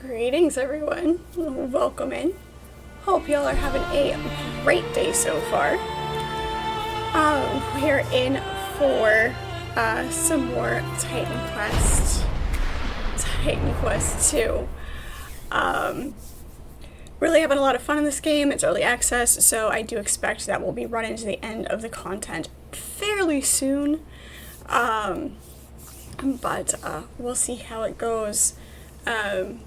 Greetings, everyone. Welcome in. Hope y'all are having a great day so far. We're in for some more Titan Quest 2. Really having a lot of fun in this game. It's early access, so I do expect that we'll be running to the end of the content fairly soon. But we'll see how it goes.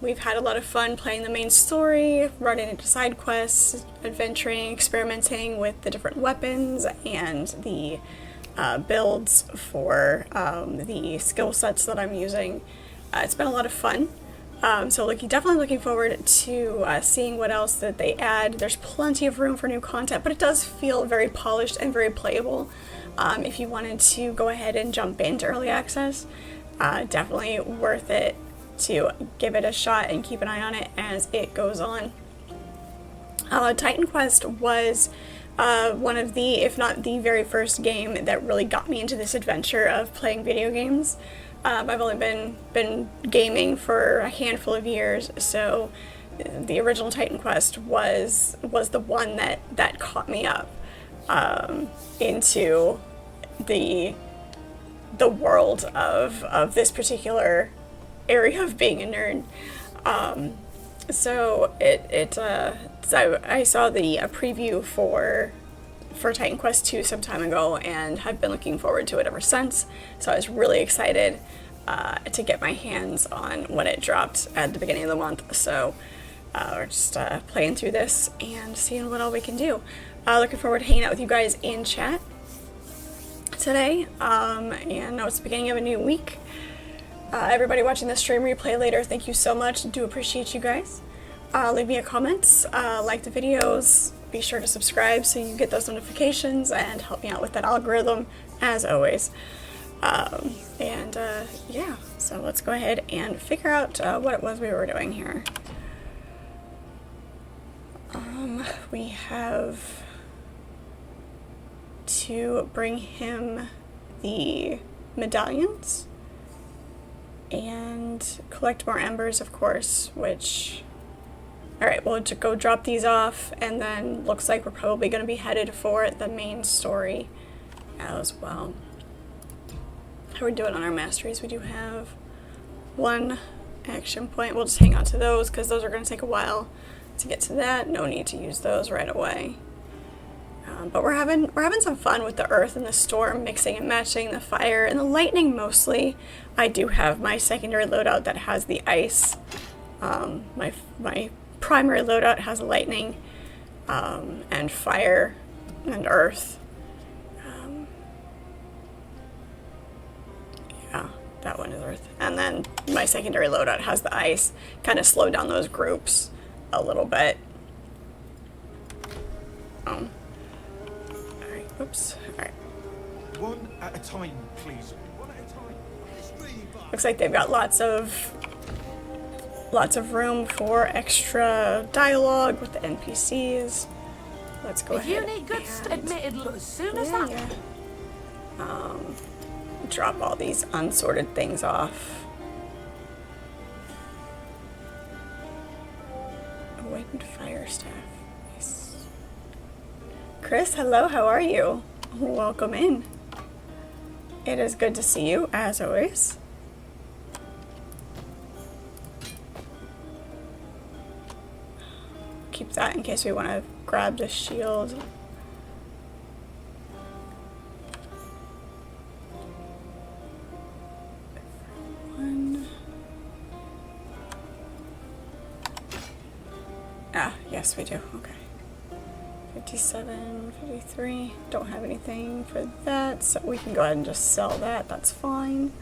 We've had a lot of fun playing the main story, running into side quests, adventuring, experimenting with the different weapons and the builds for the skill sets that I'm using. It's been a lot of fun. So definitely looking forward to seeing what else that they add. There's plenty of room for new content, but it does feel very polished and very playable. If you wanted to go ahead and jump into early access, definitely worth it to give it a shot and keep an eye on it as it goes on. Titan Quest was one of the, if not the very first game that really got me into this adventure of playing video games. I've only been gaming for a handful of years, so the original Titan Quest was the one that caught me up into the world of this particular area of being a nerd. So I saw the preview for Titan Quest 2 some time ago and have been looking forward to it ever since. So I was really excited to get my hands on when it dropped at the beginning of the month. So we're just playing through this and seeing what all we can do. Looking forward to hanging out with you guys in chat today. And I know it's the beginning of a new week. Everybody watching the stream replay later, thank you so much. Do appreciate you guys. Leave me a comment, like the videos, be sure to subscribe so you get those notifications and help me out with that algorithm as always. Yeah, so let's go ahead and figure out what it was we were doing here. We have to bring him the medallions and collect more embers, of course, which... Alright, we'll just go drop these off, and then looks like we're probably going to be headed for the main story as well. How are we doing on our masteries? We do have one action point. We'll just hang on to those, because those are going to take a while to get to that. No need to use those right away. But we're having some fun with the earth and the storm, mixing and matching, the fire and the lightning mostly. I do have my secondary loadout that has the ice. My primary loadout has lightning and fire and earth. Yeah, that one is earth. And then my secondary loadout has the ice. Kind of slow down those groups a little bit. Oops. Alright. One at a time, please. One at a time. Looks like they've got lots of room for extra dialogue with the NPCs. Let's go ahead. If you need goods admitted as soon as that. Drop all these unsorted things off. Awakened fire staff. Nice. Chris, hello, how are you? Welcome in. It is good to see you, as always. Keep that in case we want to grab the shield. One. Ah, yes we do, okay. 57, 53, don't have anything for that, so we can go ahead and just sell that, that's fine.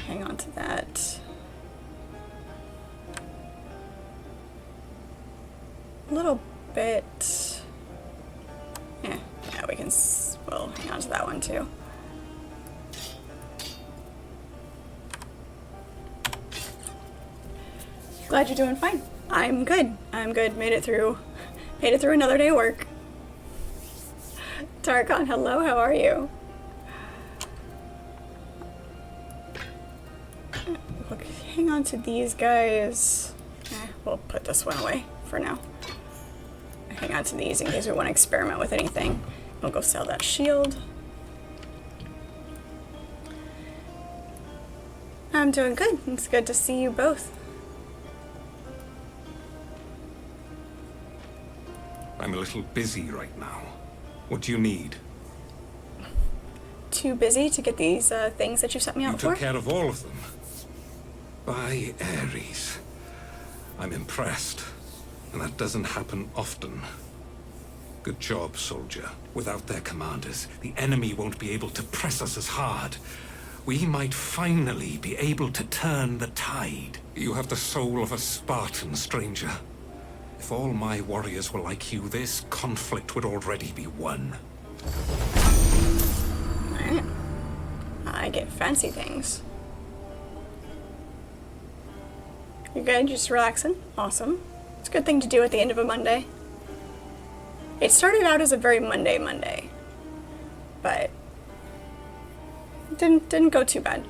Hang on to that. A little bit, yeah, we can, we'll hang on to that one too. Glad you're doing fine. I'm good. Made it through another day of work. Tarkon, hello, how are you? hang on to these guys. We'll put this one away for now. Hang on to these in case we want to experiment with anything. We'll go sell that shield. I'm doing good. It's good to see you both. I'm a little busy right now. What do you need? Too busy to get these things that you sent me out for? You took care of all of them. By Ares. I'm impressed. And that doesn't happen often. Good job, soldier. Without their commanders, the enemy won't be able to press us as hard. We might finally be able to turn the tide. You have the soul of a Spartan, stranger. If all my warriors were like you, this conflict would already be won. Alright. I get fancy things. You're good? Just relaxing? Awesome. It's a good thing to do at the end of a Monday. It started out as a very Monday, but didn't go too bad.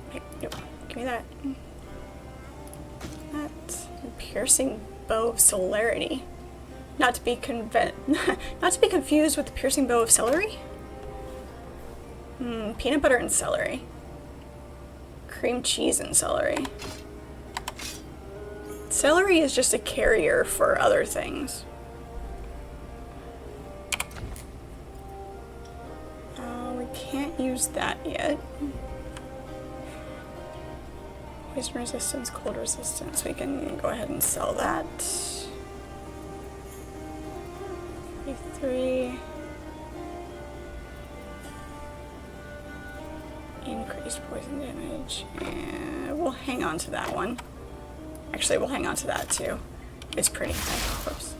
Okay, nope. Give me that. That's a piercing bow of celerity. Not to be confused with the piercing bow of celery. Peanut butter and celery. Cream cheese and celery. Celery is just a carrier for other things. We can't use that yet. Poison resistance, cold resistance. We can go ahead and sell that. 3. Increased poison damage. And we'll hang on to that one. Actually, we'll hang on to that too. It's pretty high. Oops.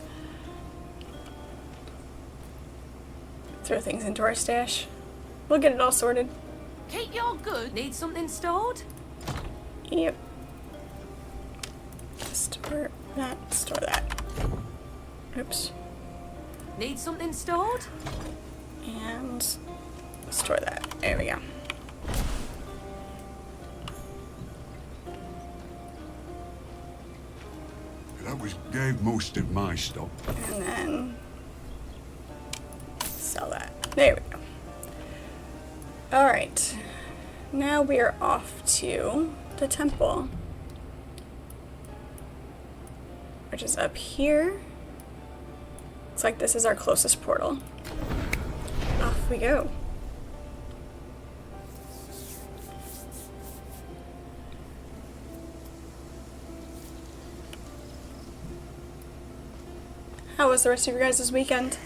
Throw things into our stash. We'll get it all sorted. Keep your good. Need something stored? Yep. Store that. Store that. Oops. Need something stored? And store that. There we go. That gave most of my stock. And then sell that. There we go. Alright. Now we are off to the temple, which is up here. Looks like this is our closest portal. Off we go. How was the rest of your guys' weekend?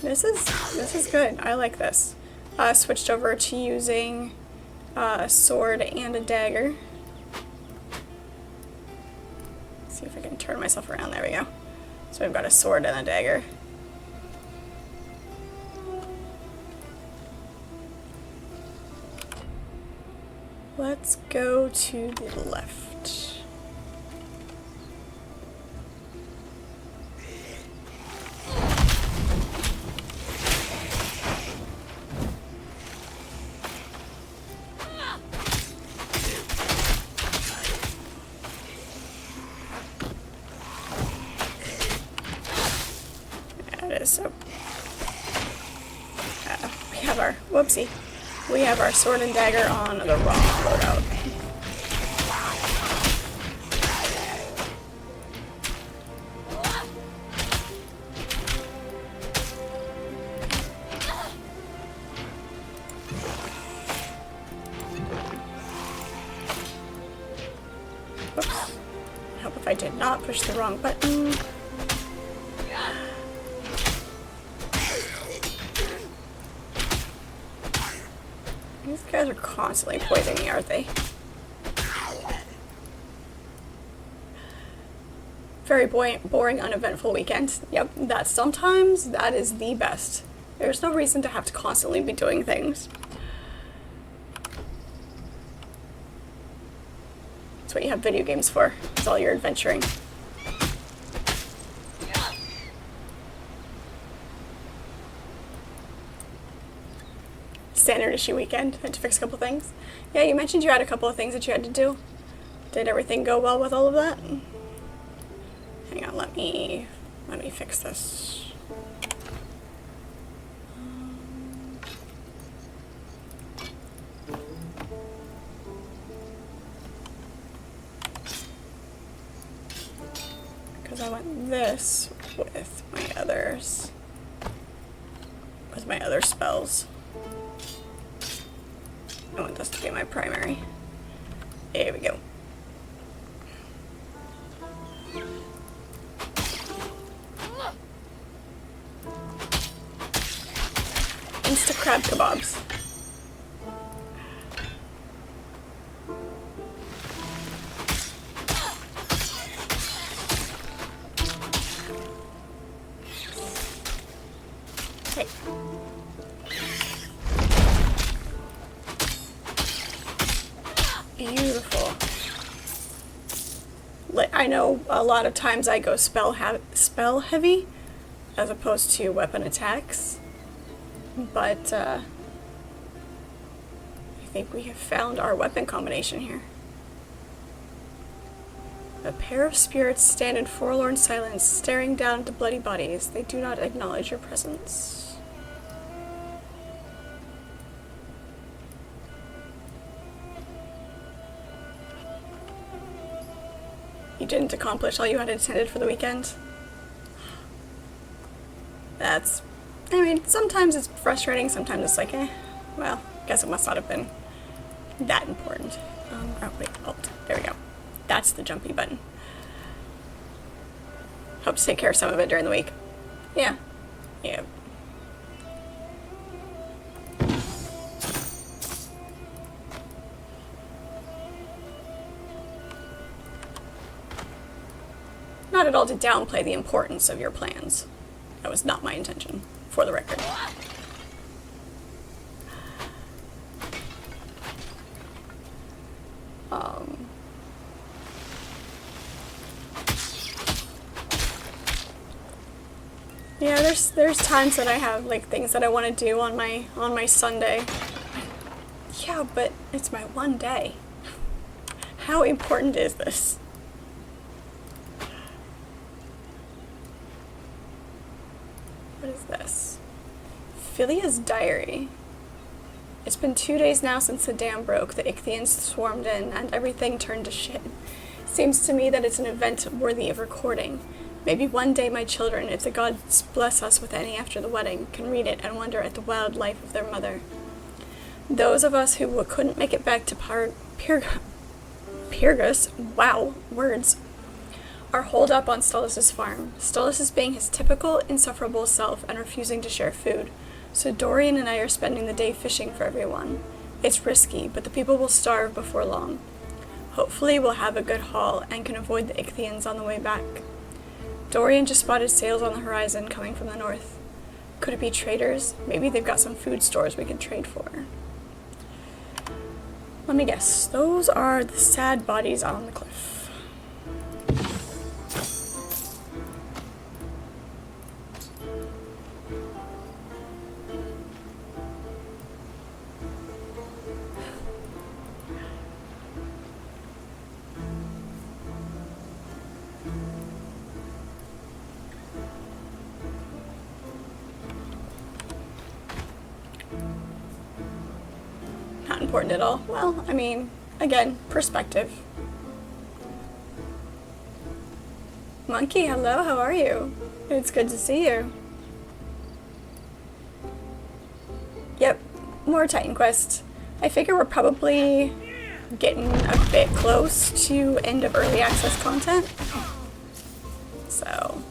This is good. I like this. Switched over to using a sword and a dagger. See if I can turn myself around. There we go. So we've got a sword and a dagger. Let's go to the left. So we have our sword and dagger on the wrong loadout. Oops. I hope if I did not push the wrong button. These guys are constantly poisoning me, aren't they? Very boring, uneventful weekend. Yep, sometimes that is the best. There's no reason to have to constantly be doing things. That's what you have video games for. It's all your adventuring. standard issue weekend. Had to fix a couple things. Yeah, you mentioned you had a couple of things that you had to do. Did everything go well with all of that? Hang on, let me fix this. Because I want this with my others. With my other spells. I want this to be my primary. There we go. Insta crab kebabs. Okay. Beautiful. I know a lot of times I go spell heavy as opposed to weapon attacks, but I think we have found our weapon combination here. A pair of spirits stand in forlorn silence, staring down into bloody bodies. They do not acknowledge your presence. You didn't accomplish all you had intended for the weekend. That's... I mean, sometimes it's frustrating, sometimes it's like, well, guess it must not have been that important. Oh, wait, Alt. There we go. That's the jumpy button. Hope to take care of some of it during the week. Yeah. Yeah. Not at all to downplay the importance of your plans. That was not my intention, for the record. Yeah, there's times that I have like things that I want to do on my Sunday. Yeah, but it's my one day. How important is this? What is this? Philia's diary. It's been 2 days now since the dam broke, the Ichthyans swarmed in, and everything turned to shit. Seems to me that it's an event worthy of recording. Maybe one day my children, if the gods bless us with any after the wedding, can read it and wonder at the wild life of their mother. Those of us who couldn't make it back to Pyrgos, wow, words, are holed up on Stolas' farm. Stolas is being his typical, insufferable self and refusing to share food. So Dorian and I are spending the day fishing for everyone. It's risky, but the people will starve before long. Hopefully we'll have a good haul and can avoid the Ichthyans on the way back. Dorian just spotted sails on the horizon coming from the north. Could it be traders? Maybe they've got some food stores we can trade for. Let me guess. Those are the sad bodies on the cliff. Not important at all. Well, I mean, again, perspective. Monkey, hello, how are you? It's good to see you. Yep, more Titan Quest. I figure we're probably getting a bit close to end of early access content. So...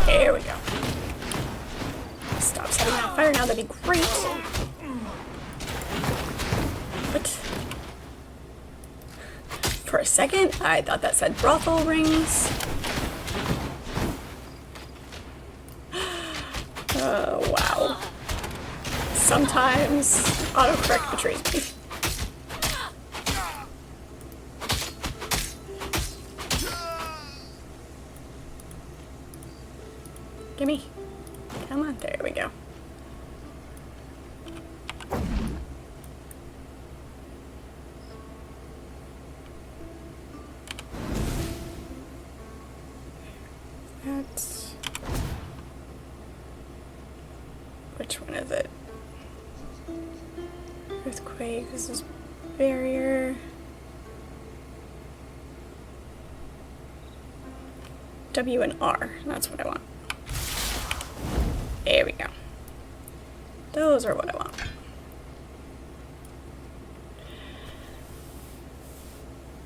There we go. Stop setting that fire now, that'd be great. What? For a second, I thought that said brothel rings. Wow. Sometimes autocorrect betrays me. Gimme. Come on, there we go. That's... Which one is it? Earthquake, this is barrier. W and R, that's what I want. There we go. Those are what I want.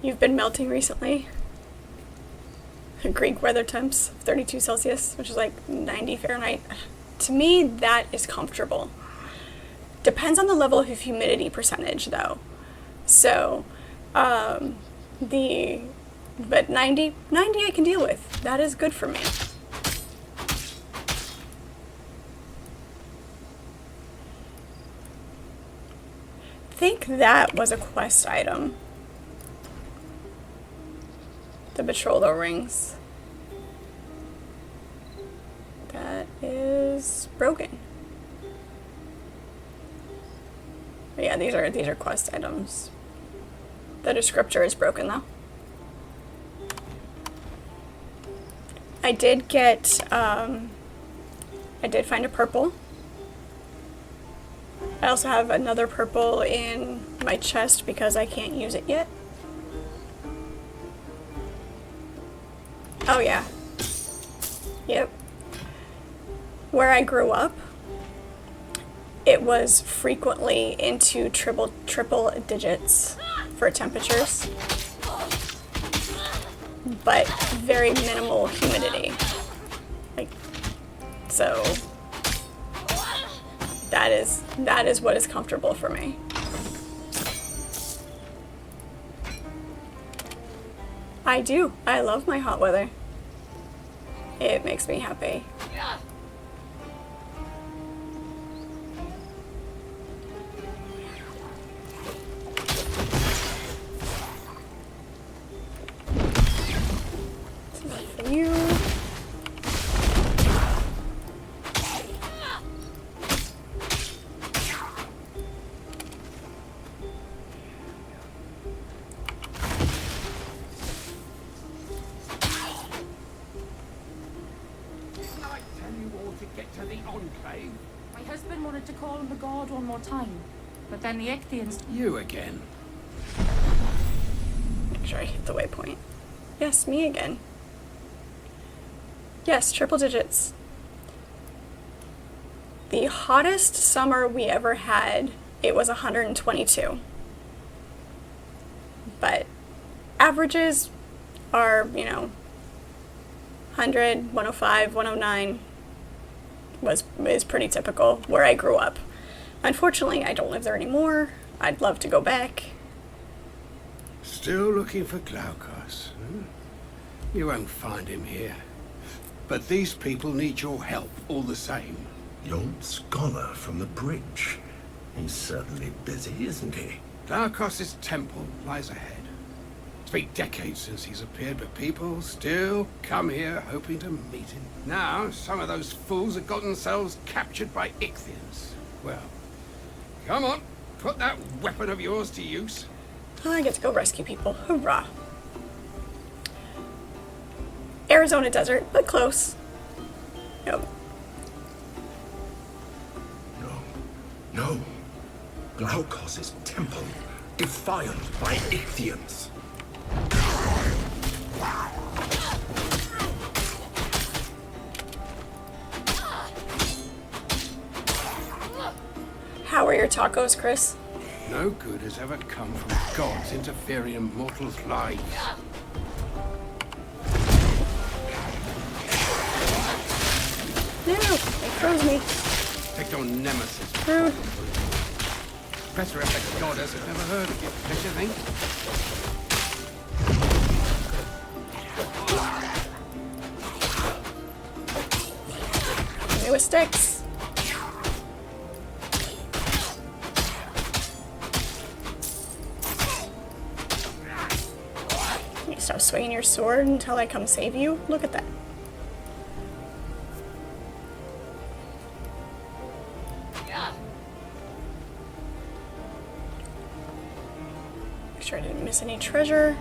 You've been melting recently. Greek weather temps, 32 Celsius, which is like 90 Fahrenheit. To me, that is comfortable. Depends on the level of humidity percentage, though. So, but 90 I can deal with. That is good for me. I think that was a quest item. The betrothal rings. That is broken. But yeah, these are quest items. The descriptor is broken though. I did get I did find a purple. I also have another purple in my chest because I can't use it yet. Oh yeah. Yep. Where I grew up, it was frequently into triple digits for temperatures, but very minimal humidity. Like, so that is what is comfortable for me. I do. I love my hot weather. It makes me happy. For you. My husband wanted to call on the god one more time, but then the Ichthians... You again. Make sure I hit the waypoint. Yes, me again. Yes, triple digits. The hottest summer we ever had, it was 122. But averages are, 100, 105, 109 is pretty typical where I grew up. Unfortunately, I don't live there anymore. I'd love to go back. Still looking for Glaukos, huh? You won't find him here. But these people need your help all the same. Young scholar from the bridge. He's certainly busy, isn't he? Glaukos' temple lies ahead. It's been decades since he's appeared, but people still come here hoping to meet him. Now, some of those fools have got themselves captured by Ichthians. Well, come on, put that weapon of yours to use. I get to go rescue people. Hurrah. Arizona desert, but close. Nope. No. Glaukos' temple, defiled by Ichthians. How are your tacos, Chris? No good has ever come from gods interfering in mortals' lives. No, it froze me. Picked on nemesis. Rude. Better if the goddess had never heard of you, don't you think? me with sticks. You stop swinging your sword until I come save you? Look at that. Make sure I didn't miss any treasure.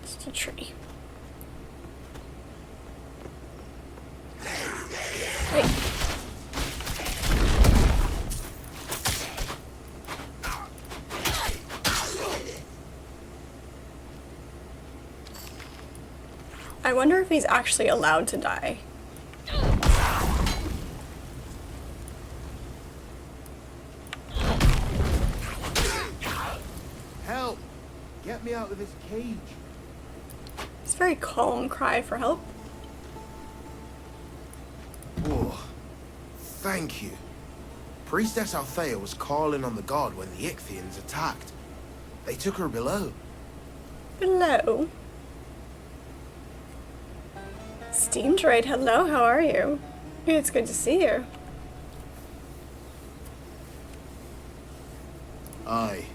Just a tree. Wait. I wonder if he's actually allowed to die. Help! Get me out of this cage. It's a very calm cry for help. Oh, thank you. Priestess Althea was calling on the god when the Ichthians attacked. They took her below. Below. Steam Droid, hello, how are you? It's good to see you. Aye.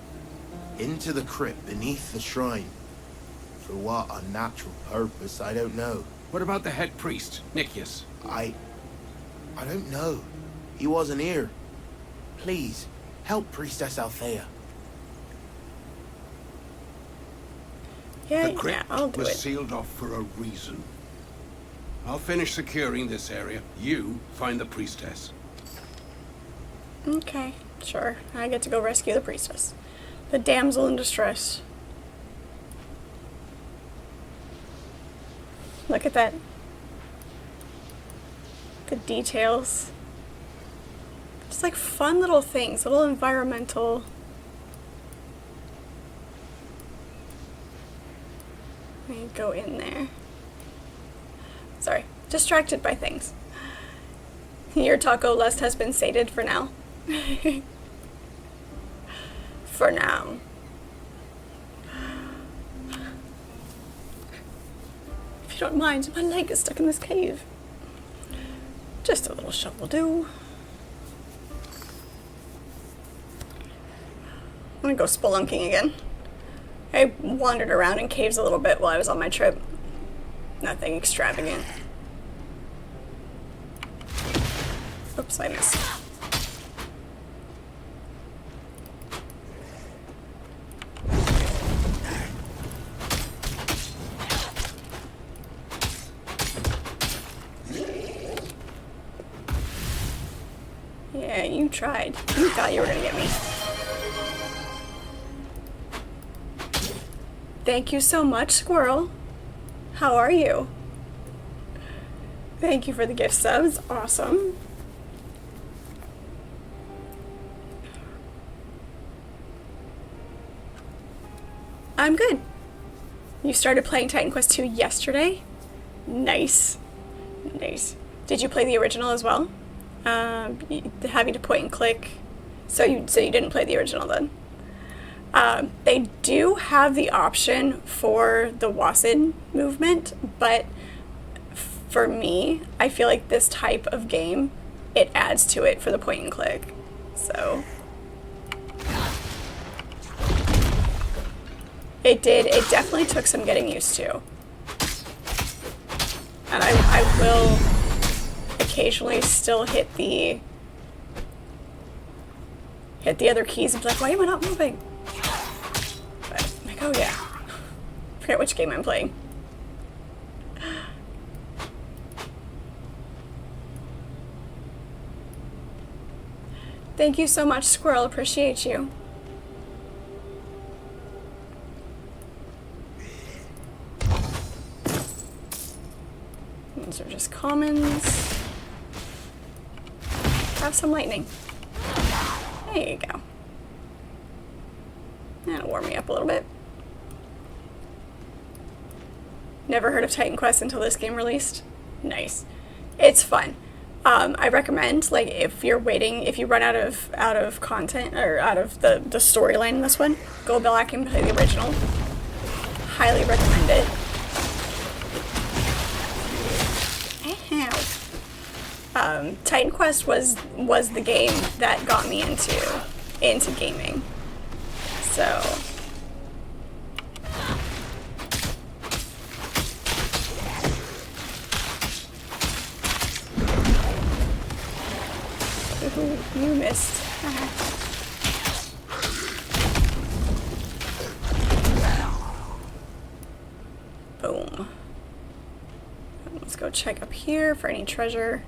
Into the crypt beneath the shrine. For what unnatural purpose, I don't know. What about the head priest, Nicias? I don't know. He wasn't here. Please, help Priestess Althea. Yeah, The crypt I'll do was it. sealed off for a reason. I'll finish securing this area. You find the priestess. Okay, sure. I get to go rescue the priestess. The damsel in distress. Look at that. The details. Just like fun little things, little environmental. Let me go in there. Sorry, distracted by things. Your taco lust has been sated for now. For now. If you don't mind, my leg is stuck in this cave. Just a little shove will do. I'm gonna go spelunking again. I wandered around in caves a little bit while I was on my trip. Nothing extravagant. Oops, I missed. Yeah, you tried. You thought you were gonna get me. Thank you so much, Squirrel. How are you? Thank you for the gift subs. Awesome. I'm good. You started playing Titan Quest 2 yesterday? Nice. Nice. Did you play the original as well? Having to point and click. So you didn't play the original then? They do have the option for the Wasid movement, but for me, I feel like this type of game, it adds to it for the point and click. So it definitely took some getting used to. And I will occasionally still hit the other keys and be like, why am I not moving? But I'm like, oh yeah. Forget which game I'm playing. Thank you so much, Squirrel. Appreciate you. These are just commons. Have some lightning. There you go. That'll warm me up a little bit. Never heard of Titan Quest until this game released. Nice. It's fun. I recommend, like, if you're waiting, if you run out of content or out of the storyline in this one, go back and play the original. Highly recommend it. Titan Quest was the game that got me into gaming. So ooh, you missed. Boom. Let's go check up here for any treasure.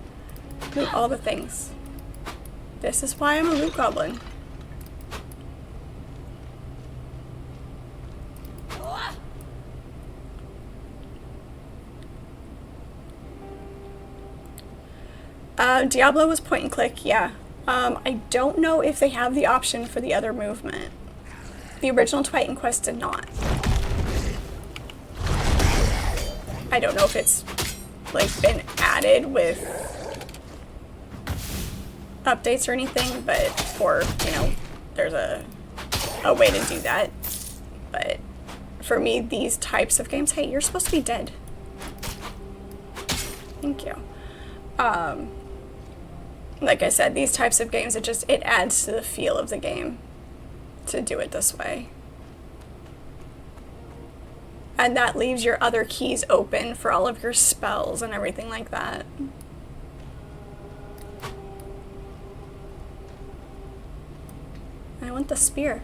Loot all the things. This is why I'm a loot goblin. Diablo was point and click, yeah. I don't know if they have the option for the other movement. The original Titan Quest did not. I don't know if it's like been added with updates or anything, but or you know, there's a way to do that. But for me, these types of games, hey, you're supposed to be dead. Thank you. Like I said, these types of games, it adds to the feel of the game to do it this way. And that leaves your other keys open for all of your spells and everything like that. I want the spear.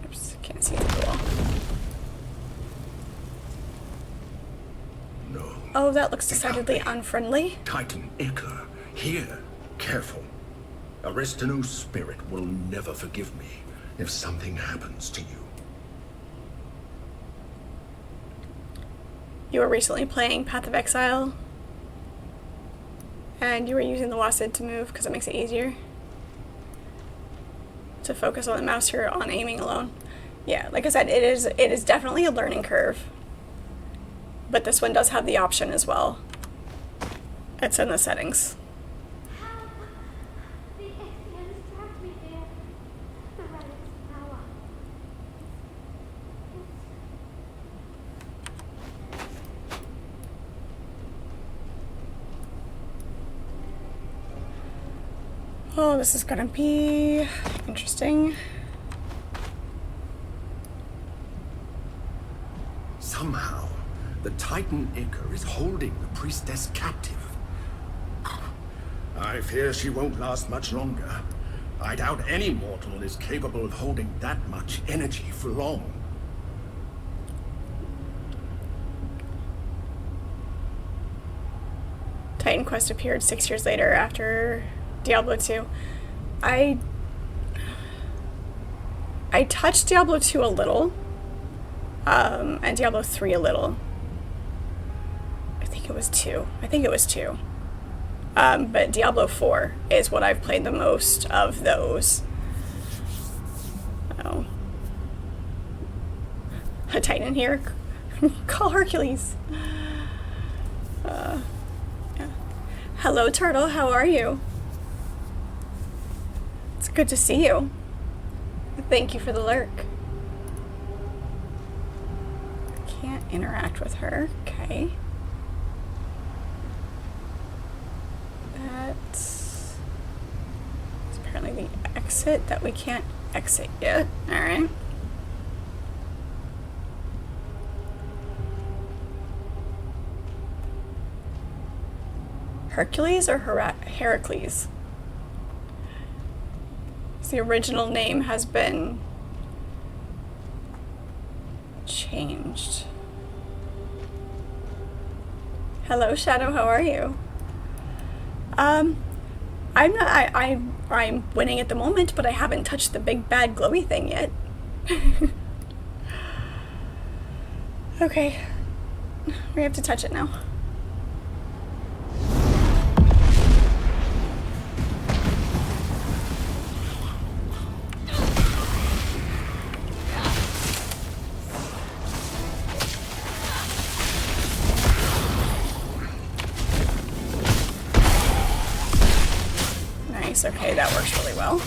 Oops, can't see the goal. No. Oh, that looks decidedly unfriendly. Titan Iker, here. Careful. Aristanu's spirit will never forgive me if something happens to you. You were recently playing Path of Exile, and you were using the WASD to move because it makes it easier to focus on the mouse here on aiming alone. Yeah, like I said, it is definitely a learning curve, but this one does have the option as well. It's in the settings. The Exians trapped me here. The relic's power. Oh, this is gonna be interesting. Somehow, the Titan Iker is holding the priestess captive. I fear she won't last much longer. I doubt any mortal is capable of holding that much energy for long. Titan Quest appeared 6 years later after Diablo 2. I touched Diablo 2 a little, and Diablo 3 a little. I think it was 2. But Diablo 4 is what I've played the most of those. Oh. A Titan here? Call Hercules. Yeah. Hello, Turtle. How are you? It's good to see you. Thank you for the lurk. Can't interact with her. Okay. That's apparently the exit that we can't exit yet. Alright. Hercules or Heracles? The original name has been changed. Hello, Shadow. How are you? I'm winning at the moment, but I haven't touched the big bad glowy thing yet. Okay, we have to touch it now. Okay, that works really well.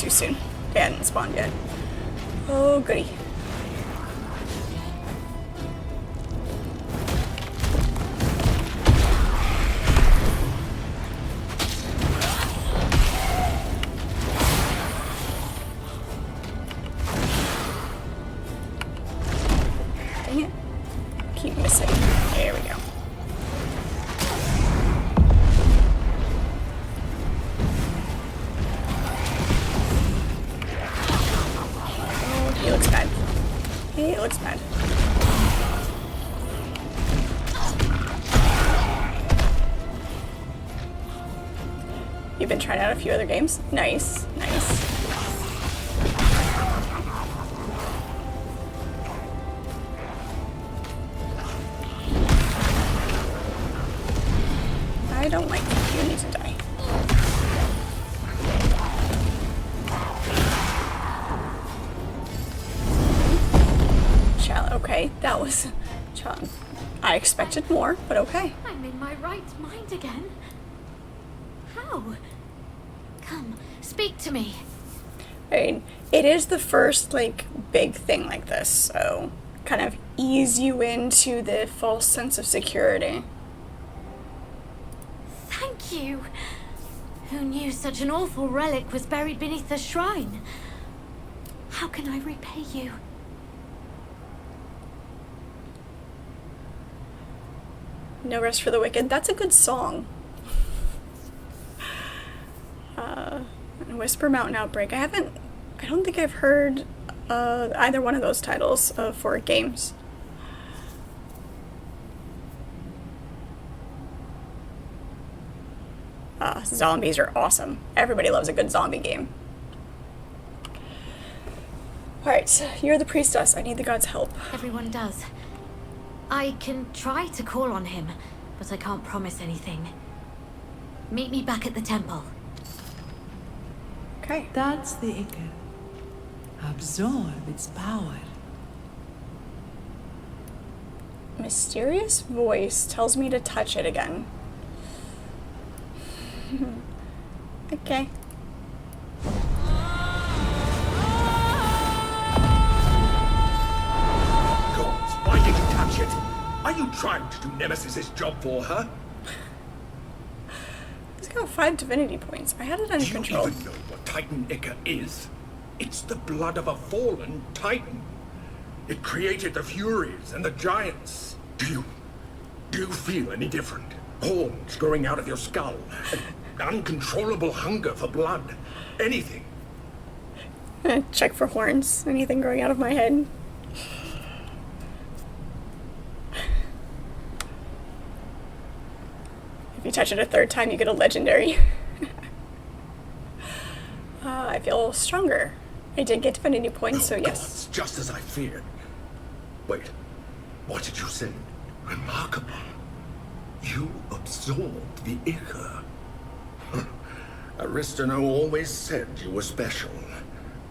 too soon. They hadn't spawned yet. Oh, goody. Dang it. Keep missing. There we go. He looks bad. He looks bad. You've been trying out a few other games? Nice, nice. I don't like you. You need to die. Okay, that was... I expected more, but okay. I'm in my right mind again. How? Come, speak to me. I mean, it is the first, like, big thing like this, so kind of ease you into the false sense of security. Thank you. Who knew such an awful relic was buried beneath the shrine? How can I repay you? No Rest for the Wicked. That's a good song. Whisper Mountain Outbreak. I don't think I've heard either one of those titles for games. Zombies are awesome. Everybody loves a good zombie game. Alright, you're the priestess. I need the god's help. Everyone does. I can try to call on him, but I can't promise anything. Meet me back at the temple. Okay. That's the Iker. Absorb its power. Mysterious voice tells me to touch it again. Okay. Gods, why did you touch it? Are you trying to do Nemesis's job for her? It's got 5 divinity points. I had it under control. Do you even know what Titan Iker is? It's the blood of a fallen Titan. It created the Furies and the Giants. Do you feel any different? Horns growing out of your skull? An uncontrollable hunger for blood? Anything? Check for horns. Anything growing out of my head. If you touch it a 3rd time, you get a legendary. I feel stronger. I did get divinity points, so yes. Gods, just as I feared. Wait, what did you say? Remarkable. You absorbed the Iker. Aristano always said you were special.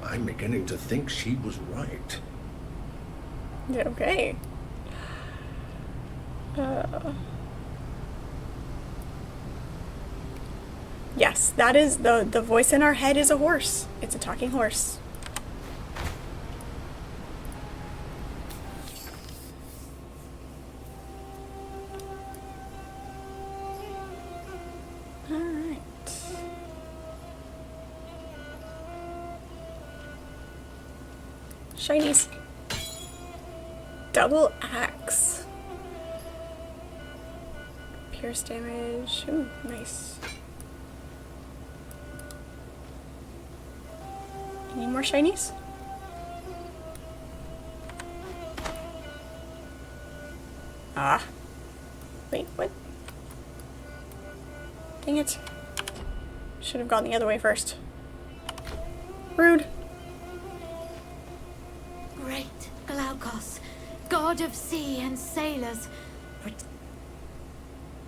I'm beginning to think she was right. Okay. Yes, that is the voice in our head is a horse. It's a talking horse. All right. Shinies. Double axe. Pierce damage. Ooh, nice. Any more shinies? Ah. Wait, what? Dang it. Should have gone the other way first. Rude. Great Glaukos, god of sea and sailors,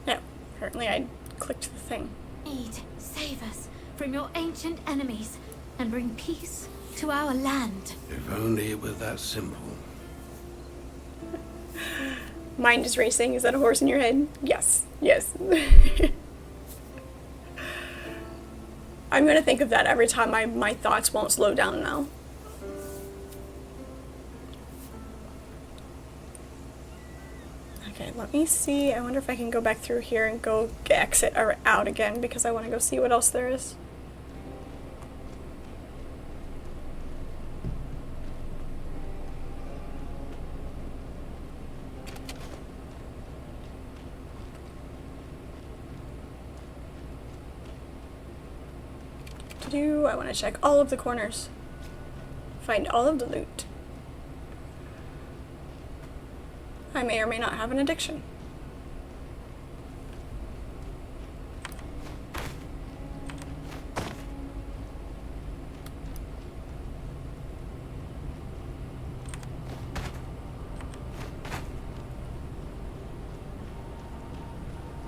No, apparently I clicked the thing. aid, save us from your ancient enemies and bring peace to our land. If only it were that simple. Mind is racing. Is that a horse in your head? Yes. Yes. I'm gonna think of that every time my thoughts won't slow down now. Okay, let me see. I wonder if I can go back through here and go exit or out again because I want to go see what else there is. I want to check all of the corners. Find all of the loot. I may or may not have an addiction.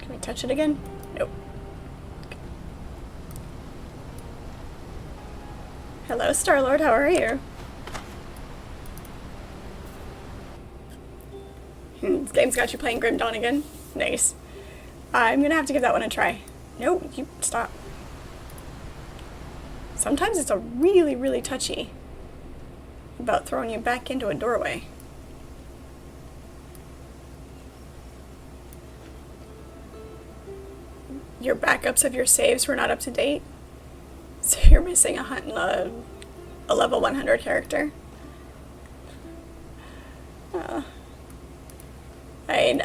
Can we touch it again? Nope. Hello, Star-Lord, how are you? This game's got you playing Grim Dawn again. Nice. I'm gonna have to give that one a try. No, you stop. Sometimes it's a really, really touchy about throwing you back into a doorway. Your backups of your saves were not up to date? So you're missing a level 100 character. I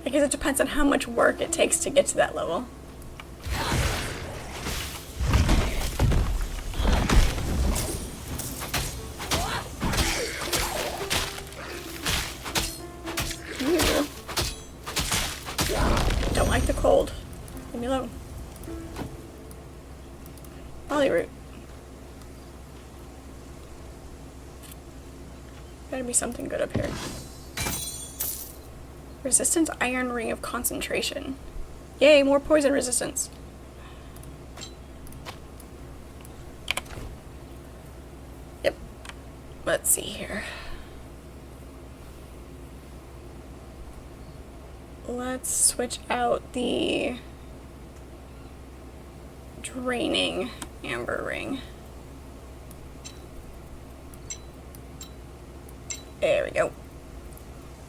guess it depends on how much work it takes to get to that level. Ew. Don't like the cold. Leave me alone. Root. Gotta be something good up here. Resistance Iron Ring of Concentration. Yay, more poison resistance. Yep. Let's see here. Let's switch out the draining amber ring. There we go.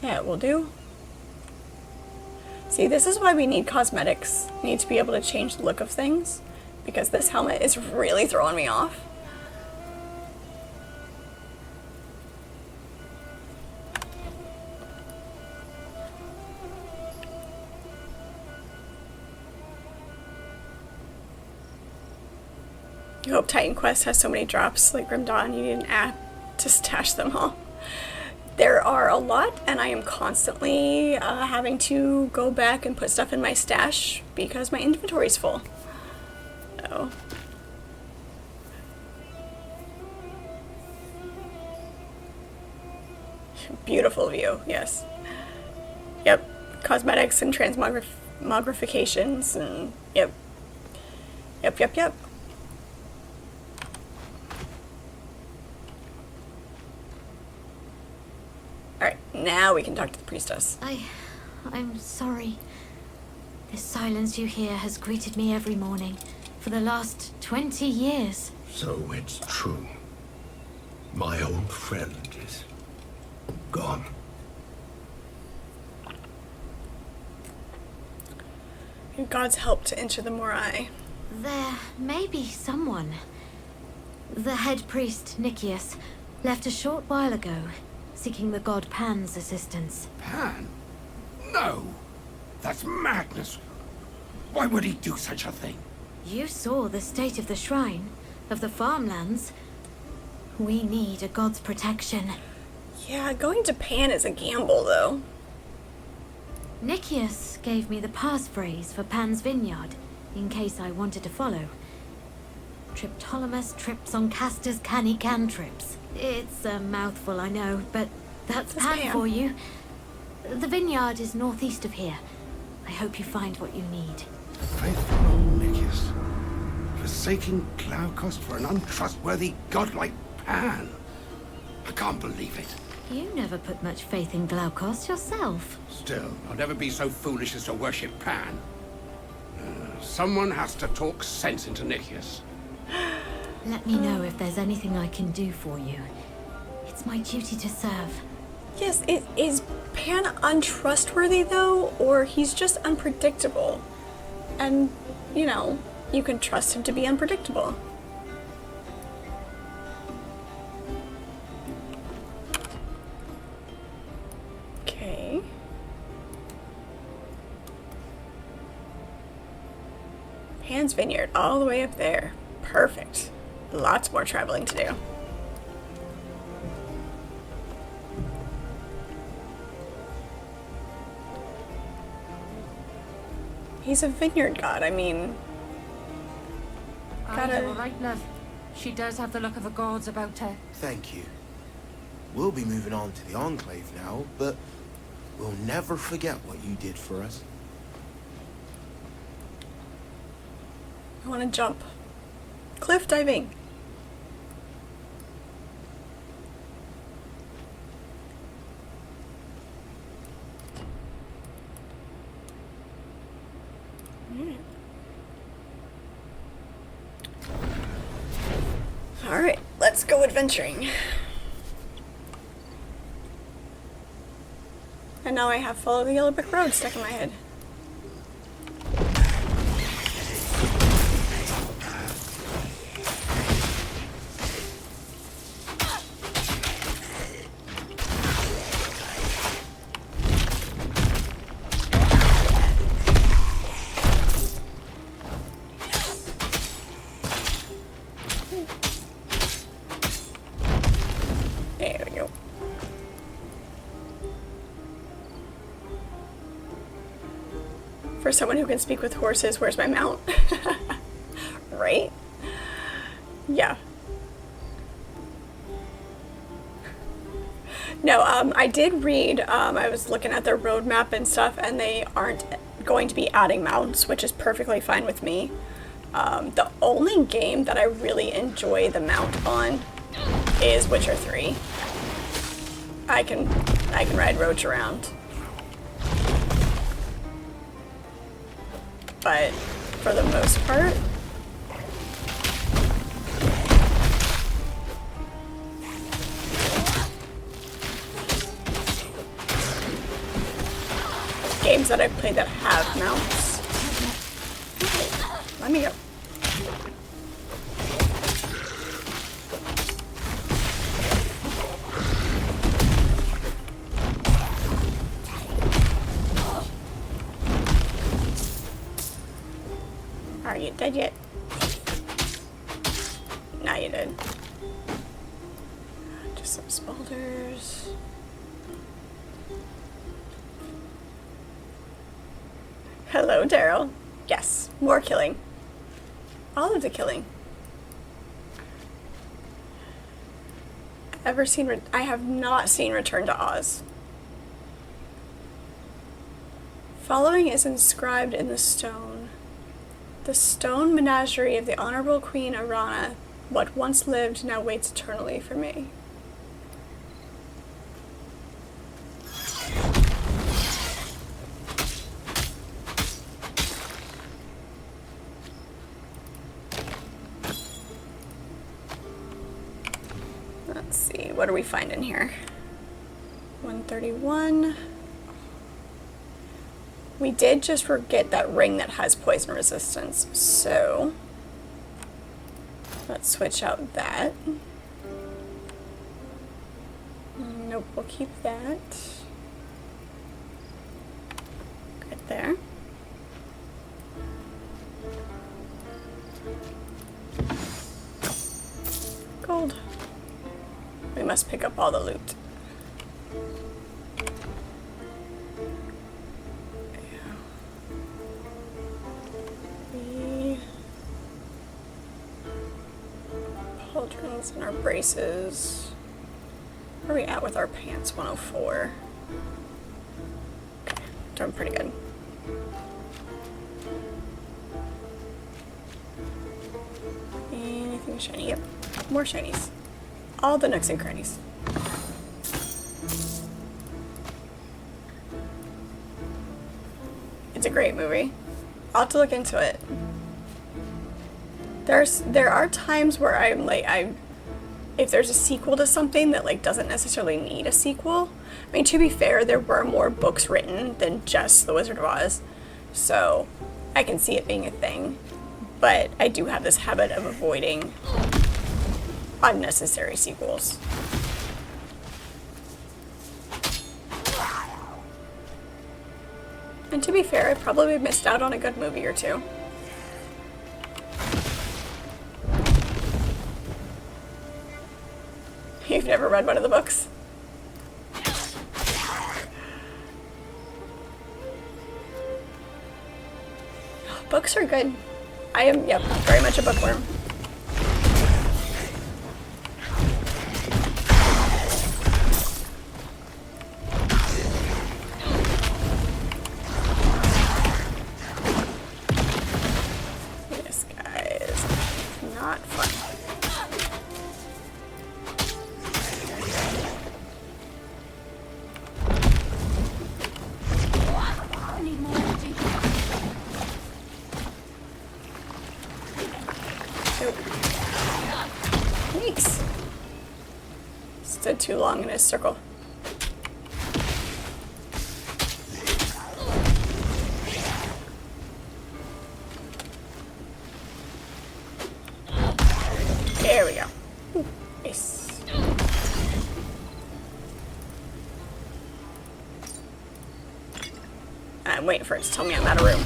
That will do. See, this is why we need cosmetics. We need to be able to change the look of things, because this helmet is really throwing me off. I hope Titan Quest has so many drops like Grim Dawn, you need an app to stash them all. There are a lot, and I am constantly having to go back and put stuff in my stash because my inventory is full. So. Beautiful view, yes. Yep, cosmetics and transmogrifications, and yep. Alright, now we can talk to the priestess. I'm sorry. This silence you hear has greeted me every morning for the last 20 years. So it's true. My old friend is gone. In God's help to enter the Morai. There may be someone. The head priest, Nicias, left a short while ago, seeking the god Pan's assistance. Pan? No! That's madness! Why would he do such a thing? You saw the state of the shrine, of the farmlands. We need a god's protection. Yeah, going to Pan is a gamble, though. Nicias gave me the passphrase for Pan's vineyard, in case I wanted to follow. Triptolemus trips on Castor's canny cantrips. It's a mouthful, I know, but that's Pan for you. The vineyard is northeast of here. I hope you find what you need. Faithful old Nicias. Forsaking Glaucus for an untrustworthy god like Pan. I can't believe it. You never put much faith in Glaucus yourself. Still, I'll never be so foolish as to worship Pan. someone has to talk sense into Nicias. Let me know if there's anything I can do for you. It's my duty to serve. Yes, is Pan untrustworthy though, or he's just unpredictable? And, you know, you can trust him to be unpredictable. Okay. Pan's Vineyard, all the way up there. Perfect. Lots more traveling to do. He's a vineyard god, I mean... You're all right, love. She does have the look of a god's about her. Thank you. We'll be moving on to the Enclave now, but we'll never forget what you did for us. I want to jump. Cliff diving. Alright, let's go adventuring. And now I have Follow the Yellow Brick Road stuck in my head. There we go. For someone who can speak with horses, where's my mount? Right? Yeah. No, I did read, I was looking at their roadmap and stuff, and they aren't going to be adding mounts, which is perfectly fine with me. The only game that I really enjoy the mount on is Witcher 3. I can ride Roach around. But for the most part, games that I've played that have mounts. Let me go. Are you dead yet? Now you did. Just some spalders. Hello, Daryl. Yes, more killing. All of the killing. I have not seen Return to Oz. Following is inscribed in the stone. The stone menagerie of the Honorable Queen Arana, what once lived now waits eternally for me. Let's see, what do we find in here? 131. We did just forget that ring that has poison resistance, so let's switch out that. Nope, we'll keep that. Right there. Gold. We must pick up all the loot. Pauldrons and our braces. Where are we at with our pants? 104. Okay, doing pretty good. Anything shiny? Yep, more shinies. All the nooks and crannies. It's a great movie. I'll have to look into it. There are times where I'm like, if there's a sequel to something that like doesn't necessarily need a sequel. I mean, to be fair, there were more books written than just The Wizard of Oz, so I can see it being a thing. But I do have this habit of avoiding unnecessary sequels. And to be fair, I probably missed out on a good movie or two. You've never read one of the books? Books are good. I am, yep, very much a bookworm. This guy is not fun. I need more energy. Thanks. Stood too long in a circle. There we go. Ooh, nice. I'm waiting for it to tell me I'm out of room.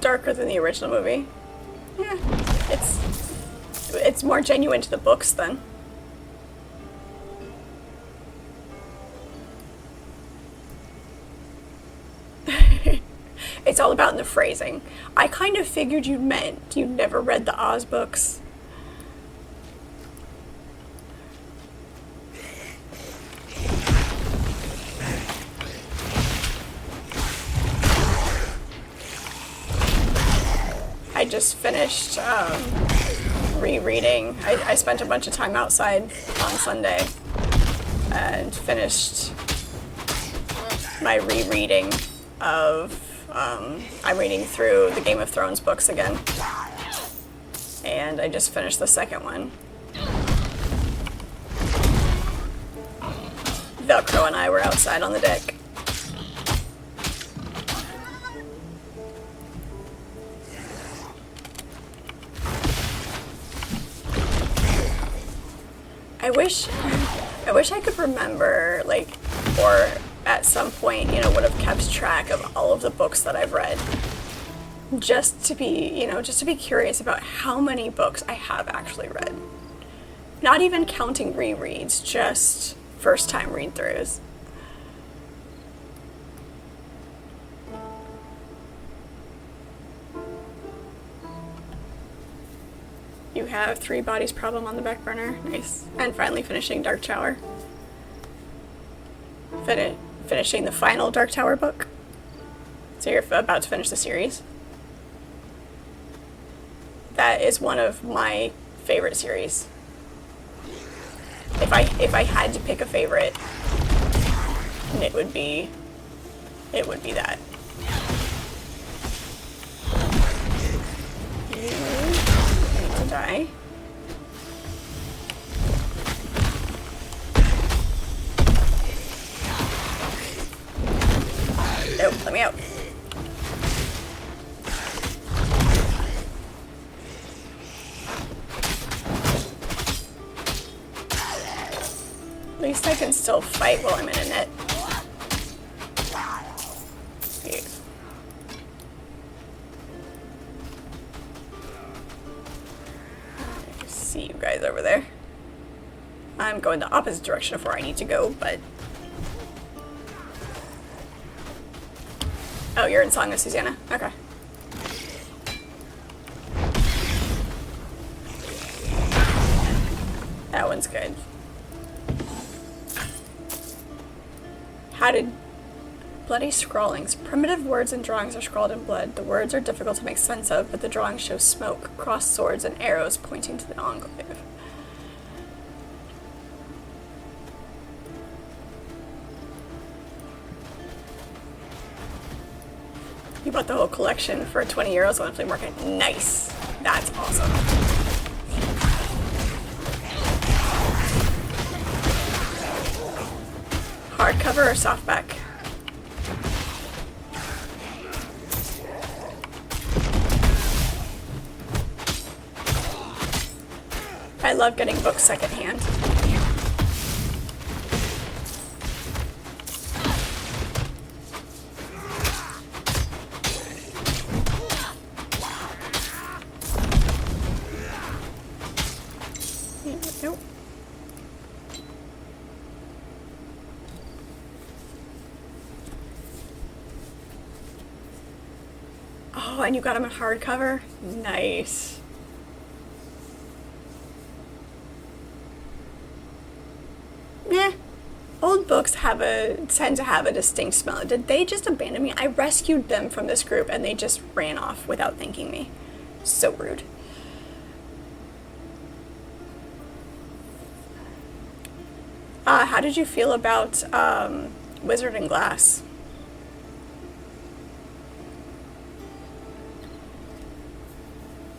Darker than the original movie. Yeah, it's more genuine to the books then. It's all about the phrasing. I kind of figured you meant you never read the Oz books. I just finished rereading. I spent a bunch of time outside on Sunday and finished my rereading of, I'm reading through the Game of Thrones books again. And I just finished the second one. Velcro and I were outside on the deck. I wish I could remember, like, or at some point, you know, would have kept track of all of the books that I've read. Just to be curious about how many books I have actually read. Not even counting rereads, just first time read-throughs. You have 3 Bodies Problem on the back burner. Nice. And finally finishing Dark Tower. Finishing the final Dark Tower book. So you're about to finish the series. That is one of my favorite series. If I had to pick a favorite, it would be that. Die. Nope, let me out. At least I can still fight while I'm in a net. Here. See you guys over there. I'm going the opposite direction of where I need to go, but... Oh, you're in Song of Susanna? Okay. That one's good. How did bloody scrawlings? Primitive words and drawings are scrawled in blood. The words are difficult to make sense of, but the drawings show smoke, crossed swords, and arrows pointing to the enclave. You bought the whole collection for 20 euros on the flea market. Nice. That's awesome. Hardcover or softback? I love getting books secondhand. Nope. Oh, and you got them in hardcover? Nice. Yeah. Old books tend to have a distinct smell. Did they just abandon me? I rescued them from this group and they just ran off without thanking me. So rude. How did you feel about Wizard and Glass?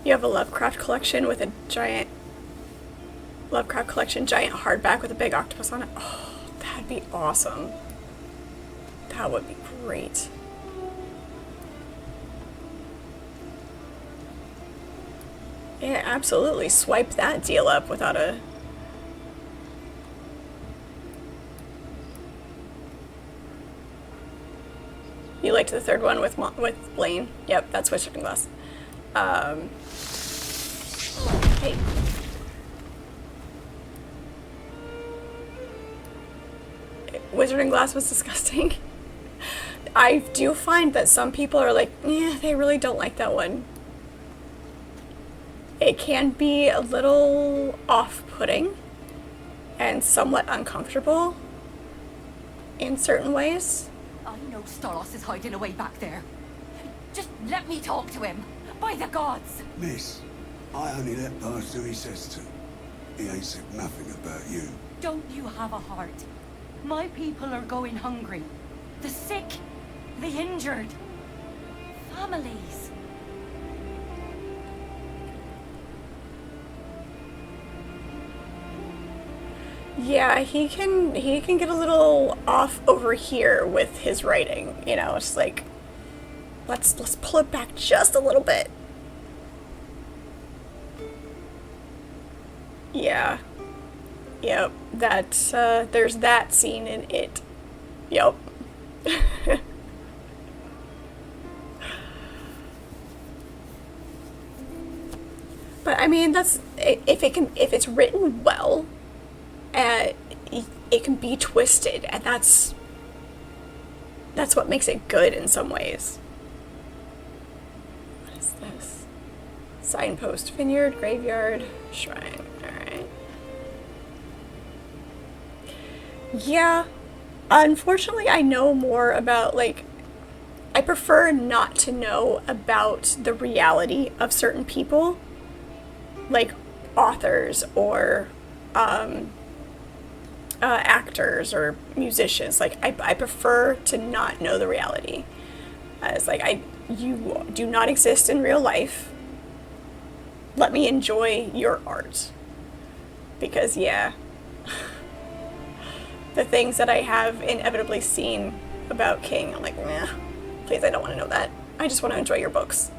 You have a Lovecraft collection with a giant giant hardback with a big octopus on it. Oh, that'd be awesome. That would be great. Yeah, absolutely. Swipe that deal up without a... You liked the third one with Blaine. Yep, that's Wizard and Glass. Hey. Wizard and Glass was disgusting. I do find that some people are like, yeah, they really don't like that one. It can be a little off-putting and somewhat uncomfortable in certain ways. I know Stolos is hiding away back there. Just let me talk to him. By the gods! Miss, I only let pass who he says to. He ain't said nothing about you. Don't you have a heart? My people are going hungry. The sick, the injured. Families. Yeah, he can get a little off over here with his writing. You know, it's like, let's pull it back just a little bit. Yeah. Yep. That's there's that scene in it. Yep. But I mean, that's if it's written well, it can be twisted, and that's what makes it good in some ways. What is this? Signpost, vineyard, graveyard, shrine. Alright. Yeah. Unfortunately, I know more about, like, I prefer not to know about the reality of certain people, like authors or actors or musicians. Like, I prefer to not know the reality. It's like, you do not exist in real life. Let me enjoy your art. Because, yeah, the things that I have inevitably seen about King, I'm like, nah, please, I don't want to know that. I just want to enjoy your books.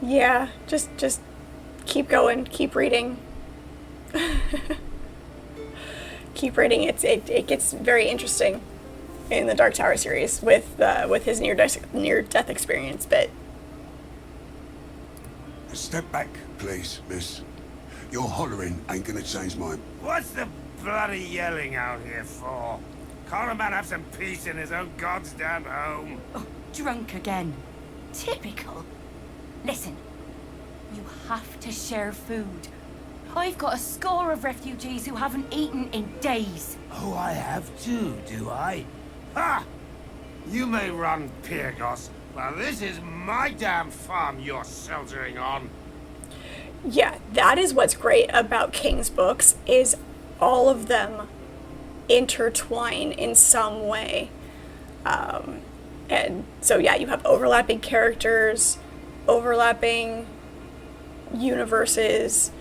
Yeah, just keep going, keep reading. Keep reading. It gets very interesting in the Dark Tower series with his near-death experience. But step back, please, miss. Your hollering ain't gonna change mine. What's the bloody yelling out here for? Can't a man have some peace in his own goddamn home? Oh, drunk again. Typical. Listen, you have to share food. I've got a score of refugees who haven't eaten in days. Oh, I have too, do I? Ha! You may run, Pyrgos, but this is my damn farm you're sheltering on. Yeah, that is what's great about King's books, is all of them intertwine in some way. And so yeah, you have overlapping characters, overlapping universes.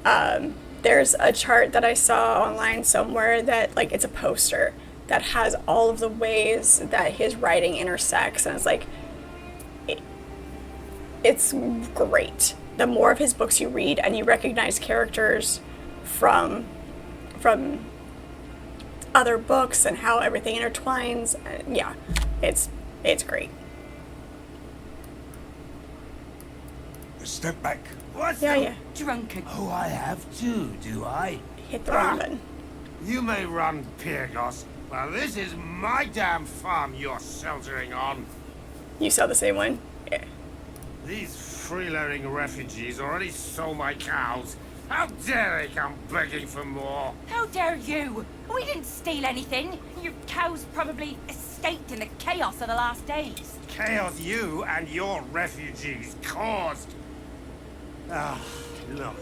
There's a chart that I saw online somewhere that, like, it's a poster that has all of the ways that his writing intersects, and it's like, it's great. The more of his books you read and you recognize characters from other books and how everything intertwines, yeah, it's great. Step back. What's Yeah. Drunken. Oh, I have too, do I? Hit the wrong button. You may run, Pyrgos, but this is my damn farm you're sheltering on. You saw the same one? Yeah. These freeloading refugees already stole my cows. How dare they come begging for more? How dare you? We didn't steal anything. Your cows probably escaped in the chaos of the last days. Chaos you and your refugees caused. Ah, look.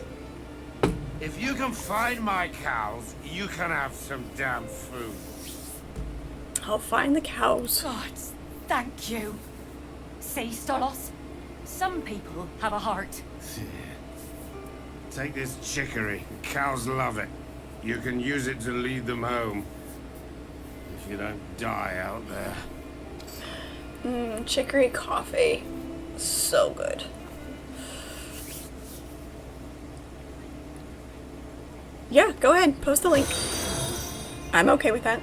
If you can find my cows, you can have some damn food. I'll find the cows. God, thank you. See, Stolos? Some people have a heart. Take this chicory. Cows love it. You can use it to lead them home. If you don't die out there. Chicory coffee. So good. Yeah, go ahead. Post the link. I'm okay with that.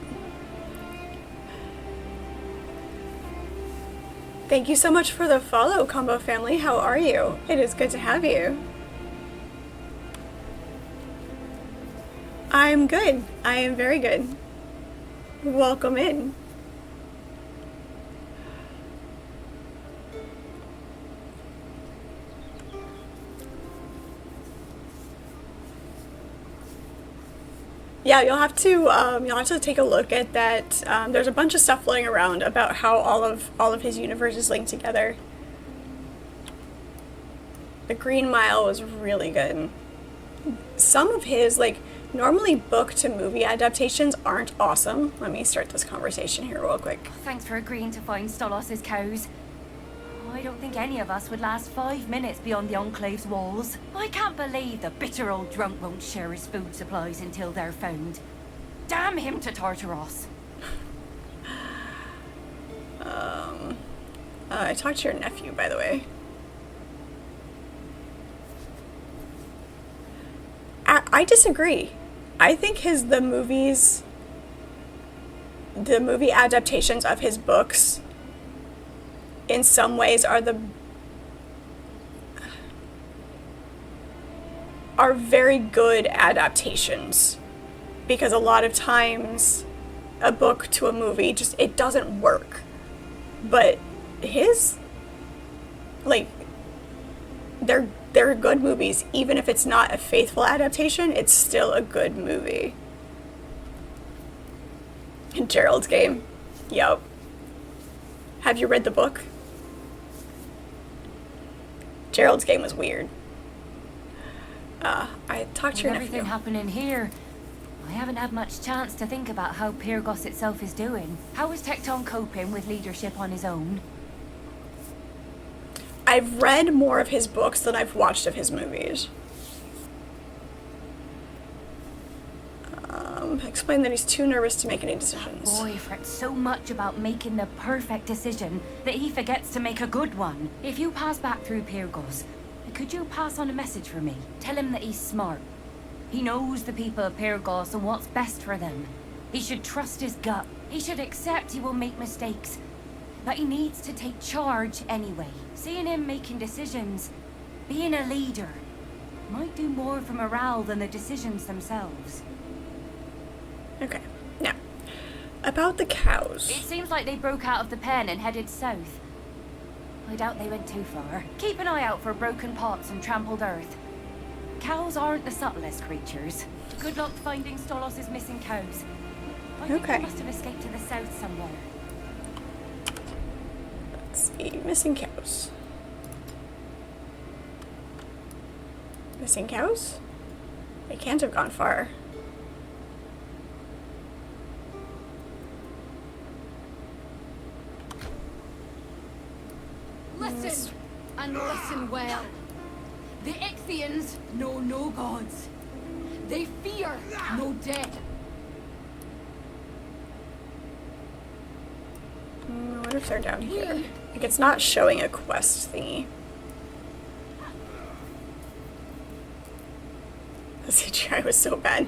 Thank you so much for the follow, Combo Family. How are you? It is good to have you. I'm good. I am very good. Welcome in. Yeah, you'll have to take a look at that. There's a bunch of stuff floating around about how all of his universes link together. The Green Mile was really good. Some of his, like, normally book to movie adaptations aren't awesome. Let me start this conversation here real quick. Thanks for agreeing to find Stolos' cows. I don't think any of us would last 5 minutes beyond the Enclave's walls. I can't believe the bitter old drunk won't share his food supplies until they're found. Damn him to Tartaros. I talked to your nephew, by the way. I disagree. I think the movie adaptations of his books in some ways are very good adaptations, because a lot of times a book to a movie it doesn't work. But his, like, they're good movies. Even if it's not a faithful adaptation, it's still a good movie. Gerald's Game. Yup. Have you read the book? Gerald's Game was weird. I talked to your nephew. Everything happening here, I haven't had much chance to think about how Pyrgos itself is doing. How is Tecton coping with leadership on his own? I've read more of his books than I've watched of his movies. Explain that he's too nervous to make any decisions. Boy frets so much about making the perfect decision that he forgets to make a good one. If you pass back through Pyrgos, could you pass on a message for me? Tell him that he's smart. He knows the people of Pyrgos and what's best for them. He should trust his gut. He should accept he will make mistakes. But he needs to take charge anyway. Seeing him making decisions, being a leader, might do more for morale than the decisions themselves. Okay, now, about the cows. It seems like they broke out of the pen and headed south. I doubt they went too far. Keep an eye out for broken pots and trampled earth. Cows aren't the subtlest creatures. Good luck finding Stolos' missing cows. I think they must have escaped to the south somewhere. Let's see, missing cows. Missing cows? They can't have gone far. Listen, and listen well. The Ichthians know no gods. They fear no dead. I wonder if they're down here. Like, it's not showing a quest thingy. The CGI was so bad.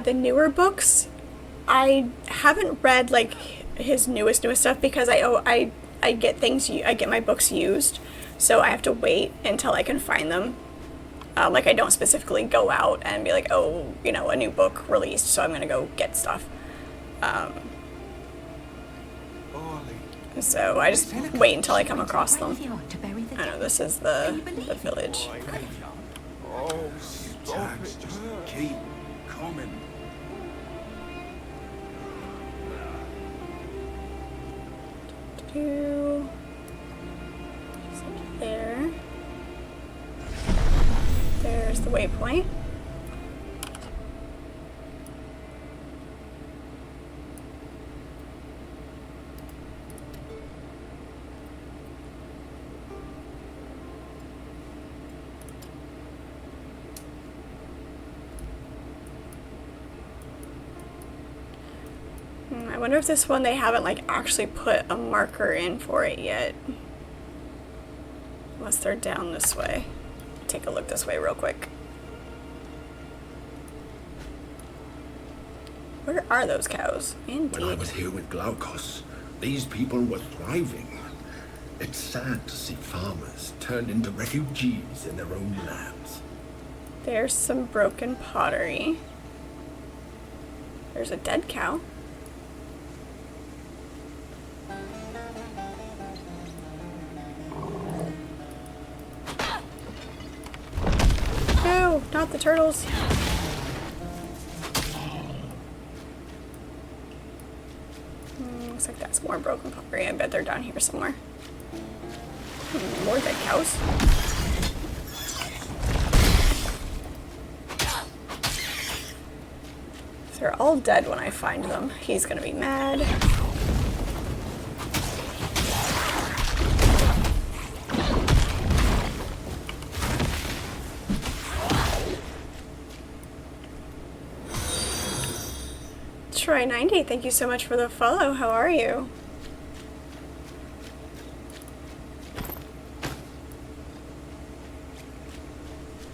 The newer books, I haven't read like his newest stuff because I get I get my books used, so I have to wait until I can find them. Like I don't specifically go out and be like, oh, you know, a new book released, so I'm gonna go get stuff. So I just wait until I come across them. I know this is the village. Oh, stop it. Just keep coming. There. There's the waypoint. I wonder if this one they haven't like actually put a marker in for it yet. Unless they're down this way. Take a look this way real quick. Where are those cows? Indeed. When I was here with Glaukos, these people were thriving. It's sad to see farmers turned into refugees in their own lands. There's some broken pottery. There's a dead cow. No, not the turtles. Looks like that's more broken pottery. I bet they're down here somewhere. More dead cows. If they're all dead when I find them, he's gonna be mad. Troy90, thank you so much for the follow. How are you?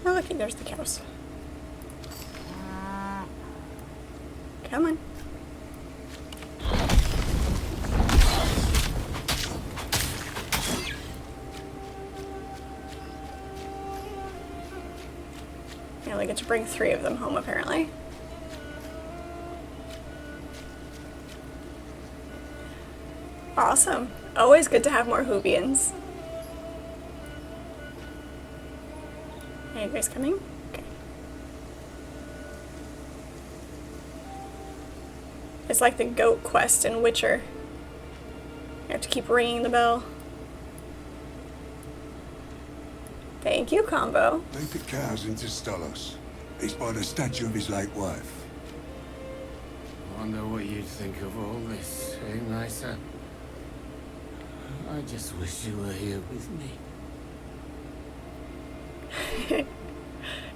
Oh, looky, there's the cows. Come on. I only get to bring 3 of them home, apparently. Awesome. Always good to have more Hoobians. Are you guys coming? Okay. It's like the goat quest in Witcher. You have to keep ringing the bell. Thank you, Combo. Take the cows into Stolos. He's by the statue of his late wife. Wonder what you'd think of all this, eh, Nysa? I just wish you were here with me. You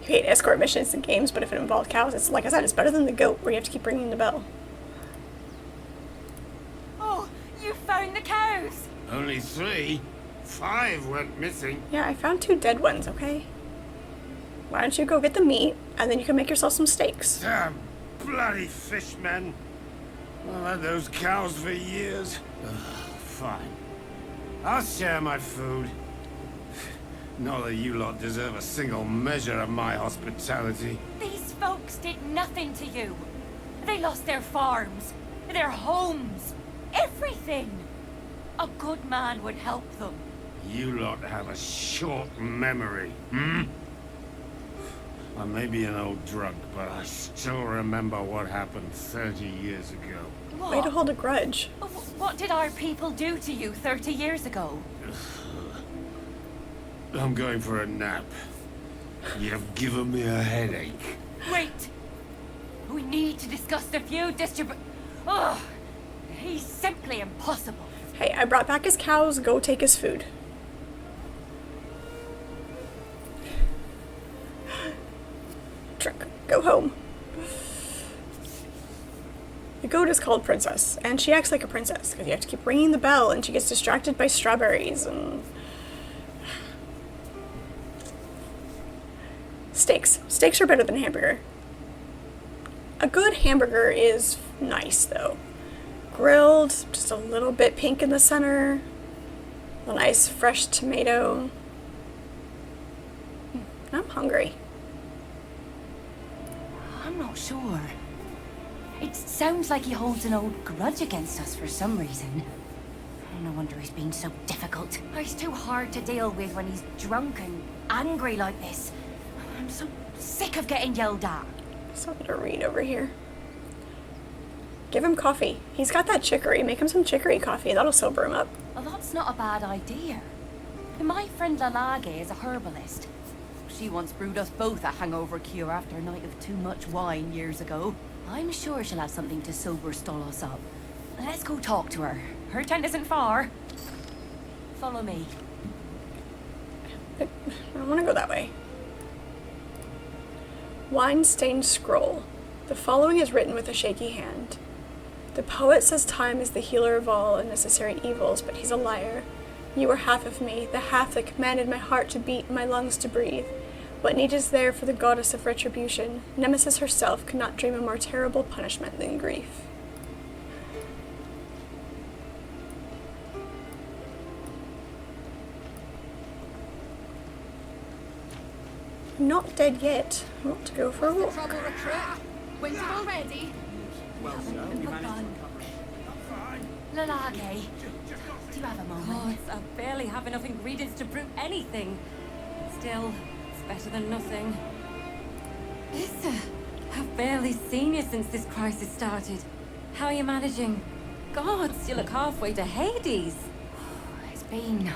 hate escort missions in games, but if it involved cows, it's like I said, it's better than the goat where you have to keep ringing the bell. Oh, you found the cows! Only 3? 5 went missing. Yeah, I found 2 dead ones, okay? Why don't you go get the meat, and then you can make yourself some steaks. Damn bloody fishmen. I've had those cows for years. Ugh, fine. I'll share my food. Not that you lot deserve a single measure of my hospitality. These folks did nothing to you. They lost their farms. their homes, everything. A good man would help them. You lot have a short memory, hmm? I may be an old drunk, but I still remember what happened 30 years ago. What? Way to hold a grudge. What did our people do to you 30 years ago? I'm going for a nap. You've given me a headache. Wait! We need to discuss the feud Ugh! He's simply impossible. Hey, I brought back his cows. Go take his food. Drink. Go home. The goat is called Princess, and she acts like a princess because you have to keep ringing the bell, and she gets distracted by strawberries and steaks. Steaks are better than hamburger. A good hamburger is nice though. Grilled, just a little bit pink in the center, a nice fresh tomato. I'm hungry. I'm not sure. It sounds like he holds an old grudge against us for some reason. No wonder he's been so difficult. He's too hard to deal with when he's drunk and angry like this. I'm so sick of getting yelled at. Something to read over here. Give him coffee. He's got that chicory. Make him some chicory coffee. That'll sober him up. Well, that's not a bad idea. My friend Lalage is a herbalist. She once brewed us both a hangover cure after a night of too much wine years ago. I'm sure she'll have something to sober us up. Let's go talk to her. Her tent isn't far. Follow me. I don't want to go that way. Wine-stained scroll. The following is written with a shaky hand. The poet says time is the healer of all unnecessary evils, but he's a liar. You are half of me, the half that commanded my heart to beat, my lungs to breathe. What need is there for the goddess of retribution? Nemesis herself could not dream a more terrible punishment than grief. I'm not dead yet. I want to go for a walk. Trouble, recruit. Winded already? Well, so you managed. Lalage, do you have a moment? I barely have enough ingredients to brew anything. Still, it's better than nothing. Lisa, I've barely seen you since this crisis started. How are you managing? God, you look halfway to Hades. It's been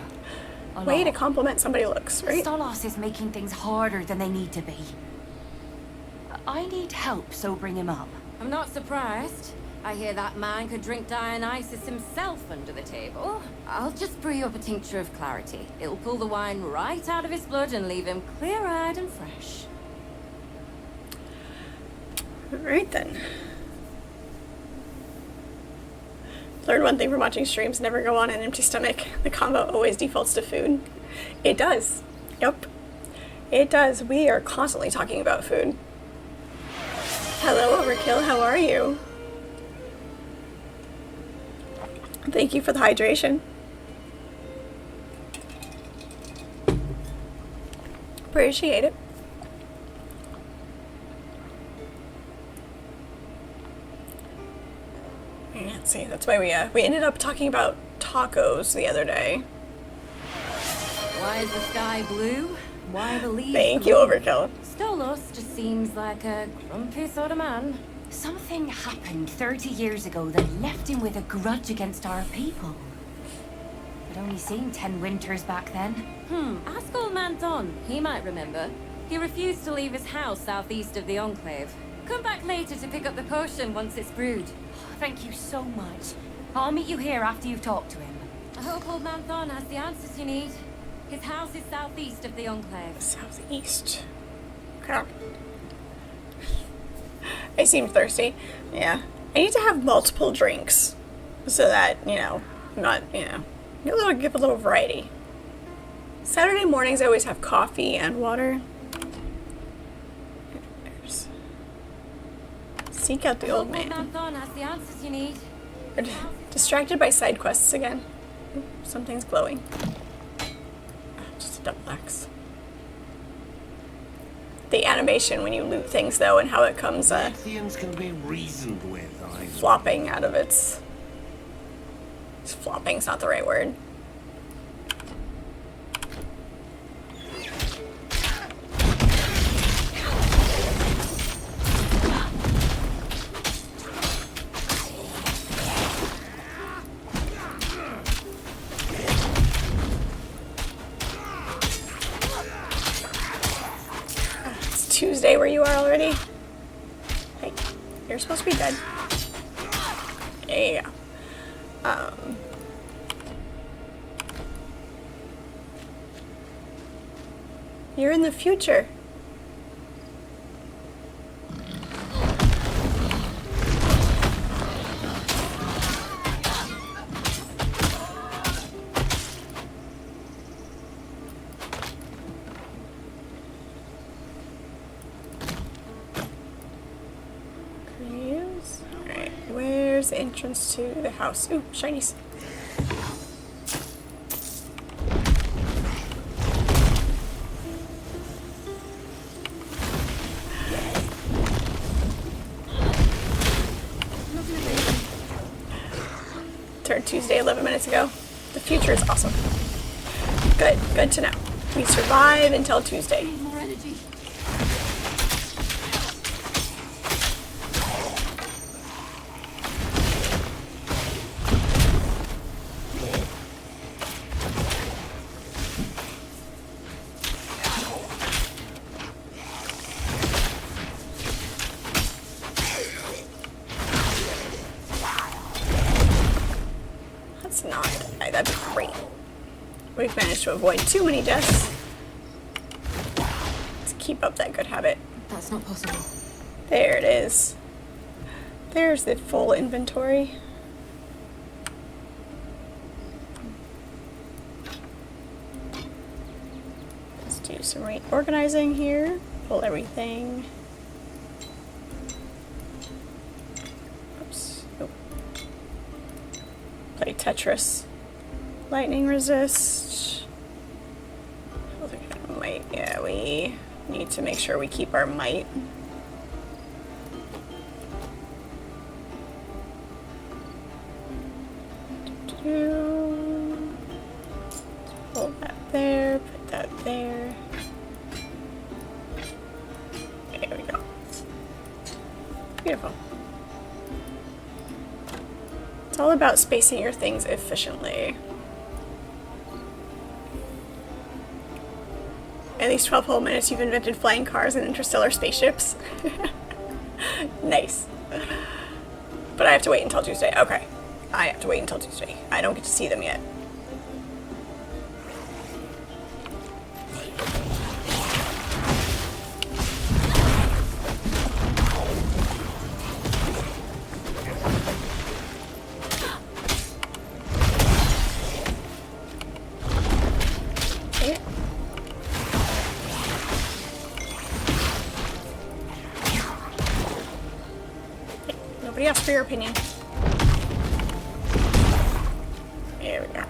a Way to lot. compliment somebody looks, right? Stolos is making things harder than they need to be. I need help sobering him up. I'm not surprised. I hear that man could drink Dionysus himself under the table. I'll just brew you up a tincture of clarity. It'll pull the wine right out of his blood and leave him clear-eyed and fresh. Alright then. Learn one thing from watching streams: never go on an empty stomach. The combo always defaults to food. It does. Yep. It does. We are constantly talking about food. Hello, Overkill. How are you? Thank you for the hydration. Appreciate it. Let's see. That's why we ended up talking about tacos the other day. Why is the sky blue? Why the leaves Thank you, green? Overkill. Stolos just seems like a grumpy sort of man. Something happened 30 years ago that left him with a grudge against our people. I'd only seen 10 winters back then. Ask old man Don. He might remember. He refused to leave his house southeast of the Enclave. Come back later to pick up the potion once it's brewed. Thank you so much. I'll meet you here after you've talked to him. I hope old man Thon has the answers you need. His house is southeast of the Enclave. Southeast. Okay. I seem thirsty. Yeah. I need to have multiple drinks so that, I'm not, give a little variety. Saturday mornings I always have coffee and water. Seek out the old man. Old man Thon has the answers you need. Distracted by side quests again. Something's glowing. Just a double axe. the animation when you loot things, though, and how it comes Ichthians can be reasoned with. flopping out of its... Flopping's not the right word. Tuesday where you are already? Hey, you're supposed to be dead. Yeah. You're in the future. Alright, where's the entrance to the house? Ooh, shinies. Turned Tuesday 11 minutes ago. The future is awesome. Good to know. We survive until Tuesday. More energy. That's not die. That'd be great. We've managed to avoid too many deaths. Let's keep up that good habit. That's not possible. There it is. There's the full inventory. Let's do some reorganizing here. Pull everything. Oops. Nope. Play Tetris. Lightning resist. Might. Yeah, we need to make sure we keep our might. Pull that there, put that there. There we go. Beautiful. It's all about spacing your things efficiently. At least 12 whole minutes you've invented flying cars and interstellar spaceships. Nice. But I have to wait until Tuesday. Okay. I have to wait until Tuesday. I don't get to see them yet. Nobody asked for your opinion. There we go.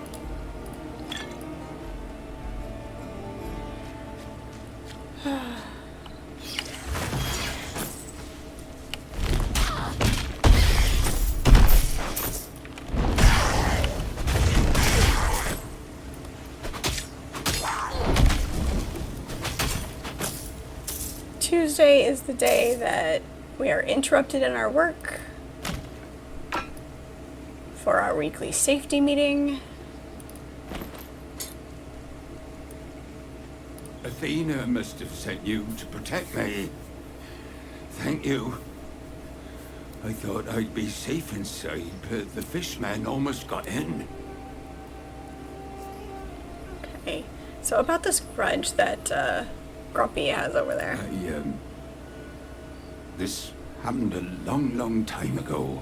Tuesday is the day that we are interrupted in our work for our weekly safety meeting. Athena must have sent you to protect me. Thank you. I thought I'd be safe inside, but the fishman almost got in. Okay, so about this grudge that Grumpy has over there. This happened a long, long time ago.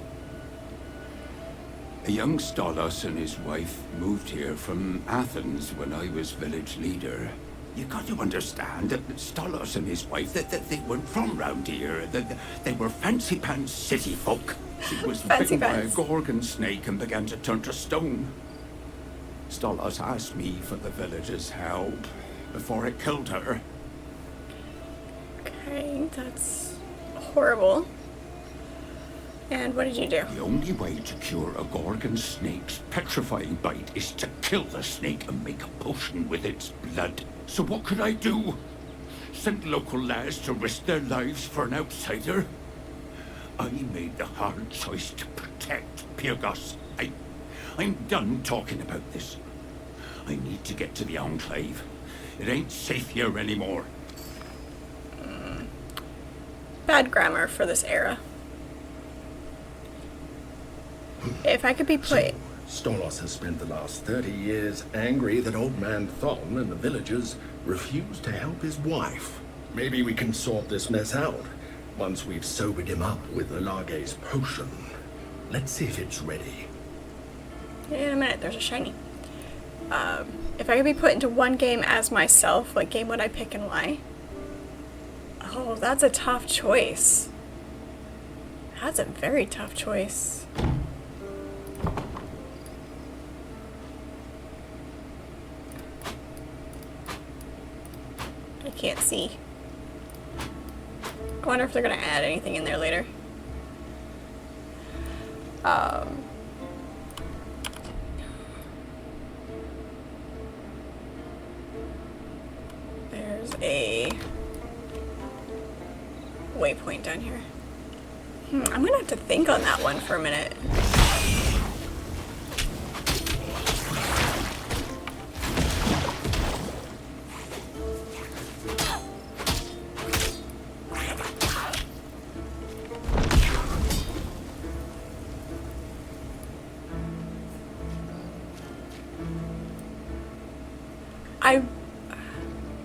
A young Stolos and his wife moved here from Athens when I was village leader. You got to understand that Stolos and his wife, that they weren't from round here. They were fancy pants city folk. She was bitten by a gorgon snake and began to turn to stone. Stolos asked me for the village's help before it killed her. Okay, that's horrible. And what did you do? The only way to cure a Gorgon snake's petrifying bite is to kill the snake and make a potion with its blood. So what could I do? Send local lads to risk their lives for an outsider? I made the hard choice to protect Pyrgos. I'm done talking about this. I need to get to the Enclave. It ain't safe here anymore. Bad grammar for this era. If I could be put... Stolos has spent the last 30 years angry that old man Thon and the villagers refused to help his wife. Maybe we can sort this mess out once we've sobered him up with the Lage's potion. Let's see if it's ready. In a minute, there's a shiny. If I could be put into one game as myself, what game would I pick and why? Oh, that's a tough choice. That's a very tough choice. I can't see. I wonder if they're gonna add anything in there later. There's a waypoint down here. I'm gonna have to think on that one for a minute.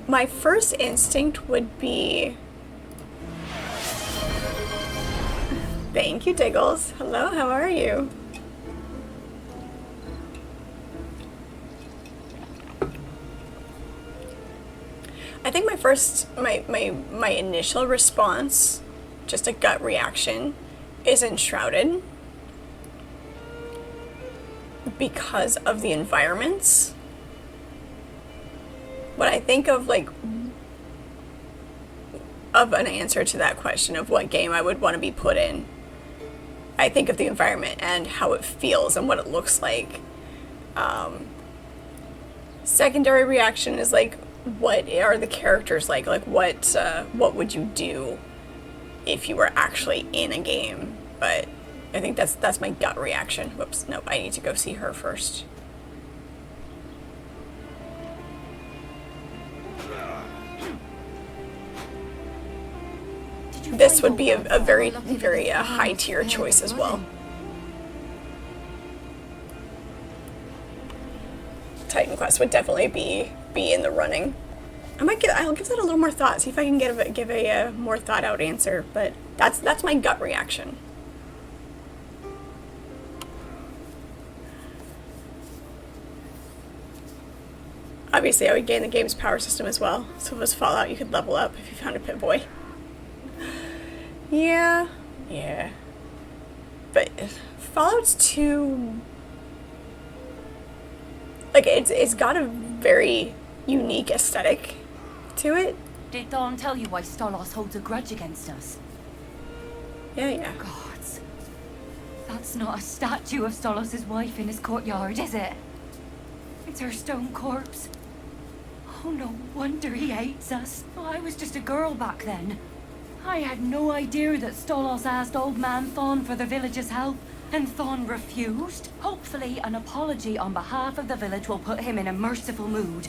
My first instinct would be... Thank you, Diggles. Hello, how are you? I think my initial response, just a gut reaction, is Enshrouded. Because of the environments. When I think of of an answer to that question of what game I would want to be put in, I think of the environment and how it feels and what it looks like. Secondary reaction is what are the characters like? What would you do if you were actually in a game? But I think that's my gut reaction. Whoops, no, I need to go see her first. This would be a very high tier choice as well. Titan Quest would definitely be in the running. I'll give that a little more thought. See if I can give a more thought out answer. But that's my gut reaction. Obviously, I would gain the game's power system as well. So if it was Fallout, you could level up if you found a Pip-Boy. Yeah. But Fallout's too... it's got a very unique aesthetic to it. Did Thorn tell you why Stolos holds a grudge against us? Yeah. Gods. That's not a statue of Stolos' wife in his courtyard, is it? It's her stone corpse. Oh, no wonder he hates us. Oh, I was just a girl back then. I had no idea that Stolos asked old man Thon for the village's help, and Thon refused. Hopefully, an apology on behalf of the village will put him in a merciful mood.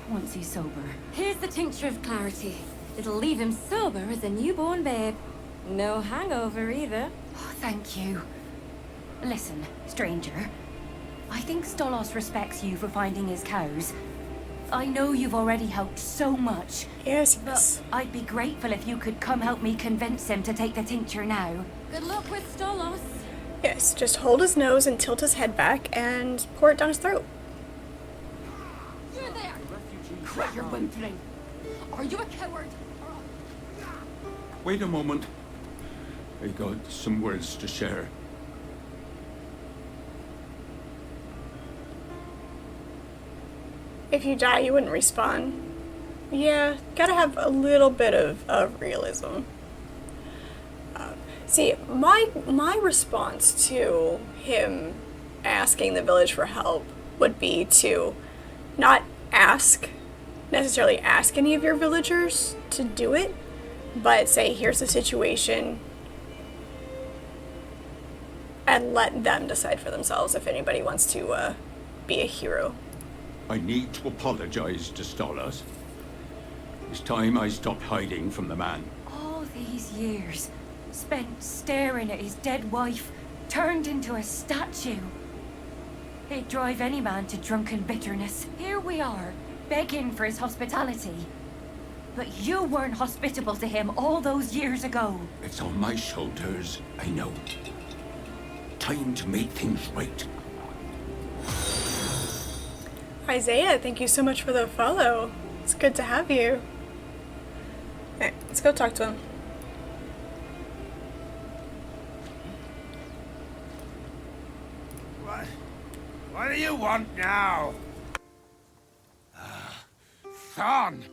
Once he's sober. Here's the tincture of clarity. It'll leave him sober as a newborn babe. No hangover either. Oh, thank you. Listen, stranger. I think Stolos respects you for finding his cows. I know you've already helped so much. Yes. But I'd be grateful if you could come help me convince him to take the tincture now. Good luck with Stolos. Yes, just hold his nose and tilt his head back and pour it down his throat. You there! Quit your whimpering. Are you a coward? Wait a moment. I got some words to share. If you die, you wouldn't respawn. Yeah, gotta have a little bit of realism. See, my response to him asking the village for help would be to not necessarily ask any of your villagers to do it, but say, here's the situation, and let them decide for themselves if anybody wants to be a hero. I need to apologize to Stolas. It's time I stopped hiding from the man. All these years spent staring at his dead wife, turned into a statue. It'd drive any man to drunken bitterness. Here we are, begging for his hospitality. But you weren't hospitable to him all those years ago. It's on my shoulders, I know. Time to make things right. Isaiah, thank you so much for the follow. It's good to have you. Alright, let's go talk to him. What do you want now? Thon!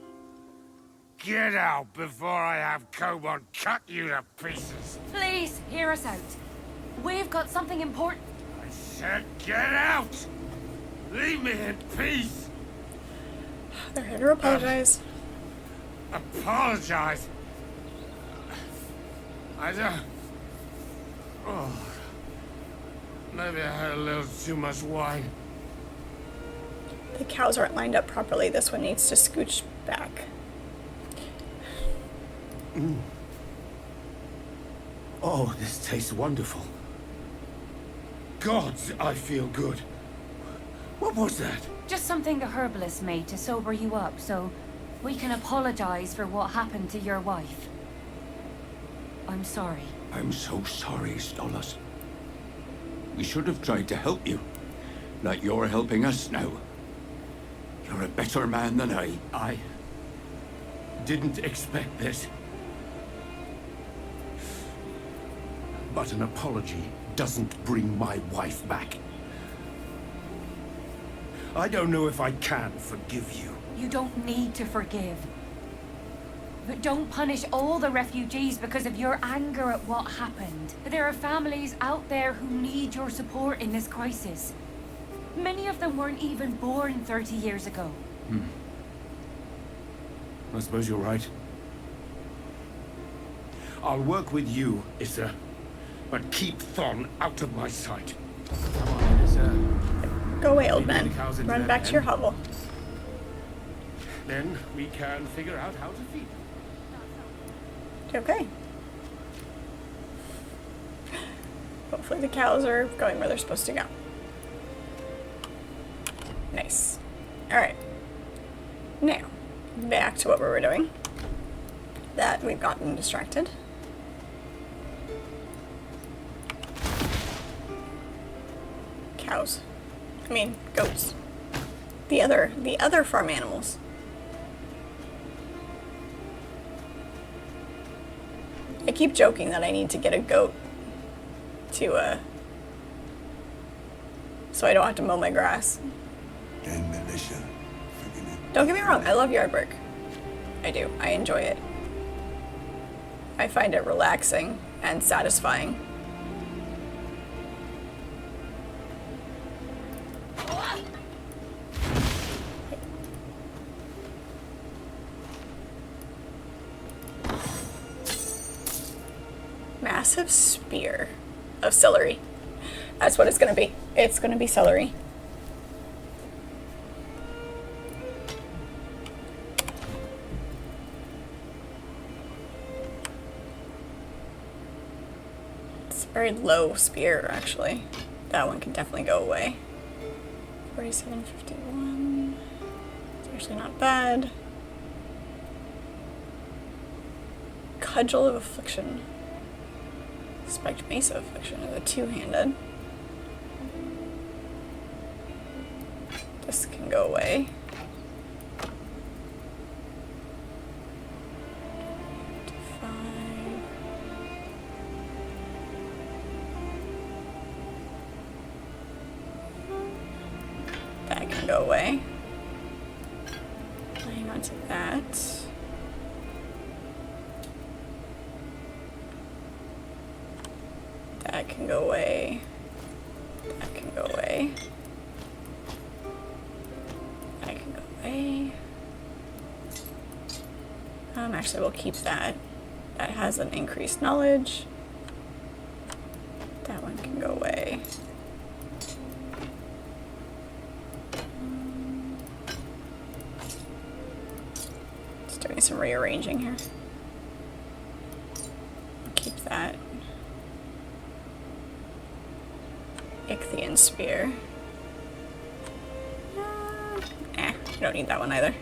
Get out before I have Cobon cut you to pieces. Please, hear us out. We've got something important. I said get out! Leave me in peace! They're here to apologize. Apologize? I don't... Oh... Maybe I had a little too much wine. The cows aren't lined up properly. This one needs to scooch back. Oh, this tastes wonderful. Gods, I feel good. What was that? Just something the herbalist made to sober you up, so we can apologize for what happened to your wife. I'm sorry. I'm so sorry, Stolas. We should have tried to help you. Like you're helping us now. You're a better man than I. I didn't expect this. But an apology doesn't bring my wife back. I don't know if I can forgive you. You don't need to forgive. But don't punish all the refugees because of your anger at what happened. There are families out there who need your support in this crisis. Many of them weren't even born 30 years ago. I suppose you're right. I'll work with you, Issa. But keep Thon out of my sight. Come on, Issa. Go away, old man. Run back to your hovel. Then we can figure out how to feed them. Okay. Hopefully the cows are going where they're supposed to go. Nice. Alright. Now, back to what we were doing. That we've gotten distracted. Cows. I mean, goats. The other farm animals. I keep joking that I need to get a goat to, so I don't have to mow my grass. Damn militia. Don't get me wrong, I love yard work. I do. I enjoy it. I find it relaxing and satisfying. Massive spear of celery. That's what it's gonna be. It's gonna be celery. It's a very low spear, actually. That one can definitely go away. 4751. It's actually not bad. Cudgel of Affliction. Spiked Mace of Affliction is a two-handed. This can go away. That can go away. on to that. That can go away. That can go away. That can go away. Actually, we'll keep that. That has an increased knowledge. That one can go away. Just doing some rearranging here. Keep that. Ichthian spear. You don't need that one either.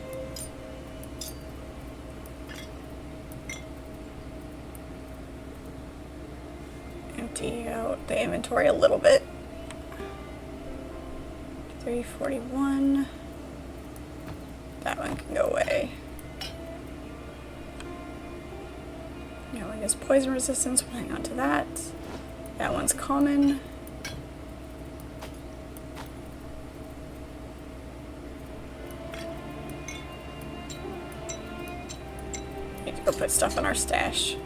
Empty out the inventory a little bit. 341. That one can go away. Now it is poison resistance. We'll hang on to that. That one's common. Need to go put stuff in our stash.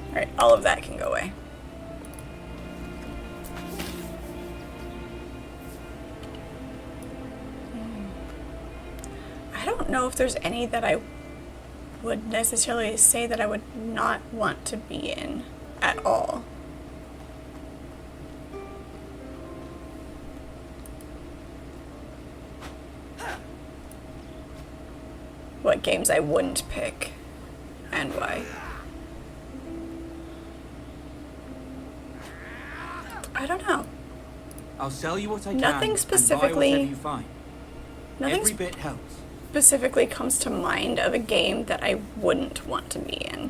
Alright, all of that can go away. I don't know if there's any that I would necessarily say that I would not want to be in at all. What games I wouldn't pick and why. I don't know. I'll sell you what I Nothing can specifically, and buy whatever you find. Nothing Every bit helps. specifically comes to mind of a game that I wouldn't want to be in.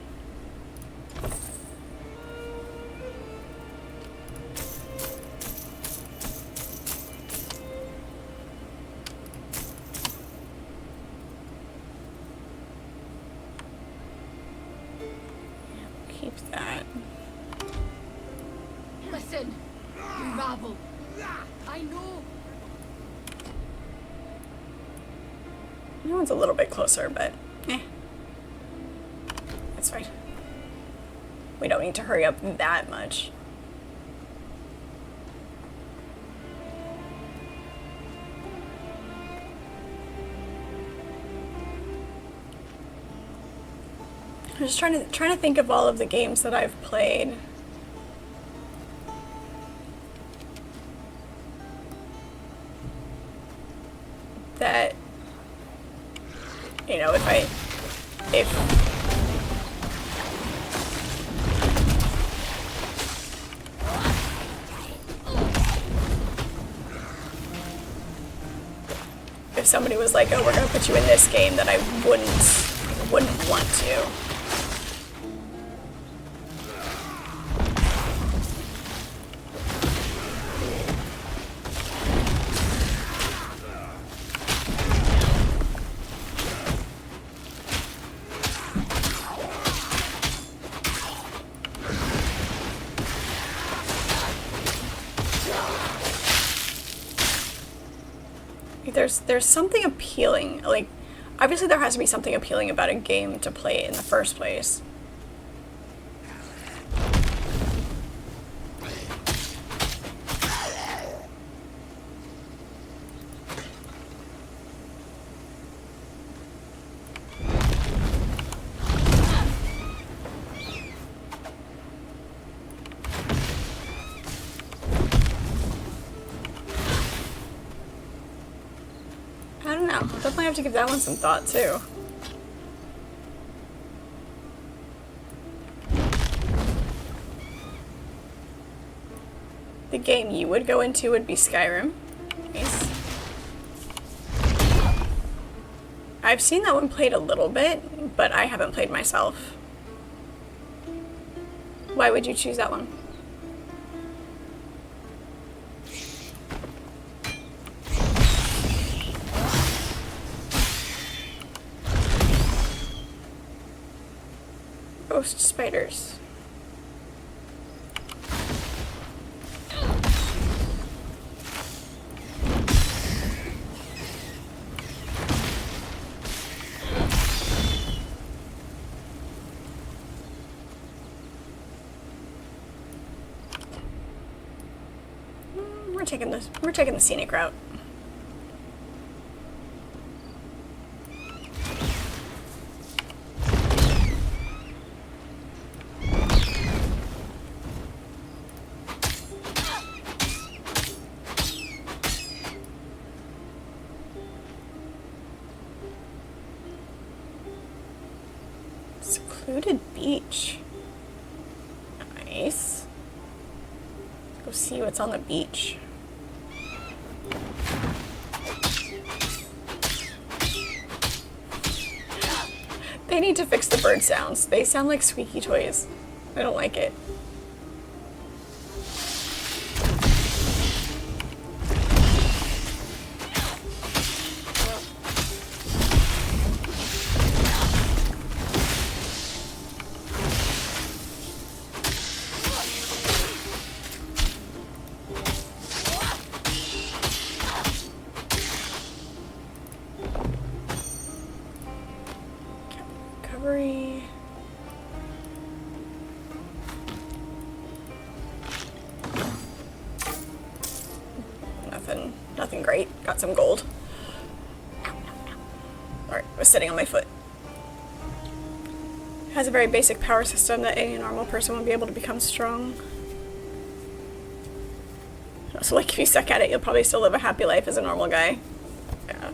Keep that. Listen, you rabble. I know. That one's a little bit closer, but that's fine. We don't need to hurry up that much. I'm just trying to think of all of the games that I've played. That, you know, if somebody was like, oh, we're gonna put you in this game, that I wouldn't want to. There's something appealing, like, obviously there has to be something appealing about a game to play in the first place. I don't know. I'll definitely have to give that one some thought, too. The game you would go into would be Skyrim. Nice. I've seen that one played a little bit, but I haven't played myself. Why would you choose that one? Ghost spiders. taking the scenic route. Secluded beach. Nice. Let's go see what's on the beach. They need to fix the bird sounds. They sound like squeaky toys. I don't like it. Recovery. Nothing great. Got some gold. Alright, I was sitting on my foot. Has a very basic power system that any normal person would be able to become strong. So like if you suck at it, you'll probably still live a happy life as a normal guy. Yeah.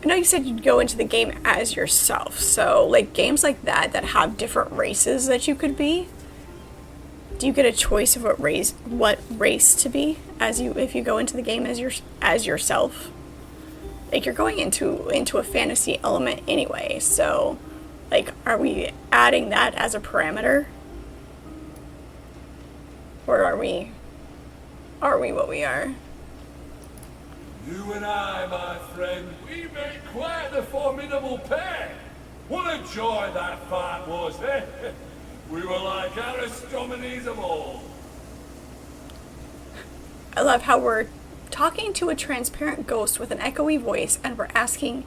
I know you said you'd go into the game as yourself, so like games like that have different races that you could be, do you get a choice of what race to be if you go into the game as yourself? Like you're going into a fantasy element anyway, so like are we adding that as a parameter? Or are we what we are? You and I, my friend, we made quite a formidable pair. What a joy that fight was, eh? We were like Aristomenes of old. I love how we're talking to a transparent ghost with an echoey voice and we're asking,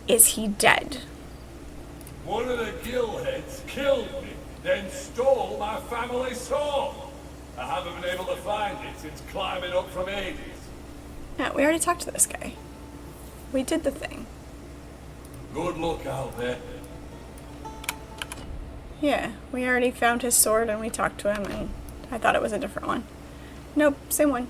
is he dead? One of the gillheads killed me, then stole my family sword. I haven't been able to find it since climbing up from Hades. Yeah, we already talked to this guy. We did the thing. Good luck out there. Yeah, we already found his sword and we talked to him and I thought it was a different one. Nope, same one.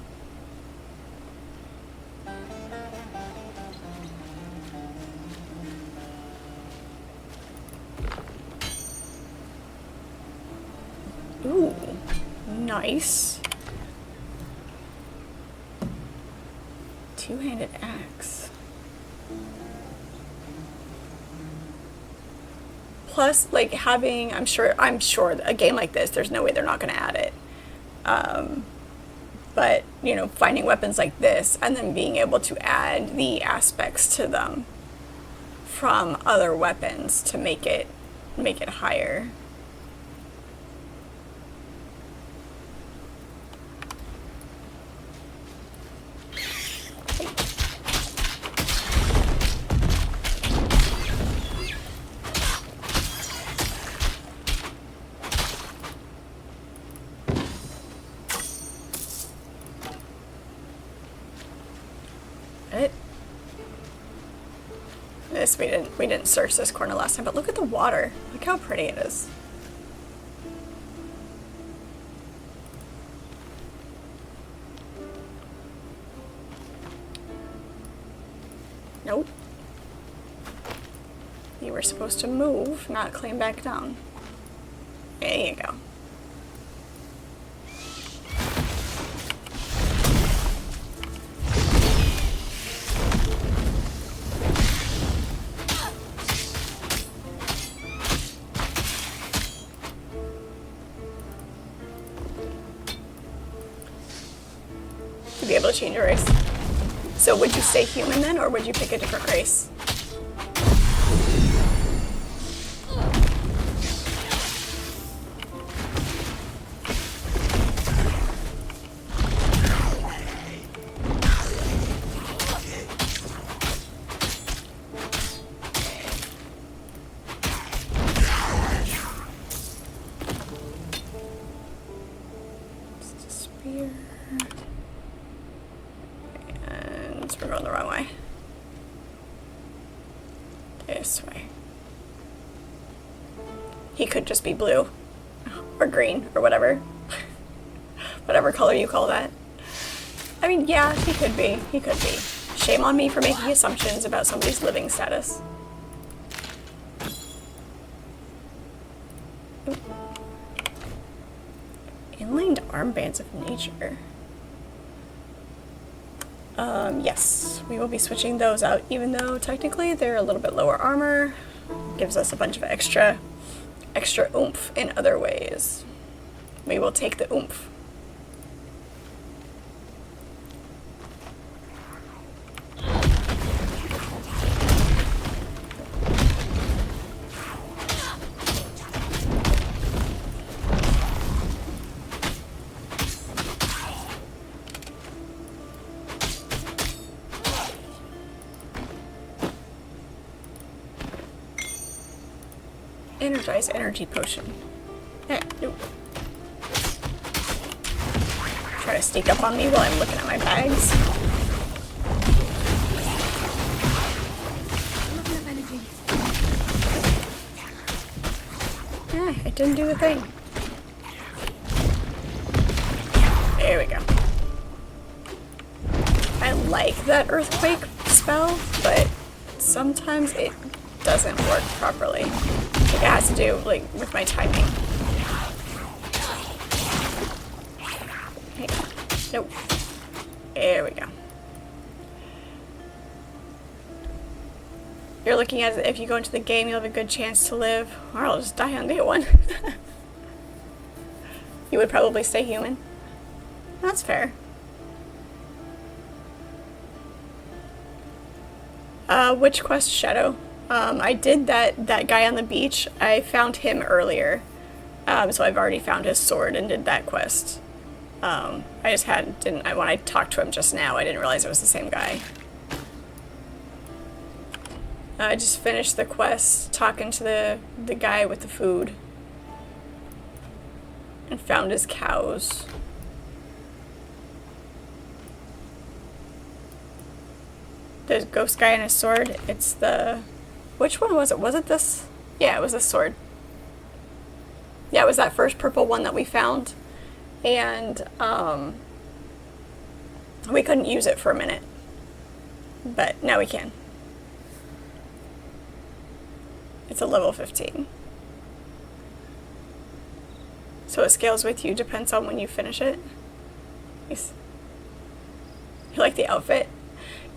Ooh, nice. Two-handed axe. Plus, like having, I'm sure a game like this, there's no way they're not going to add it. But you know, finding weapons like this and then being able to add the aspects to them from other weapons to make it higher. We didn't search this corner last time, but look at the water. Look how pretty it is. Nope. You were supposed to move, not climb back down. There you go. Be able to change your race. So would you stay human then, or would you pick a different race? Oops, we're going the wrong way. This way. He could just be blue. Or green, or whatever. Whatever color you call that. I mean, yeah, he could be. He could be. Shame on me for making assumptions about somebody's living status. Ooh. Inlaid armbands of nature. Yes, we will be switching those out, even though technically they're a little bit lower armor. Gives us a bunch of extra oomph in other ways. We will take the oomph. Energize energy potion. Hey, nope. Try to sneak up on me while I'm looking at my bags. Yeah, it didn't do the thing. There we go. I like that earthquake spell, but sometimes it doesn't work properly. It has to do, like, with my timing. Hey. Nope. There we go. You're looking at it, if you go into the game, you'll have a good chance to live, or I'll just die on day one. You would probably stay human. That's fair. Which quest? Shadow? I did that guy on the beach. I found him earlier. So I've already found his sword and did that quest. I just when I talked to him just now, I didn't realize it was the same guy. I just finished the quest talking to the guy with the food. And found his cows. The ghost guy and his sword. It's the... Which one was it? Was it this? Yeah, it was this sword. Yeah, it was that first purple one that we found. And, we couldn't use it for a minute. But now we can. It's a level 15. So it scales with you, depends on when you finish it. Nice. You like the outfit?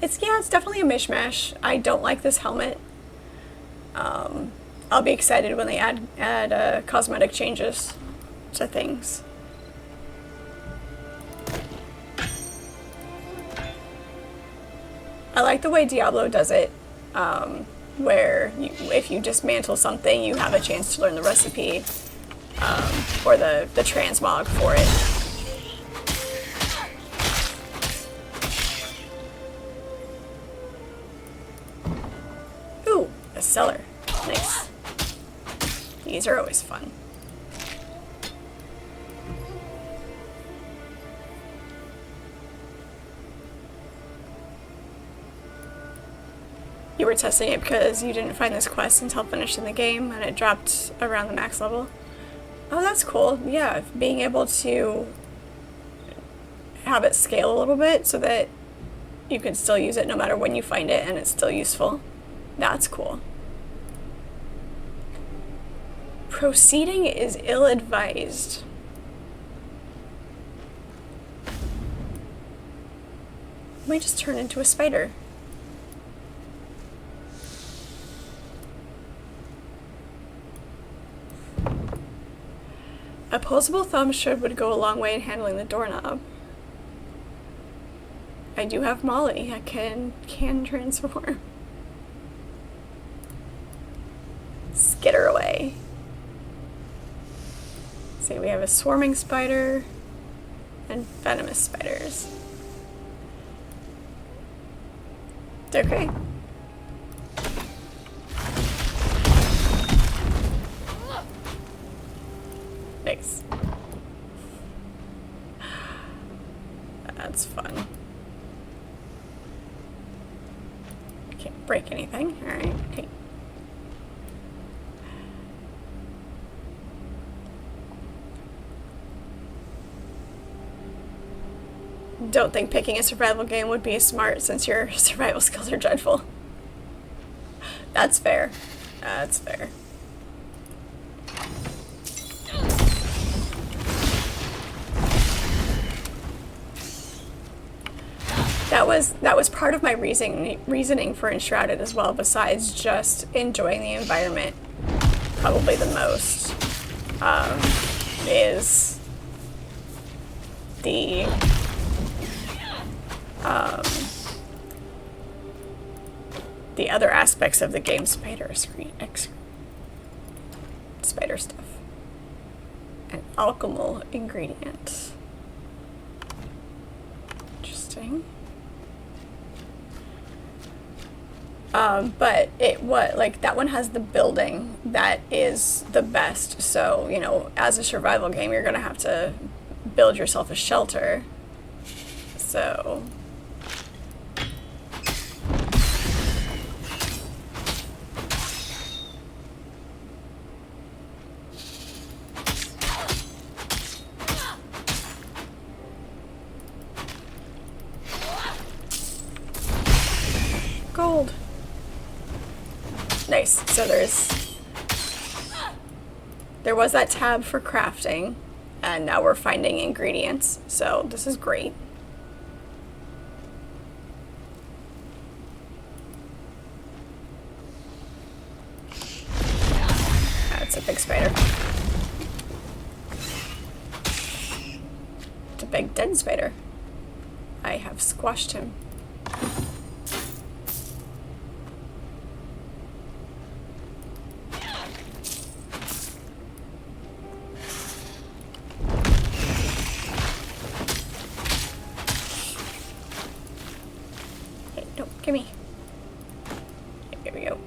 It's definitely a mishmash. I don't like this helmet. I'll be excited when they add cosmetic changes to things. I like the way Diablo does it, where if you dismantle something, you have a chance to learn the recipe, or the transmog for it. Ooh, a cellar. Nice. These are always fun. You were testing it because you didn't find this quest until finishing the game and it dropped around the max level. Oh, that's cool. Yeah, being able to have it scale a little bit so that you can still use it no matter when you find it and it's still useful. That's cool. Proceeding is ill-advised. Might just turn into a spider. Opposable thumb would go a long way in handling the doorknob. I do have Molly. I can transform. Skitter away. See, we have a swarming spider and venomous spiders. Okay. Nice. That's fun. Can't break anything. Alright. Hey. Don't think picking a survival game would be smart since your survival skills are dreadful. That's fair. That's fair. That was part of my reasoning for Enshrouded as well, besides just enjoying the environment probably the most, is the other aspects of the game. Spider stuff. An alchemical ingredient. Interesting. But that one has the building that is the best. So, you know, as a survival game, you're gonna have to build yourself a shelter. So. Gold. Nice. So there was that tab for crafting, and now we're finding ingredients. So this is great. That's a big spider. It's a big dead spider. I have squashed him. Gimme. Here we go.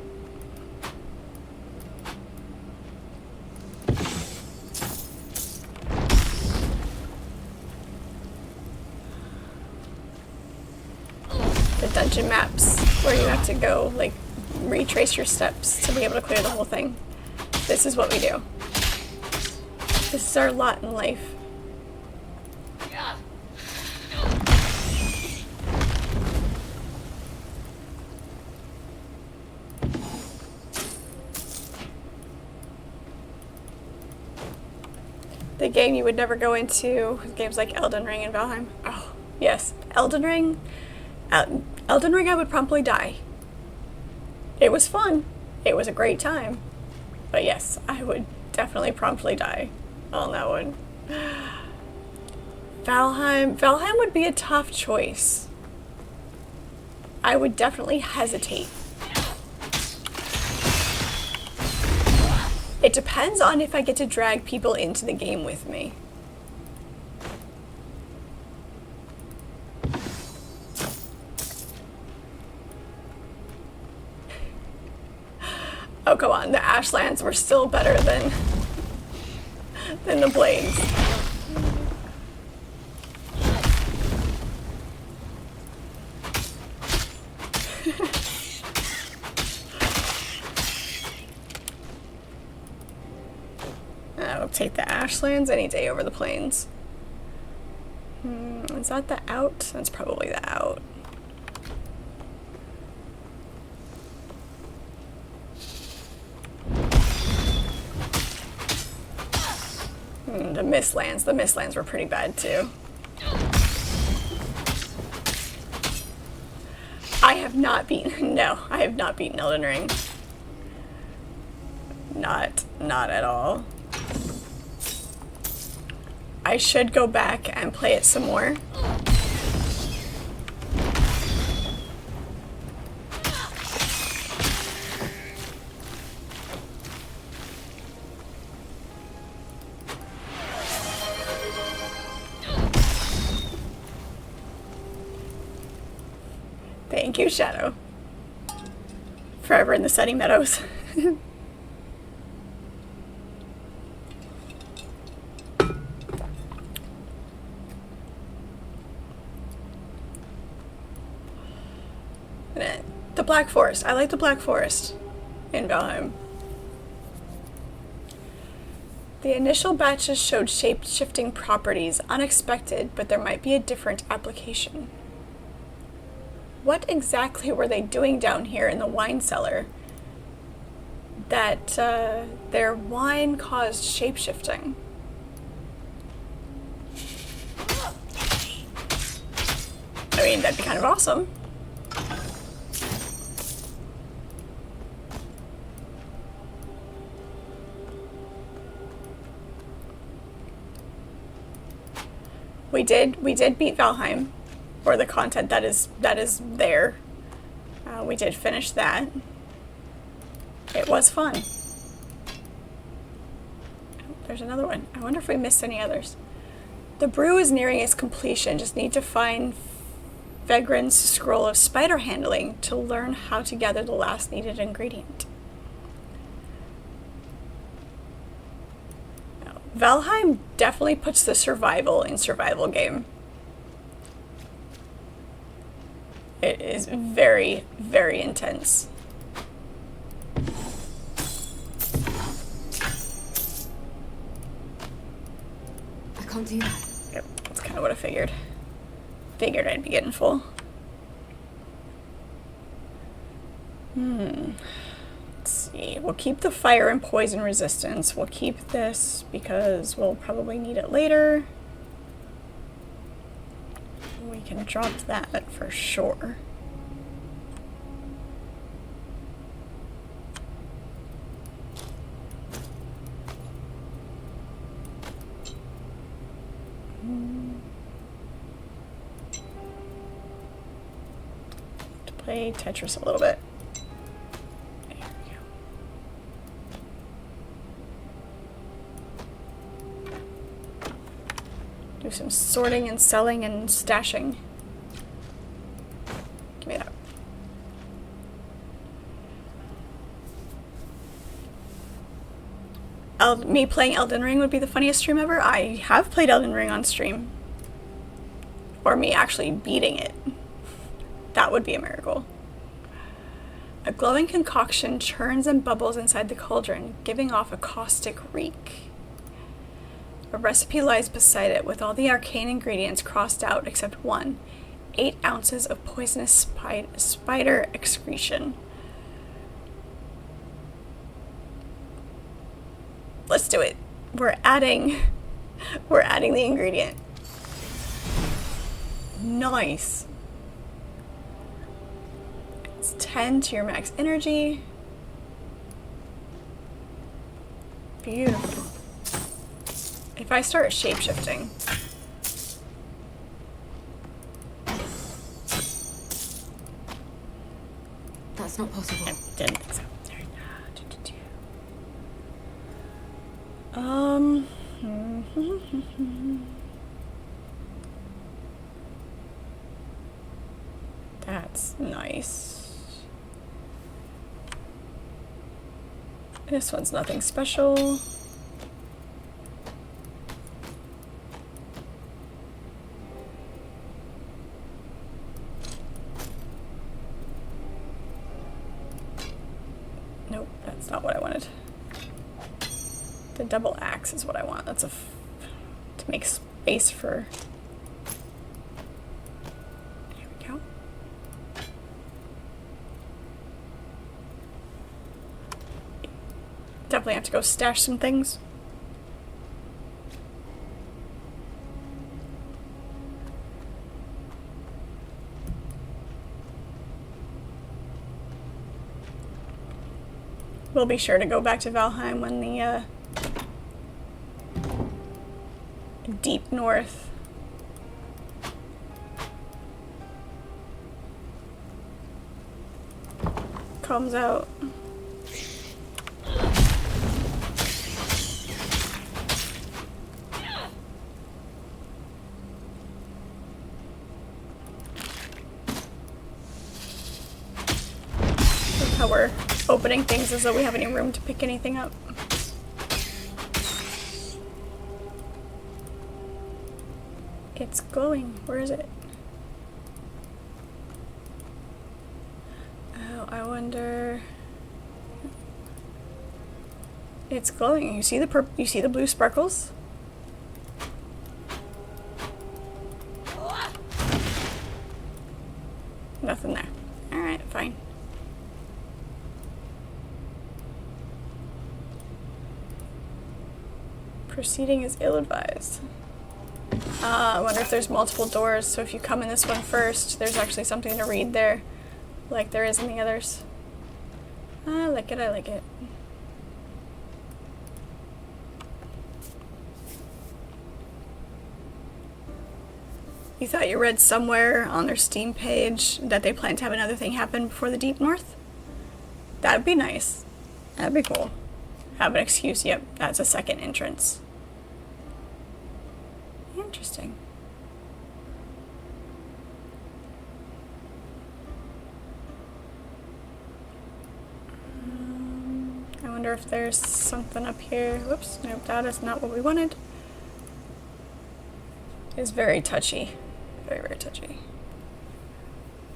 The dungeon maps where you have to go, like, retrace your steps to be able to clear the whole thing. This is what we do. This is our lot in life. The game you would never go into, games like Elden Ring and Valheim. Oh, yes. Elden Ring I would promptly die. It was fun. It was a great time. But yes, I would definitely promptly die on that one. Valheim would be a tough choice. I would definitely hesitate. It depends on if I get to drag people into the game with me. Oh, come on. The Ashlands were still better than the Blades. I'll take the Ashlands any day over the Plains. Is that the out? That's probably the out. The Mistlands. The Mistlands were pretty bad too. I have not beaten. No, I have not beaten Elden Ring. Not at all. I should go back and play it some more. Thank you, Shadow. Forever in the Sunny Meadows. The Black Forest. I like the Black Forest in Valheim. The initial batches showed shape-shifting properties, unexpected, but there might be a different application. What exactly were they doing down here in the wine cellar that their wine caused shape-shifting? I mean, that'd be kind of awesome. We did beat Valheim, or the content that is there. We did finish that. It was fun. Oh, there's another one. I wonder if we missed any others. The brew is nearing its completion. Just need to find Vegren's scroll of spider handling to learn how to gather the last needed ingredient. Valheim definitely puts the survival in survival game. It is very, very intense. I can't do that. Yep, that's kind of what I figured. Figured I'd be getting full. Let's see. We'll keep the fire and poison resistance. We'll keep this because we'll probably need it later. We can drop that for sure. To play Tetris a little bit. Do some sorting and selling and stashing. Give me that. Me playing Elden Ring would be the funniest stream ever. I have played Elden Ring on stream. Or me actually beating it. That would be a miracle. A glowing concoction churns and bubbles inside the cauldron, giving off a caustic reek. A recipe lies beside it, with all the arcane ingredients crossed out except one. 8 ounces of poisonous spider excretion. Let's do it. We're adding the ingredient. Nice. It's 10 to your max energy. Beautiful. If I start shape-shifting. That's not possible. I didn't think so. That's nice. This one's nothing special. Nope, that's not what I wanted. The double axe is what I want. That's to make space for. There we go. Definitely have to go stash some things. We'll be sure to go back to Valheim when the deep north comes out. Look how we're opening things as though we have any room to pick anything up. It's glowing. Where is it? wonder. It's glowing. You see the you see the blue sparkles? Nothing there. Alright, fine. Proceeding is ill-advised. I wonder if there's multiple doors, so if you come in this one first, there's actually something to read there, like there is in the others. I like it, I like it. You thought you read somewhere on their Steam page that they plan to have another thing happen before the Deep North? That'd be nice. That'd be cool. Have an excuse, yep, that's a second entrance. Interesting. I wonder if there's something up here. Whoops, nope, that is not what we wanted. It's very touchy. Very, very touchy.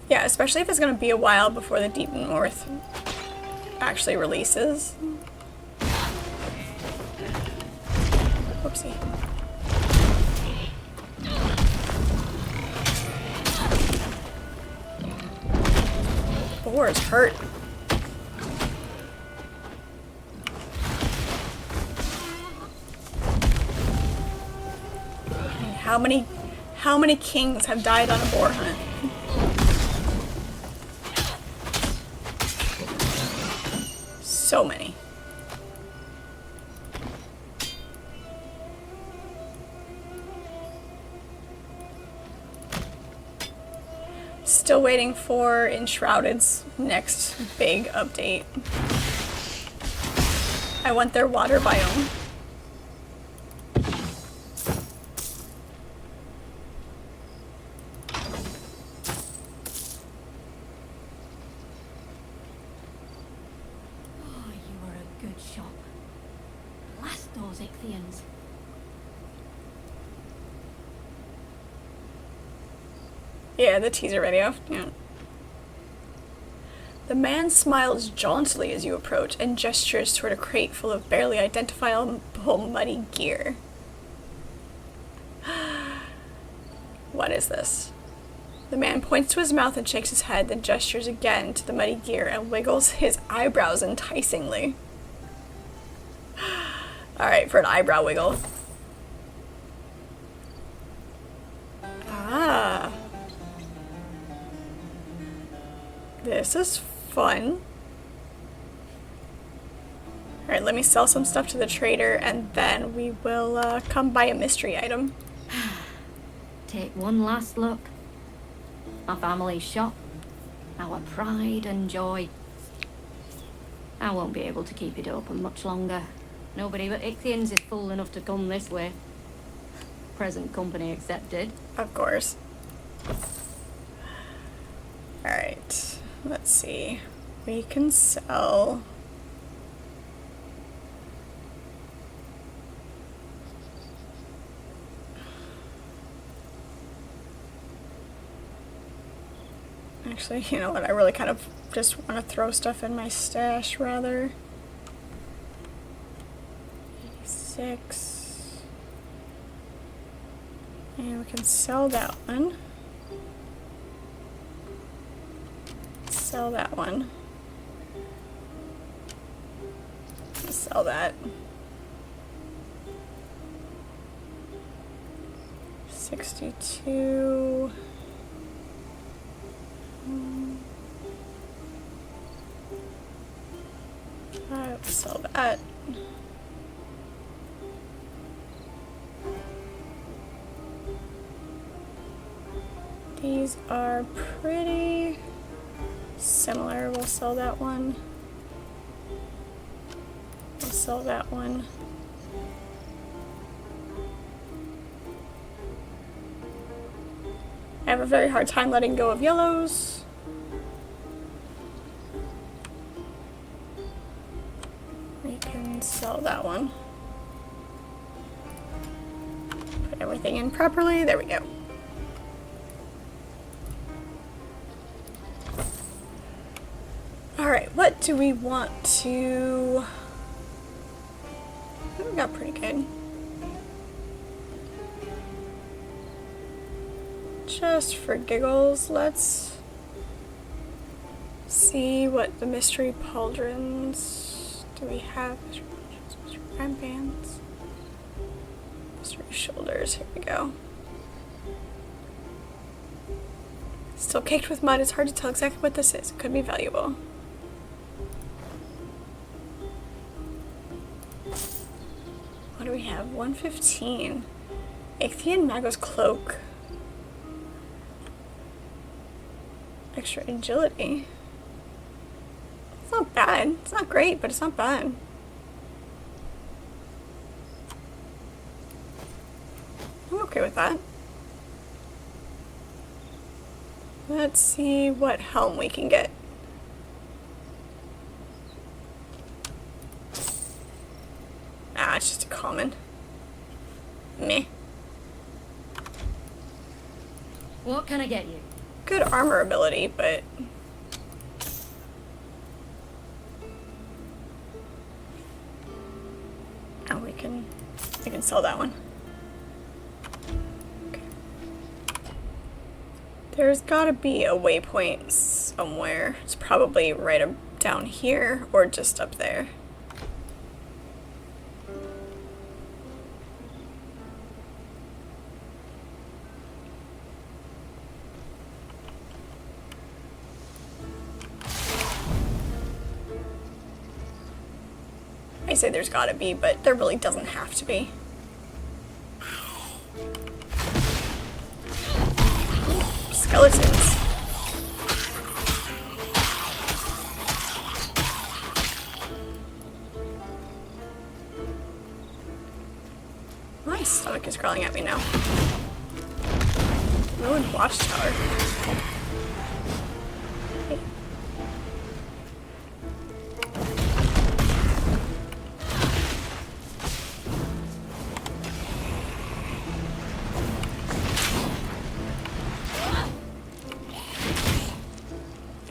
Yeah, especially if it's going to be a while before the Deep North actually releases. Whoopsie. Boars hurt. How many kings have died on a boar hunt? So many. Still waiting for Enshrouded's next big update. I want their water biome. Yeah, the teaser video. Yeah. The man smiles jauntily as you approach and gestures toward a crate full of barely identifiable muddy gear. What is this? The man points to his mouth and shakes his head, then gestures again to the muddy gear and wiggles his eyebrows enticingly. Alright, for an eyebrow wiggle. Ah. This is fun. Alright, let me sell some stuff to the trader and then we will come buy a mystery item. Take one last look. My family's shop. Our pride and joy. I won't be able to keep it open much longer. Nobody but Ichthians is fool enough to come this way. Present company accepted. Of course. Alright. Let's see. We can sell. Actually, you know what? I really kind of just want to throw stuff in my stash rather. 86. And we can sell that one. Sell that one. Sell that. 62. I will sell that. These are pretty similar. We'll sell that one. We'll sell that one. I have a very hard time letting go of yellows. We can sell that one. Put everything in properly. There we go. Alright, what do we want to... I think we got pretty good. Just for giggles, let's see what the mystery pauldrons do we have. Mystery pauldrons, mystery armbands, mystery shoulders. Here we go. Still caked with mud. It's hard to tell exactly what this is. It could be valuable. What do we have? 115. Ichthian Mago's cloak. Extra agility. It's not bad. It's not great, but it's not bad. I'm okay with that. Let's see what helm we can get. Ah, it's just a common. Meh. What can I get you? Good armor ability, but... Oh, we can sell that one. Okay. There's gotta be a waypoint somewhere. It's probably right down here or just up there. I say there's gotta be, but there really doesn't have to be. Skeletons. My stomach is crawling at me now. Ruined watchtower. Hey.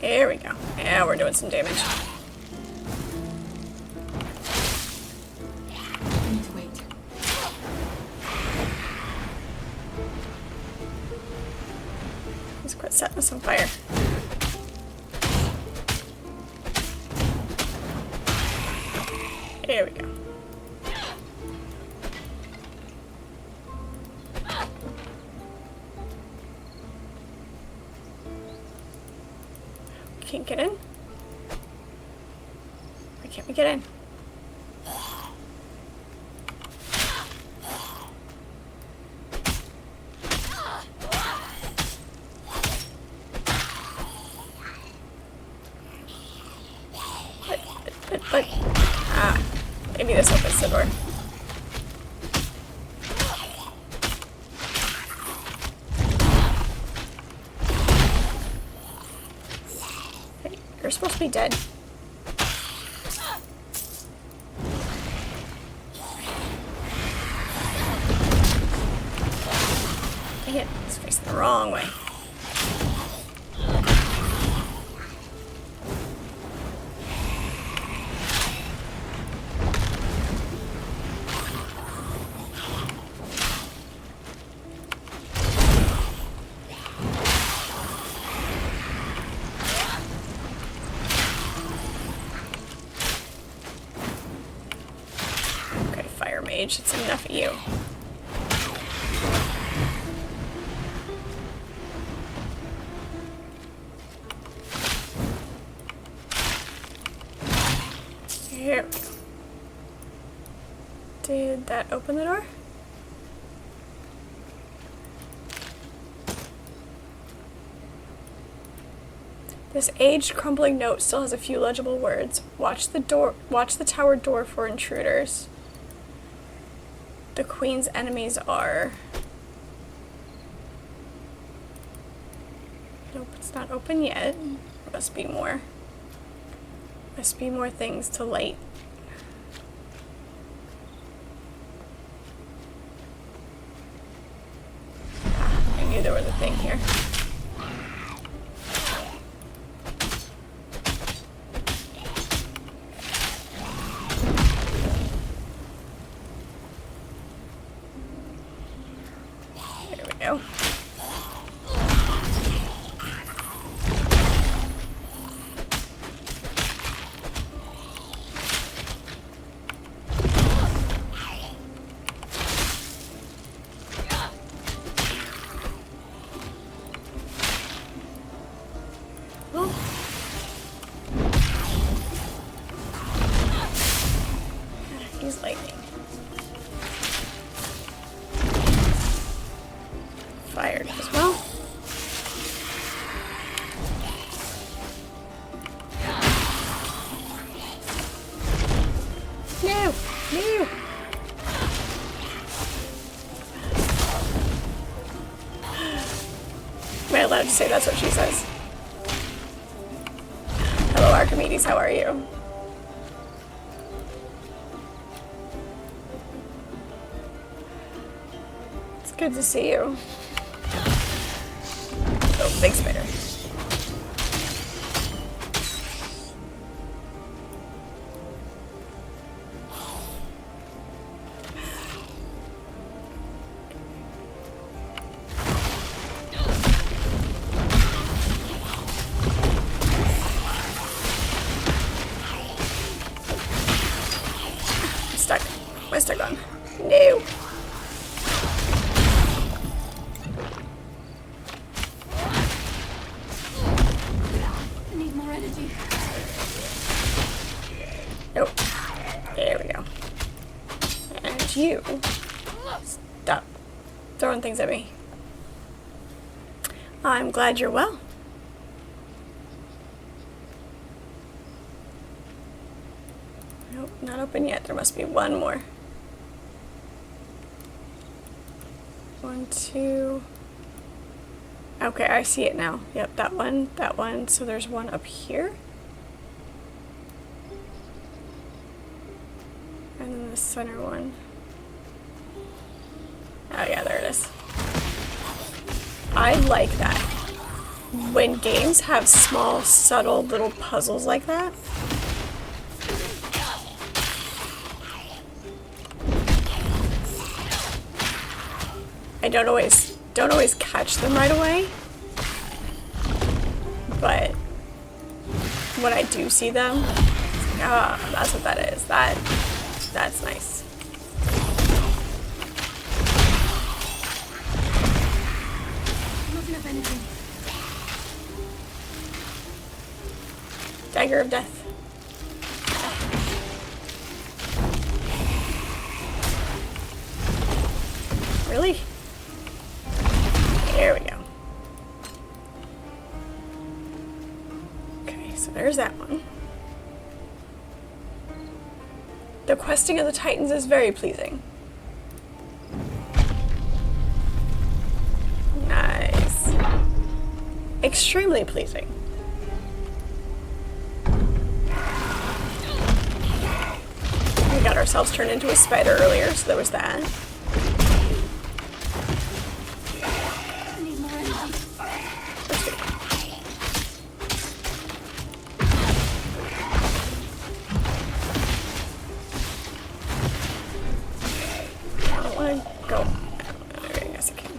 There we go. Yeah, we're doing some damage. I need to wait. Let's quit setting us on fire. There we go. Can't get in? Why can't we get in? But, ah, maybe this opens the door. You're supposed to be dead. Dang it, it's facing the wrong way. It's enough of you. Here we go. Did that open the door? This aged, crumbling note still has a few legible words. Watch the tower door for intruders. The Queen's enemies are... Nope, it's not open yet. There must be more. Must be more things to light. I knew there was a thing here. say that's what she says. Hello, Archimedes, how are you? It's good to see you. Oh, big spider. Stuck. Where's stuck on? No. I need more energy. Nope. There we go. And you stop throwing things at me. I'm glad you're well. Nope, not open yet. There must be one more. 1, 2. Okay, I see it now. Yep, that one, that one. So there's one up here. And then the center one. Oh yeah, there it is. I like that. When games have small, subtle little puzzles like that. I don't always catch them right away. But when I do see them, ah, that's what that is. That's nice. Not enough energy. Dagger of Death. Really? There we go. Okay, so there's that one. The questing of the Titans is very pleasing. Nice. Extremely pleasing. We got ourselves turned into a spider earlier, so there was that. I need more energy. Let's see. I don't want to go. I guess I can.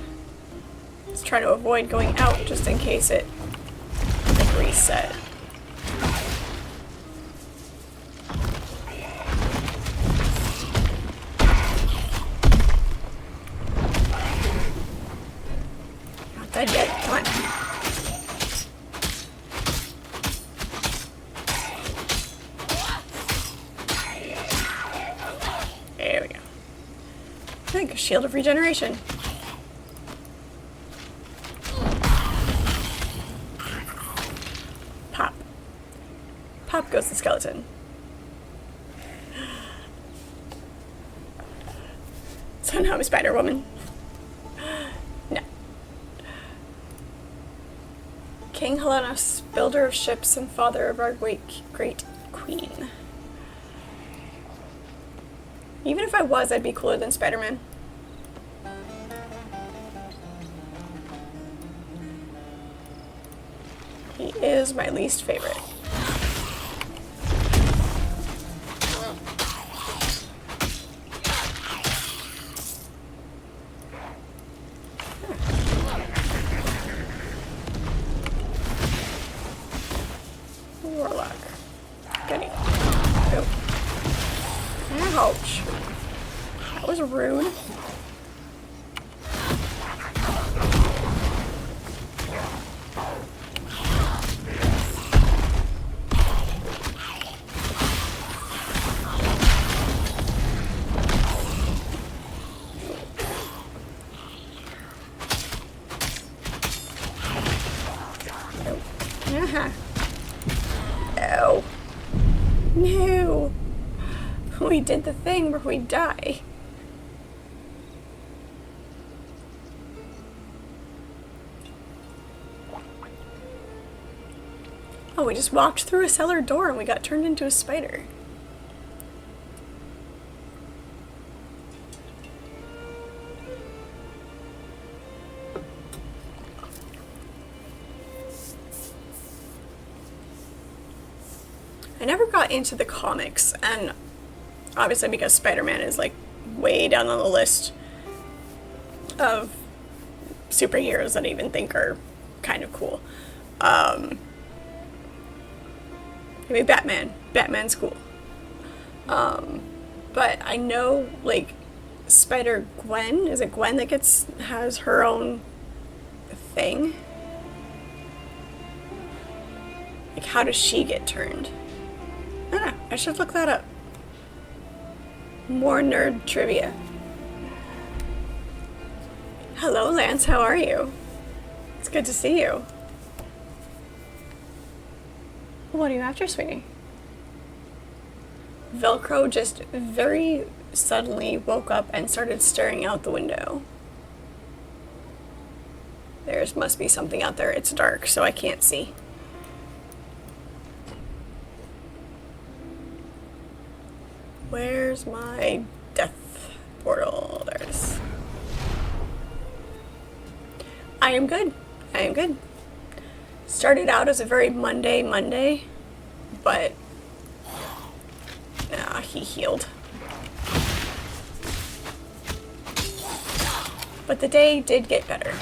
Let's try to avoid going out just in case it like reset. Not dead yet. Come on. There we go. I think a shield of regeneration. Pop. Pop goes the skeleton. So now I'm a Spider Woman. No. King Helenos, builder of ships and father of our great queen. Even if I was, I'd be cooler than Spider-Man. He is my least favorite. Warlock. Goody. Nope. Ouch. That was rude. Uh-huh. No. No. We did the thing where we die. Oh, we just walked through a cellar door and we got turned into a spider. I never got into the comics, and obviously because Spider-Man is like way down on the list of superheroes that I even think are kind of cool. Maybe Batman. Batman's cool. But I know, like, Spider-Gwen, is it Gwen that has her own thing? Like, how does she get turned? I don't know. I should look that up. More nerd trivia. Hello, Lance. How are you? It's good to see you. What are you after, sweetie? Velcro just very suddenly woke up and started staring out the window. There must be something out there. It's dark, so I can't see. Where's my death portal? There it is. I am good. I am good. Started out as a very Monday, but he healed. But the day did get better.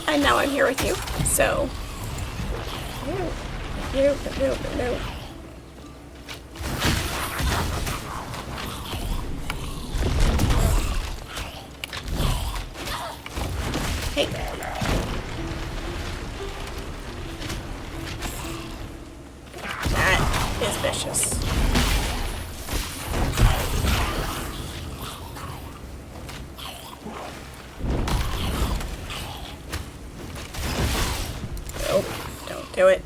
And now I'm here with you, so... No. Hey. That is vicious. Nope, don't do it.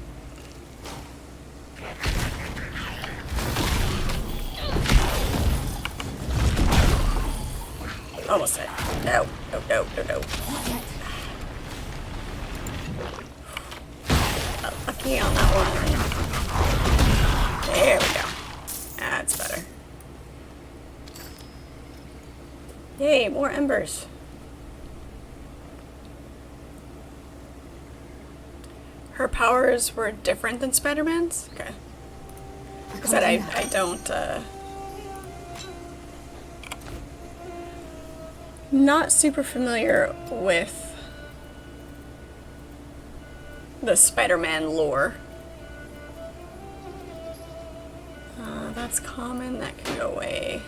Almost there. No. Lucky on that one. There we go. That's better. Yay, more embers. Her powers were different than Spider-Man's? Okay. Because I don't, not super familiar with the Spider-Man lore. That's common. That can go away.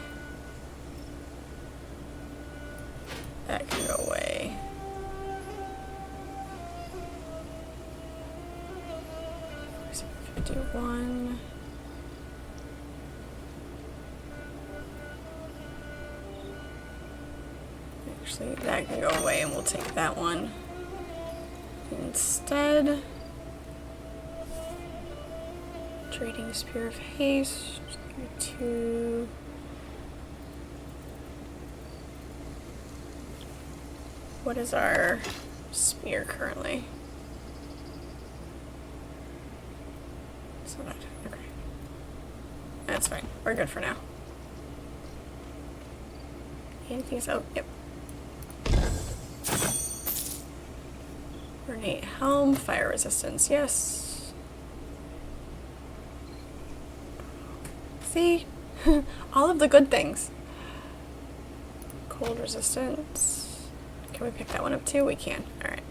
That can go away. $51. Actually, that can go away and we'll take that one instead. Trading Spear of Haste. 2. What is our spear currently? So that, okay. That's fine. We're good for now. Anything else? Oh, yep. Ornate helm, fire resistance, yes. See? All of the good things. Cold resistance. Can we pick that one up too? We can. Alright.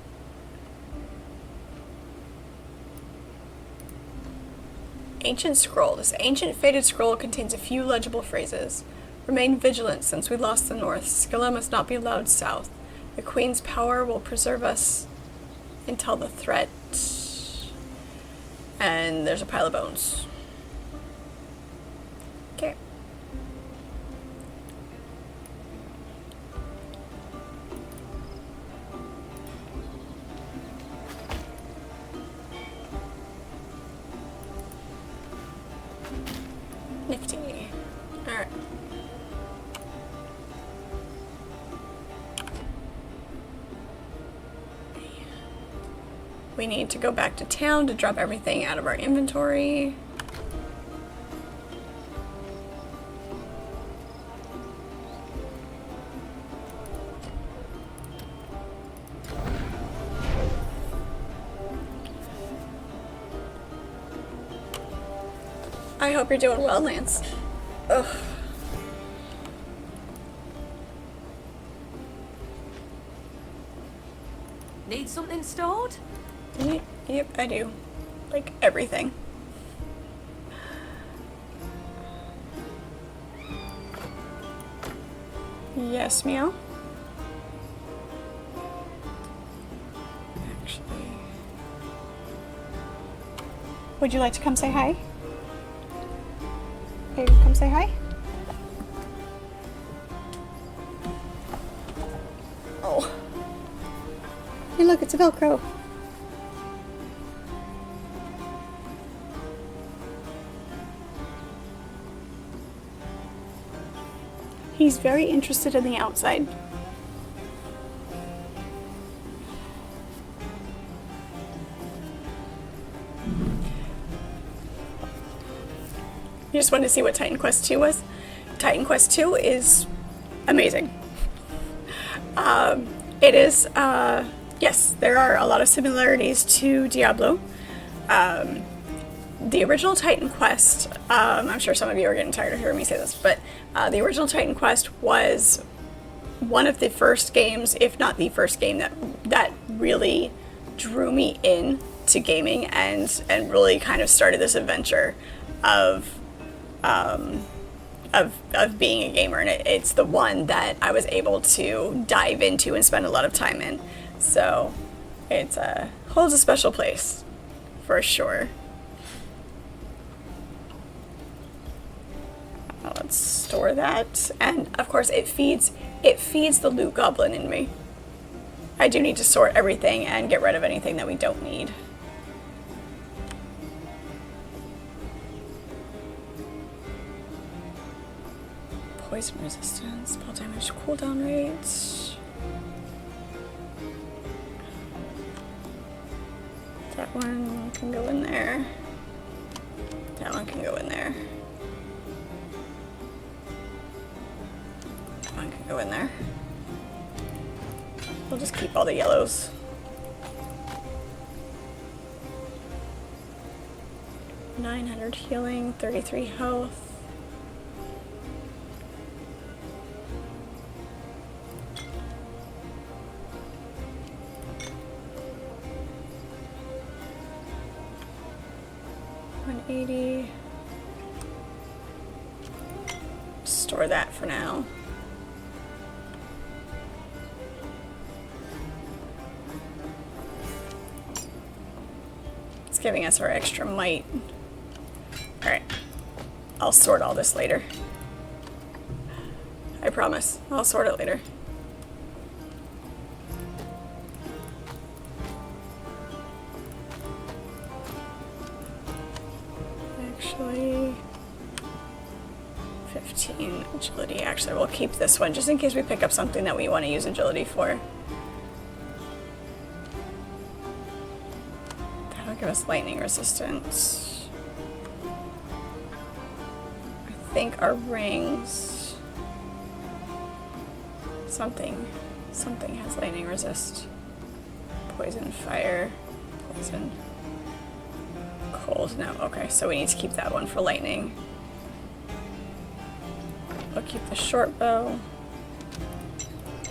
Ancient Scroll. This ancient faded scroll contains a few legible phrases. Remain vigilant since we lost the north. Scylla must not be allowed south. The Queen's power will preserve us until the threat. And there's a pile of bones. Okay. Nifty. Alright. we need to go back to town to drop everything out of our inventory. I hope you're doing well, Lance. Ugh. Need something stored? Yep, I do. Like, everything. Yes, meow? Actually... Would you like to come say hi? Hey, come say hi? Oh. Hey, look, it's a Velcro. He's very interested in the outside. You just wanted to see what Titan Quest 2 was? Titan Quest 2 is amazing. It is, yes, there are a lot of similarities to Diablo. The original Titan Quest, I'm sure some of you are getting tired of hearing me say this, but the original Titan Quest was one of the first games, if not the first game, that really drew me in to gaming and really kind of started this adventure of being a gamer, and it's the one that I was able to dive into and spend a lot of time in. So it holds a special place for sure. Let's store that, and of course it feeds the loot goblin in me. I do need to sort everything and get rid of anything that we don't need. Poison resistance, spell damage, cooldown rates. That one can go in there. That one can go in there. That one can go in there. We'll just keep all the yellows. $900 healing, 33 health. $180. Store that for now. It's giving us our extra might. Alright. I'll sort all this later. I promise. I'll sort it later. Actually, 15 agility. Actually, we'll keep this one just in case we pick up something that we want to use agility for. That'll give us lightning resistance. I think our rings... Something has lightning resist. Poison, fire, poison... Cold, no, okay, so we need to keep that one for lightning. We'll keep the short bow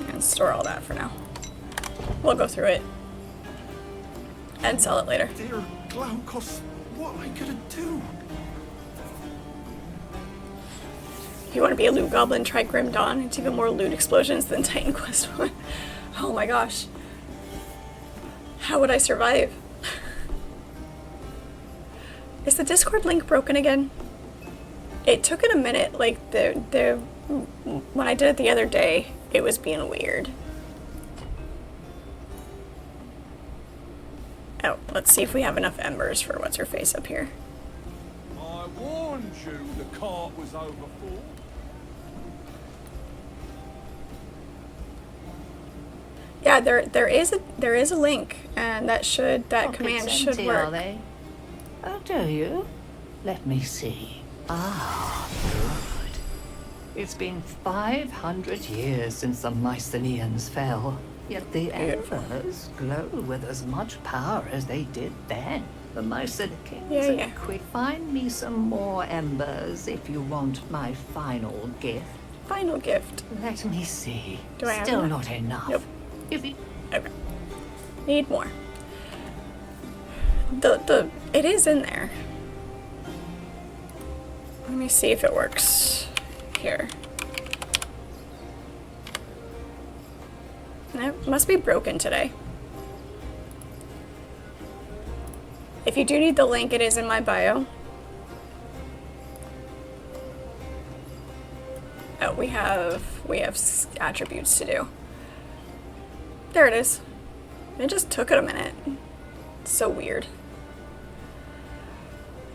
and store all that for now. We'll go through it and sell it later. Dear Glaukos, what am I gonna do? If you want to be a loot goblin, try Grim Dawn. It's even more loot explosions than Titan Quest 1. Oh my gosh. How would I survive? Is the Discord link broken again? It took it a minute, like when I did it the other day, it was being weird. Oh, let's see if we have enough embers for what's her face up here. I warned you the cart was overfull. Yeah, there is a link, and that command Pockets should empty, work. Are they? Oh, do you? Let me see. Ah, good. It's been 500 years since the Mycenaeans fell, yet the embers glow with as much power as they did then. The Mycen Kings Yeah. quick. Find me some more embers if you want my final gift. Final gift. Let me see. Do I have Still enough? not enough. Nope. If you... Okay. Need more. It is in there. Let me see if it works. Here. It must be broken today. If you do need the link, it is in my bio. Oh, we have attributes to do. There it is. It just took it a minute. It's so weird.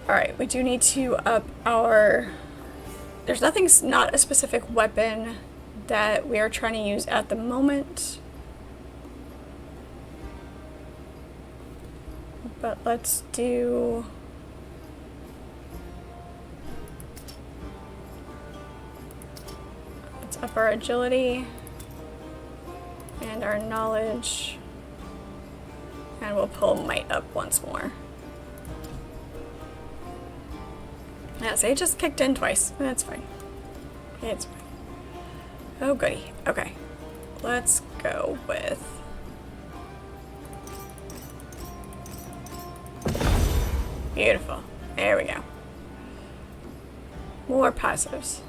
Alright, we do need to up our... There's not a specific weapon that we are trying to use at the moment. But let's do... Let's up our agility and our knowledge. And we'll pull might up once more. Yeah, so it just kicked in twice. That's fine. It's fine. Oh goody. Okay. Let's go with... Beautiful. There we go. More passives.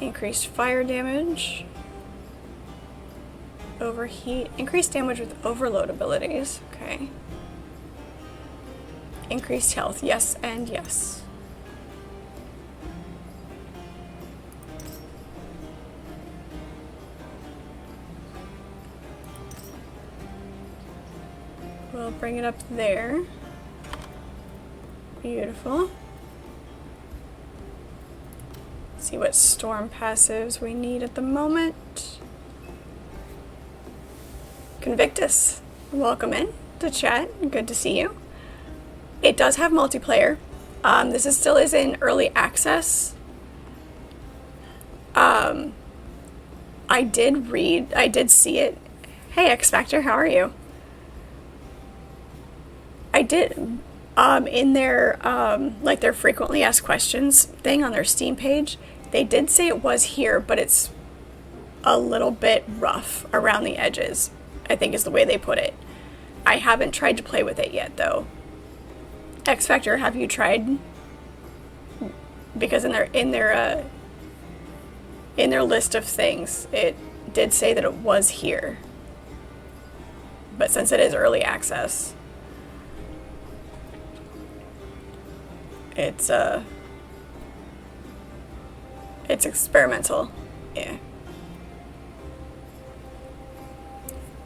Increased fire damage. Overheat. Increased damage with overload abilities. Okay. Increased health. Yes and yes. We'll bring it up there. Beautiful. See what storm passives we need at the moment. Convictus, welcome in to chat. Good to see you. It does have multiplayer. This still is in early access. I did see it. Hey X Factor, how are you? I did, in their, like their frequently asked questions thing on their Steam page, they did say it was here, but it's a little bit rough around the edges, I think is the way they put it. I haven't tried to play with it yet, though. X Factor, have you tried? Because in their list of things, it did say that it was here. But since it is early access, it's experimental. Yeah.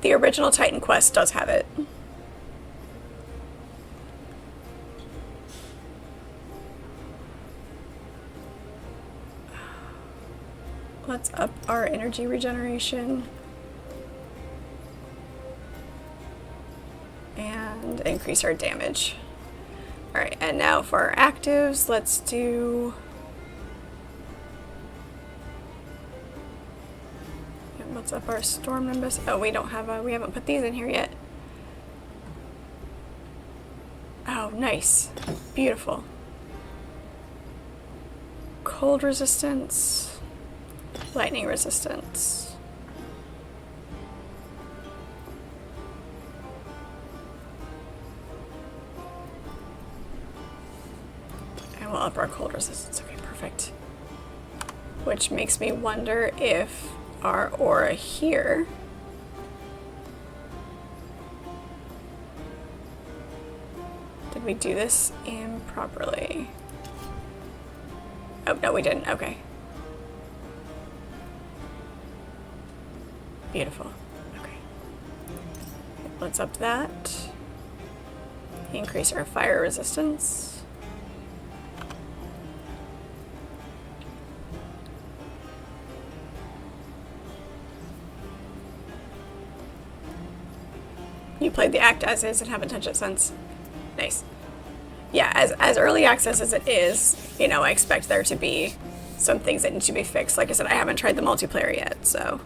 The original Titan Quest does have it. Let's up our energy regeneration. And increase our damage. Alright, and now for our actives, let's do... Let's up our Storm Nimbus. Oh, we haven't put these in here yet. Oh, nice. Beautiful. Cold resistance. Lightning resistance. And we'll up our cold resistance. Okay, perfect. Which makes me wonder if our aura here did we do this improperly? Oh, no, we didn't. Okay. Beautiful. Okay. Let's up that. Increase our fire resistance. You played the act as is and haven't touched it since. Nice. Yeah, as early access as it is, you know, I expect there to be some things that need to be fixed. Like I said, I haven't tried the multiplayer yet, so.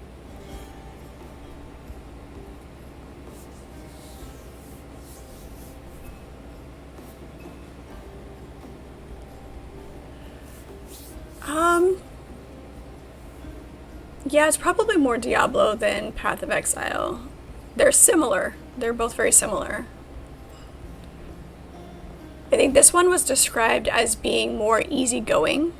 Yeah, it's probably more Diablo than Path of Exile. They're similar. They're both very similar. I think this one was described as being more easygoing.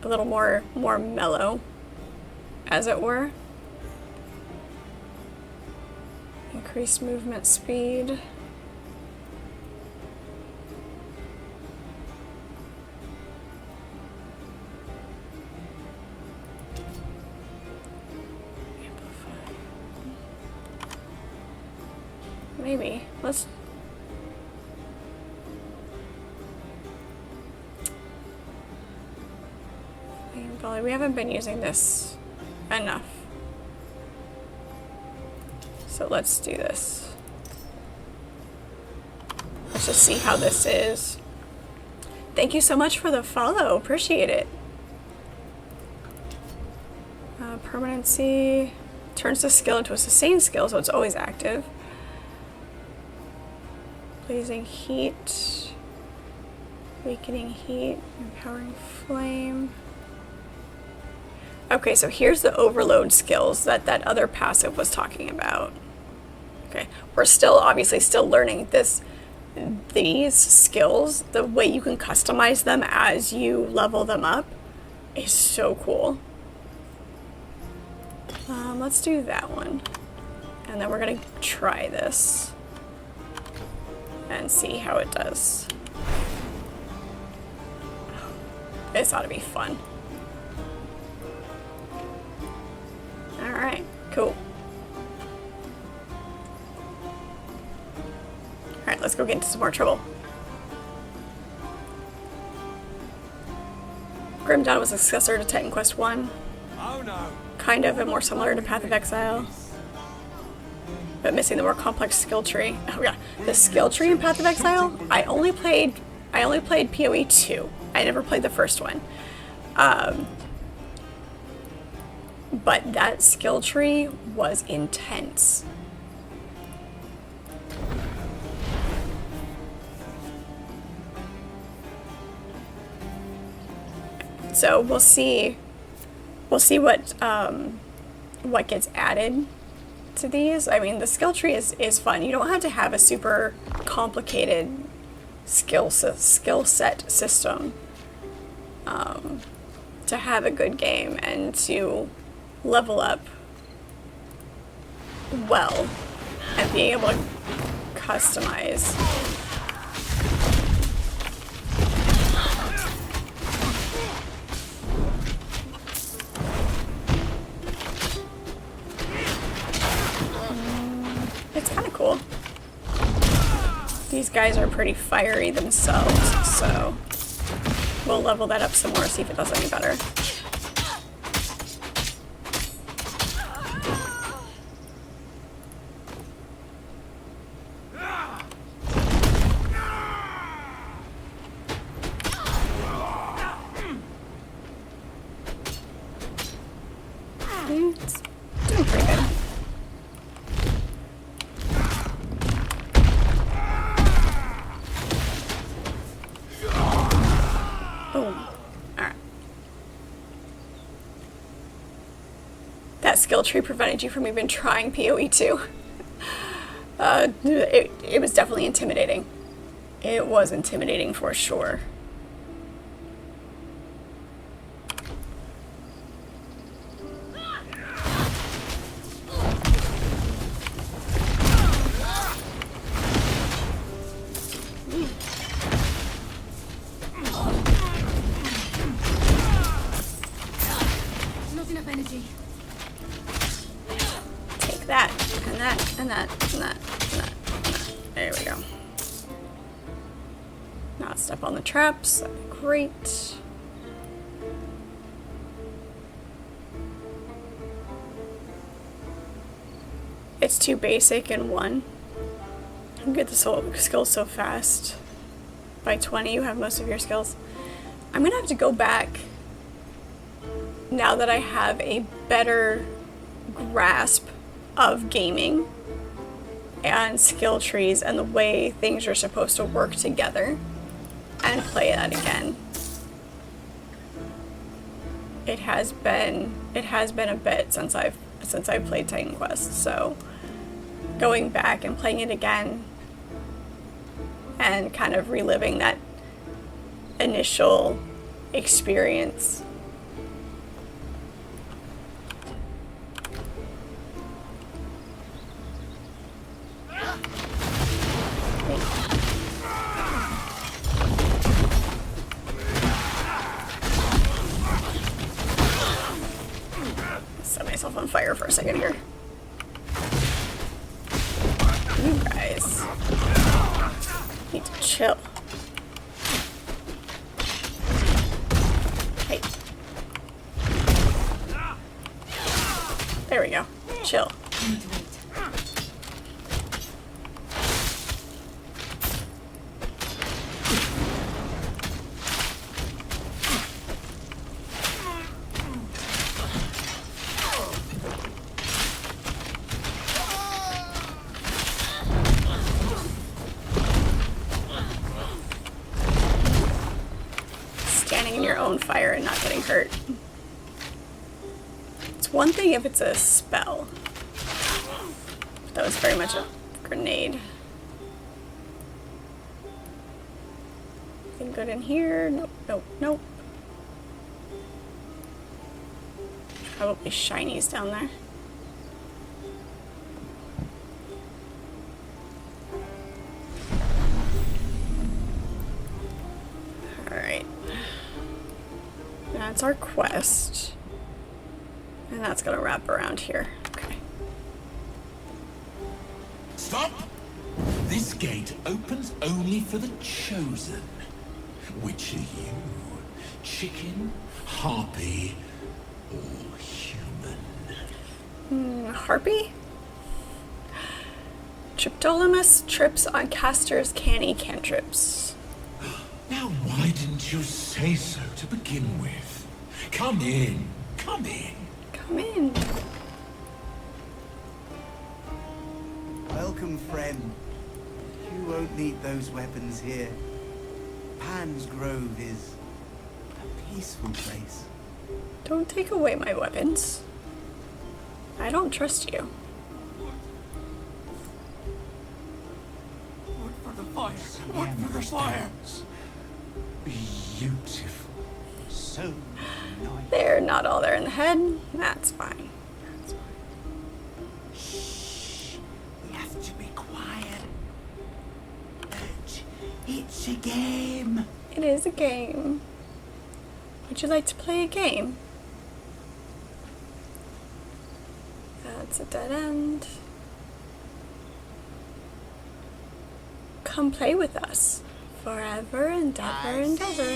A little more mellow, as it were. Increased movement speed. Maybe. Let's... We haven't been using this enough. So let's do this. Let's just see how this is. Thank you so much for the follow. Appreciate it. Permanency turns the skill into a sustained skill, so it's always active. Blazing heat, weakening heat, empowering flame. Okay, so here's the overload skills that other passive was talking about. Okay, we're still obviously still learning these skills. The way you can customize them as you level them up is so cool. Let's do that one, and then we're gonna try this and see how it does. This ought to be fun. Alright, cool. Alright, let's go get into some more trouble. Grim Dawn was a successor to Titan Quest 1. Oh no. Kind of, and more similar to Path of Exile. But missing the more complex skill tree. Oh yeah, the skill tree in Path of Exile, I only played PoE 2. I never played the first one. But that skill tree was intense. So we'll see what gets added to these. I mean, the skill tree is fun. You don't have to have a super complicated skill set system to have a good game and to level up well and being able to customize. It's kind of cool. These guys are pretty fiery themselves, so we'll level that up some more, see if it does any better. It's doing pretty good. Boom. Alright. That skill tree prevented you from even trying PoE 2. It was definitely intimidating. It was intimidating for sure. Not enough energy. Take that, and that, and that, and that, and that, and that. There we go. Not step on the traps. That'd be great. it's too basic in one. You get the skills so fast. By 20 you have most of your skills. I'm gonna have to go back now that I have a better grasp of gaming and skill trees and the way things are supposed to work together, and play that again. It has been a bit since I've played Titan Quest, so going back and playing it again and kind of reliving that initial experience. Set myself on fire for a second here. You guys need to chill. Hey. There we go. Chill. Standing in your own fire and not getting hurt. It's one thing if it's a spell. That was very much a grenade. Anything good in here? Nope, nope, nope. Probably shinies down there. Alright. That's our quest. And that's gonna wrap around here. Okay. Stop! This gate opens only for the chosen. Which are you? Chicken, harpy, or human? Harpy? Triptolamus trips on casters' canny cantrips. Now why didn't you say so to begin with? Come in. Come in. Come in. Welcome, friend. You won't need those weapons here. Pan's Grove is a peaceful place. Don't take away my weapons. I don't trust you. Wood for the fire! Wood for the fire! Beautiful. So nice. They're not all there in the head. That's fine. That's fine. Shh. We have to be quiet. It's a game. It is a game. Would you like to play a game? That's a dead end. Come play with us. Forever and ever and ever.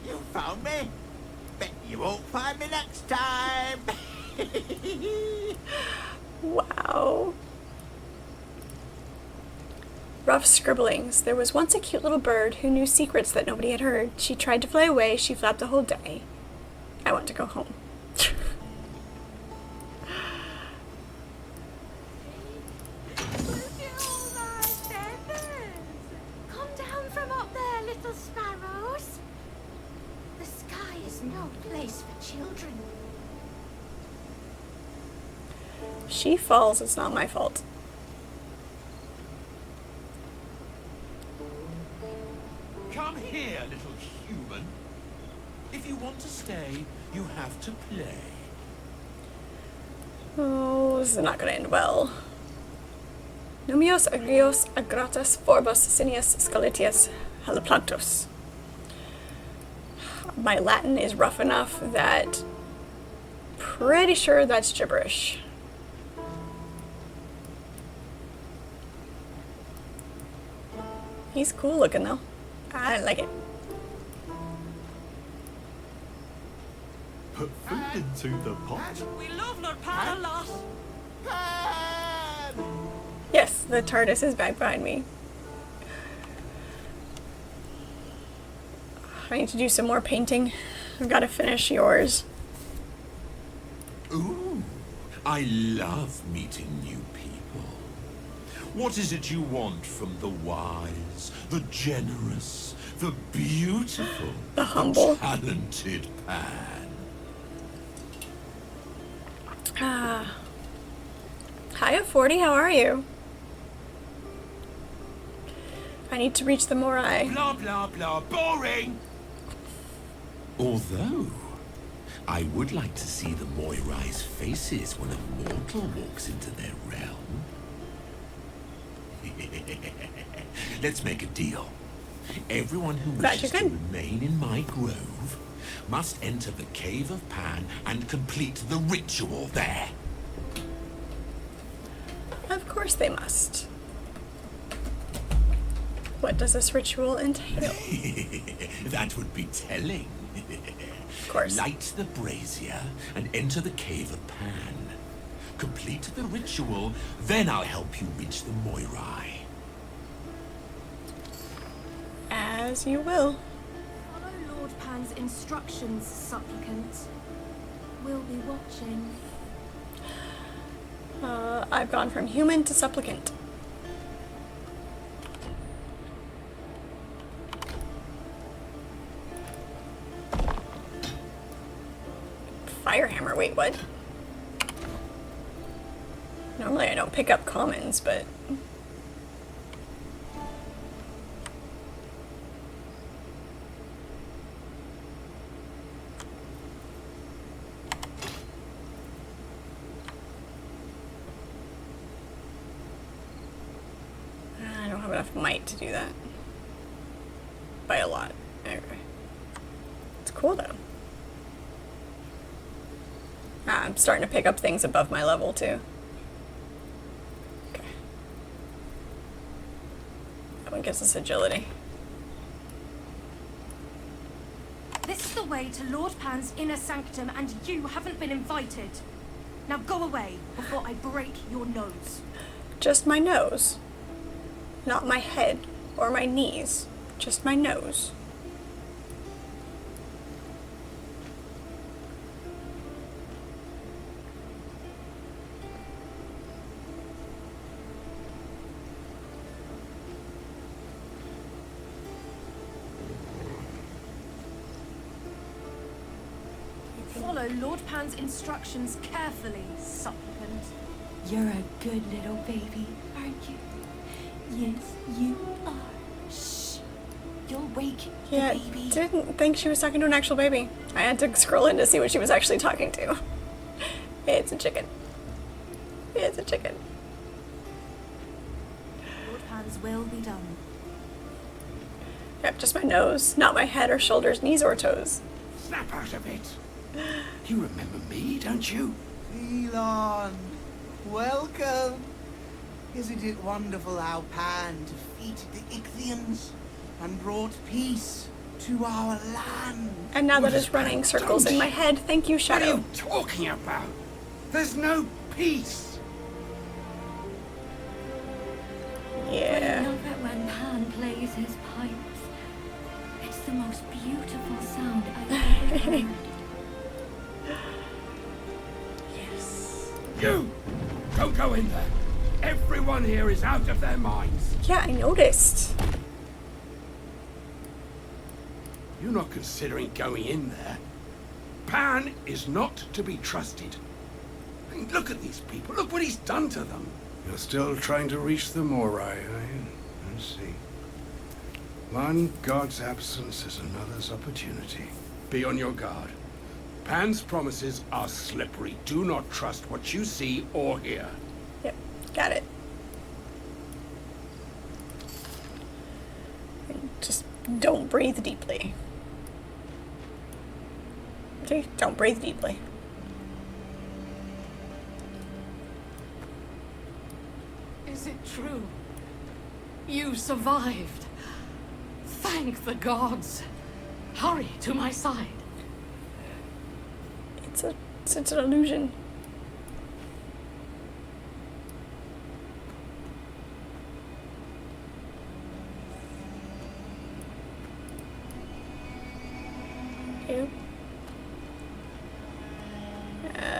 You found me. Bet you won't find me next time. Wow. Rough scribblings. There was once a cute little bird who knew secrets that nobody had heard. She tried to fly away. She flapped the whole day. I want to go home. Come down from up there, little sparrows. The sky is no place for children. She falls. It's not my fault. Come here, little human. If you want to stay, you have to play. Oh, this is not going to end well. Numios agrios agratas forbos sinius scalitius heliplanctos. My Latin is rough enough that pretty sure that's gibberish. He's cool looking though. I like it. Put food into the pot. We love Lord Pan a lot. Yes, the TARDIS is back behind me. I need to do some more painting. I've got to finish yours. Ooh, I love meeting new people. What is it you want from the wise, the generous, the beautiful, the humble, the talented Pan? Hi, 40. How are you? I need to reach the Morai. Blah, blah, blah. Boring! Although, I would like to see the Moirai's faces when a mortal walks into their realm. Let's make a deal. Everyone who wishes to remain in my grove must enter the Cave of Pan and complete the ritual there. Of course they must. What does this ritual entail? That would be telling. Of course. Light the brazier and enter the Cave of Pan. Complete the ritual, then I'll help you reach the Moirai. As you will. Follow Lord Pan's instructions, supplicant. We'll be watching. I've gone from human to supplicant. Firehammer, wait, what? Normally I don't pick up commons, but... I don't have enough might to do that. By a lot. Okay. It's cool though. I'm starting to pick up things above my level too. Okay. That one gives us agility. This is the way to Lord Pan's inner sanctum, and you haven't been invited. Now go away before I break your nose. Just my nose. Not my head or my knees. Just my nose. Follow Lord Pan's instructions carefully, supplicant. You're a good little baby, aren't you? Yes, you are. Shh. You'll wake the baby. Didn't think she was talking to an actual baby. I had to scroll in to see what she was actually talking to. It's a chicken. It's a chicken. Lord Pan's will be done. Yep, just my nose, not my head or shoulders, knees or toes. Snap out of it. You remember me, don't you? Elon, welcome. Isn't it wonderful how Pan defeated the Ichthians and brought peace to our land? And now that is running circles in my head. Thank you, Shadow. What are you talking about? There's no peace. Yeah. I love it when Pan plays his pipes. It's the most beautiful sound I've ever heard. Yes. You! Don't go in there. Everyone here is out of their minds. Yeah, I noticed. You're not considering going in there. Pan is not to be trusted. I mean, look at these people. Look what he's done to them. You're still trying to reach the Morai, are you? Let's see. One god's absence is another's opportunity. Be on your guard. Pan's promises are slippery. Do not trust what you see or hear. Yep, got it. Just don't breathe deeply. Okay, don't breathe deeply. Is it true? You survived. Thank the gods. Hurry to my side. It's an illusion. Okay.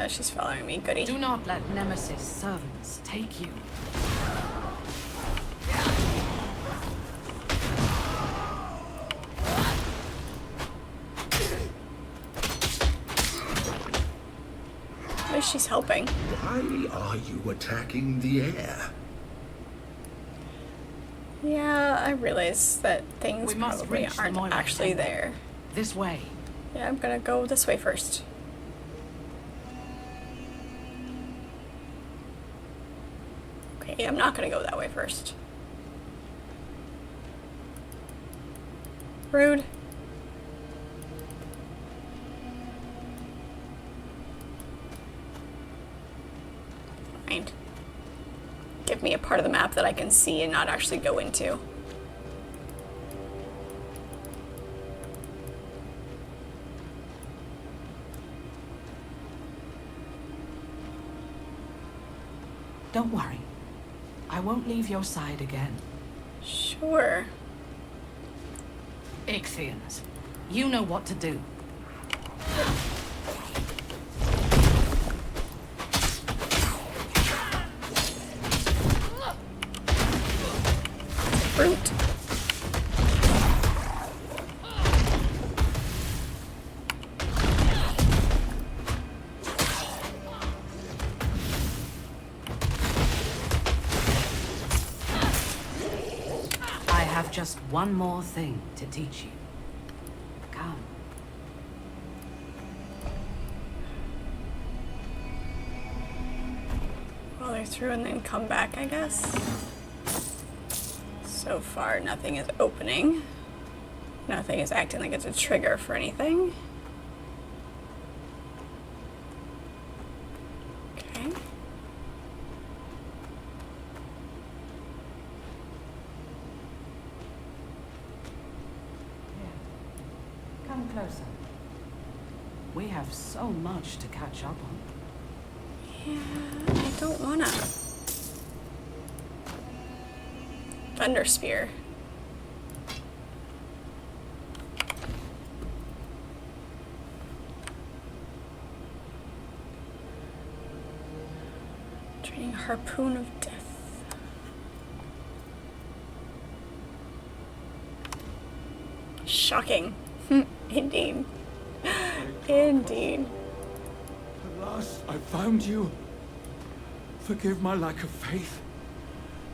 She's following me, goody. Do not let Nemesis servants take you. At least she's helping. Why are you attacking the air? Yeah, I realize that things We must probably reach the aren't Moira actually Temple. there. This way. Yeah, I'm gonna go this way first. Okay, I'm not gonna go that way first. Rude. Fine. Give me a part of the map that I can see and not actually go into. Don't worry. I won't leave your side again. Sure. Ichthians, you know what to do. Fruit. I have just one more thing to teach you. Come. Well, they're through and then come back, I guess. So far, nothing is opening. Nothing is acting like it's a trigger for anything. Okay. Come closer. We have so much to catch up on. Yeah, I don't wanna. Thunder Spear. Training Harpoon of Death. Shocking. Indeed. Indeed. At last, I found you. Forgive my lack of faith.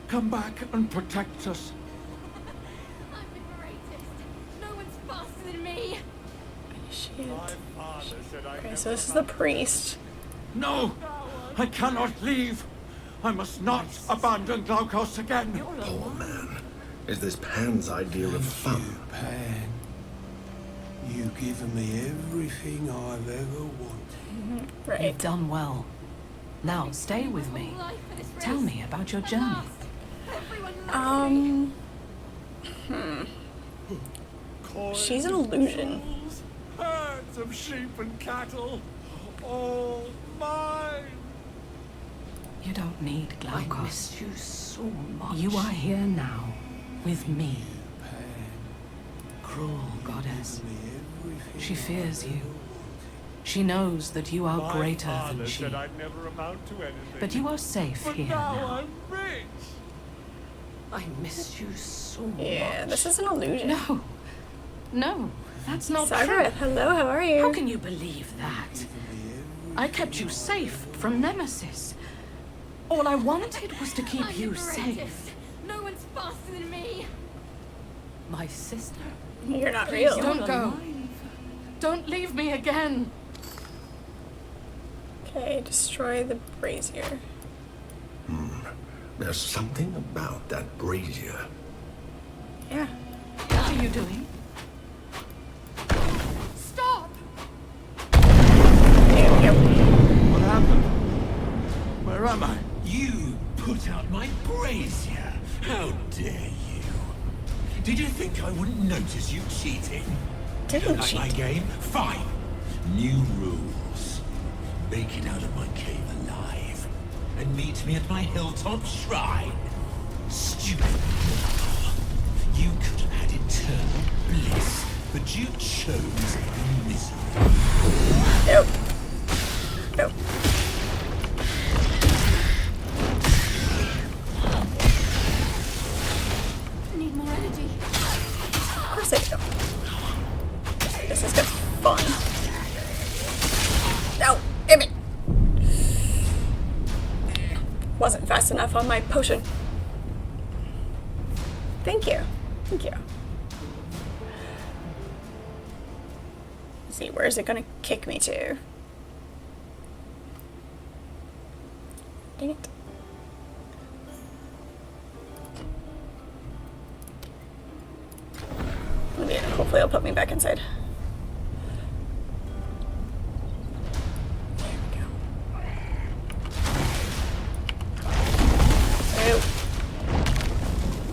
Come back and protect us. I'm the greatest. No one's faster than me. Shit. My father said I Okay, so this is the priest. No! I cannot leave! I must not abandon Glaukos again! Poor man. Is this Pan's idea of fun? Pan. You've given me everything I've ever wanted. Right. You've done well. Now stay with me. Tell me about your journey. She's an illusion. Herds of sheep and cattle, all mine! You don't need Glaukos. I miss you so much. You are here now, with me. Cruel goddess. She fears you. She knows that you are greater than she. Said I'd never amount to anything. But you are safe But here now now. I'm rich! I miss you so Yeah, much. this is an illusion. No. No, that's not true. Sagareth, hello, how are you? How can you believe that? I kept you safe from Nemesis. All I wanted was to keep I'm you the greatest. safe. No one's faster than me. My sister. You're not Please real. don't go. Don't leave me again. Okay, destroy the brazier. There's something about that brazier. Yeah. What are you doing? Stop! What happened? Where am I? You put out my brazier. How dare you? Did you think I wouldn't notice you cheating? Didn't like cheat. my game? Fine. New rules. Make it out of my cave alive. And meet me at my hilltop shrine. Stupid mortal. You could have had eternal bliss, but you chose misery. Damn it! Wasn't fast enough on my potion. Thank you. Thank you. Let's see, where is it gonna kick me to? Dang it. Maybe, hopefully it'll put me back inside.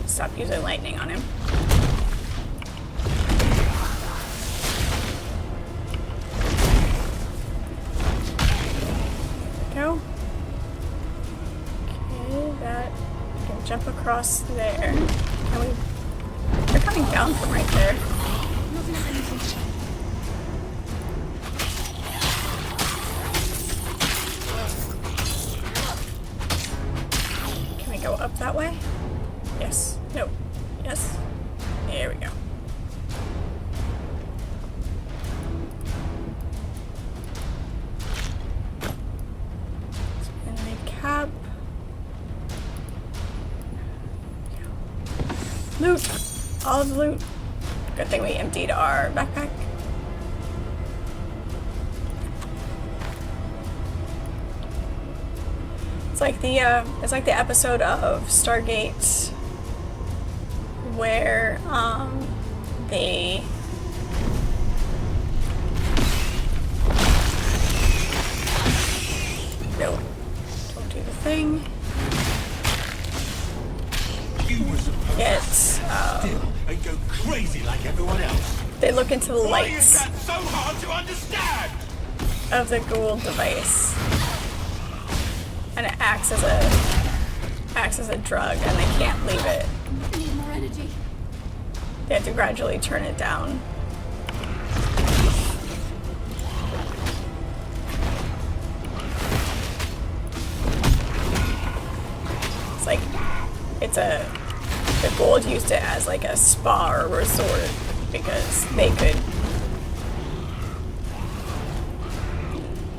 Stop using lightning on him. Go. Okay, that I can jump across there. Can we? They're coming down from right there. Can we go up that way? Yes. No. Yes. There we go. And the cap. Loot. All of the loot. Good thing we emptied our backpack. It's like the episode of Stargate where they no, don't do the thing. It's and go crazy like everyone else. They look into the Why is lights that so hard to understand? of the Gould device, and it acts as a drug, and they can't leave it. Need more energy. They have to gradually turn it down. It's like the Gould used it as like a spa or resort because they could.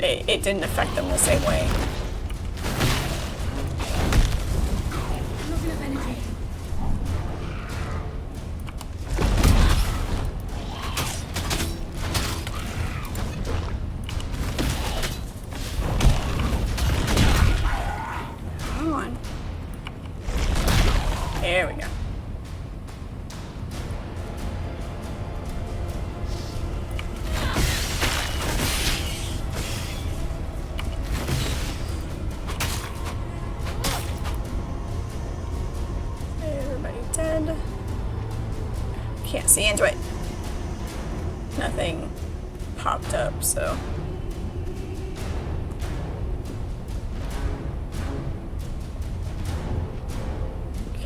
It didn't affect them the same way. Not enough energy. Come on. There we go. Everybody dead. Can't see into it. Nothing popped up, so.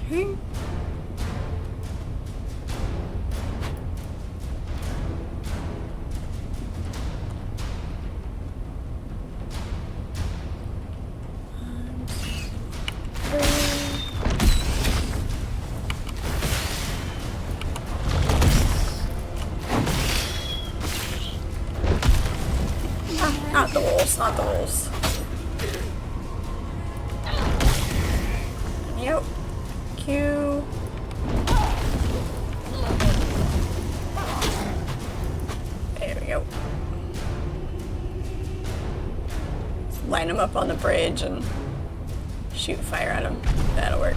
Okay. Not the wolves, not the wolves. Yep. Q. There we go. Just line them up on the bridge and shoot fire at them. That'll work.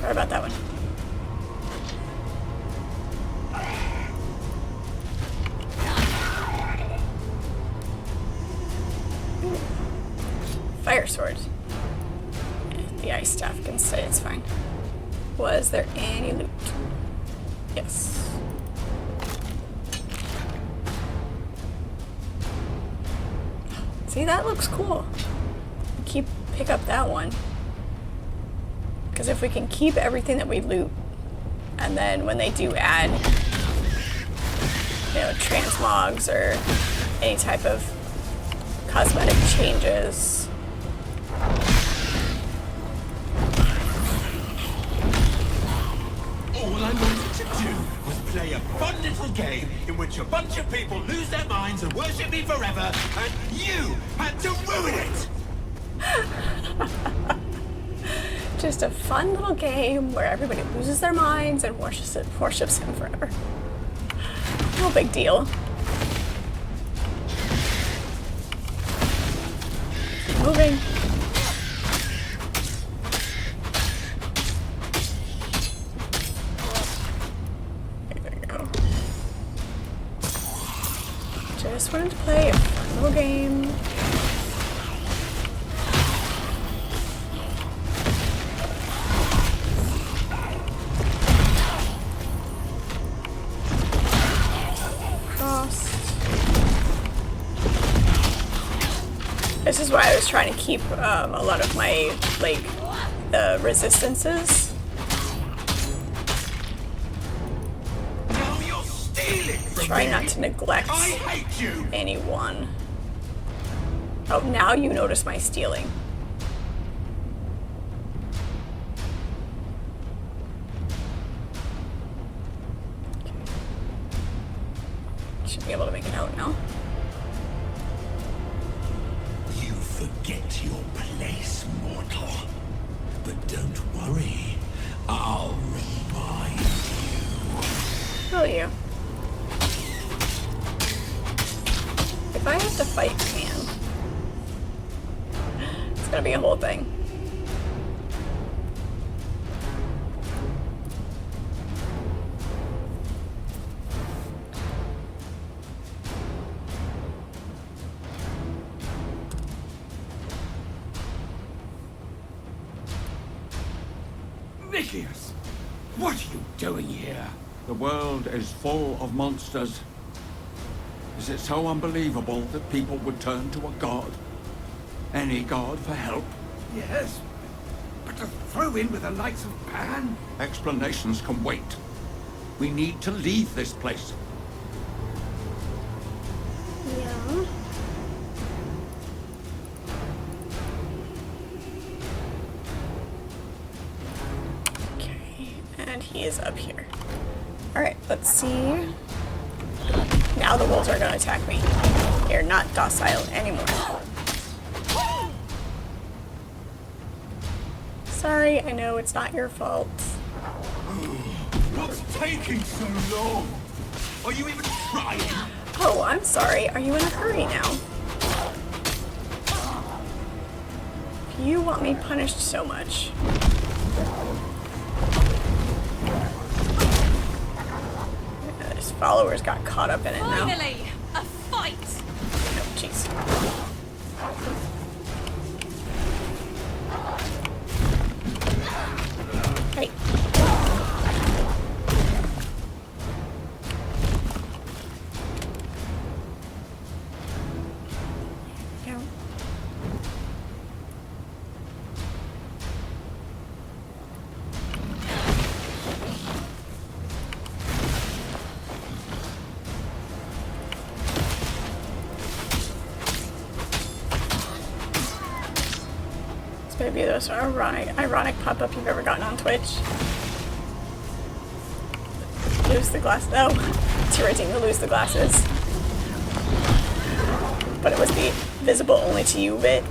Forgot about that one. Fire sword. The ice staff can stay, it's fine. Was there any loot? Yes. See, that looks cool. Pick up that one. Because if we can keep everything that we loot, and then when they do add, you know, transmogs or any type of cosmetic changes. All I wanted to do was play a fun little game in which a bunch of people lose their minds and worship me forever, and you had to ruin it! Just a fun little game where everybody loses their minds and worships him forever. No big deal. Moving. There we go. Just wanted to play a fun little game. This is why I was trying to keep a lot of my, like, resistances. Now you're stealing from Try me. not to neglect I hate you. anyone. Oh, now you notice my stealing. Okay. Should be able to make it out now. Forget your place, mortal. But don't worry, I'll remind you. Will you? If I have to fight Pan, it's gonna be a whole thing. Nikias, what are you doing here? The world is full of monsters. Is it so unbelievable that people would turn to a god? Any god for help? Yes, but to throw in with the likes of Pan? Explanations can wait. We need to leave this place. Yeah. And he is up here. Alright, let's see. Now the wolves are going to attack me. You're not docile anymore. Sorry, I know it's not your fault. What's taking so long? Are you even trying? Oh, I'm sorry. Are you in a hurry now? You want me punished so much. His followers got caught up in it now. Finally, a fight! Oh, jeez. Hey. Go. Maybe the most ironic pop-up you've ever gotten on Twitch. Lose the glass. Oh, it's irritating to lose the glasses. But it was the visible only to you bit.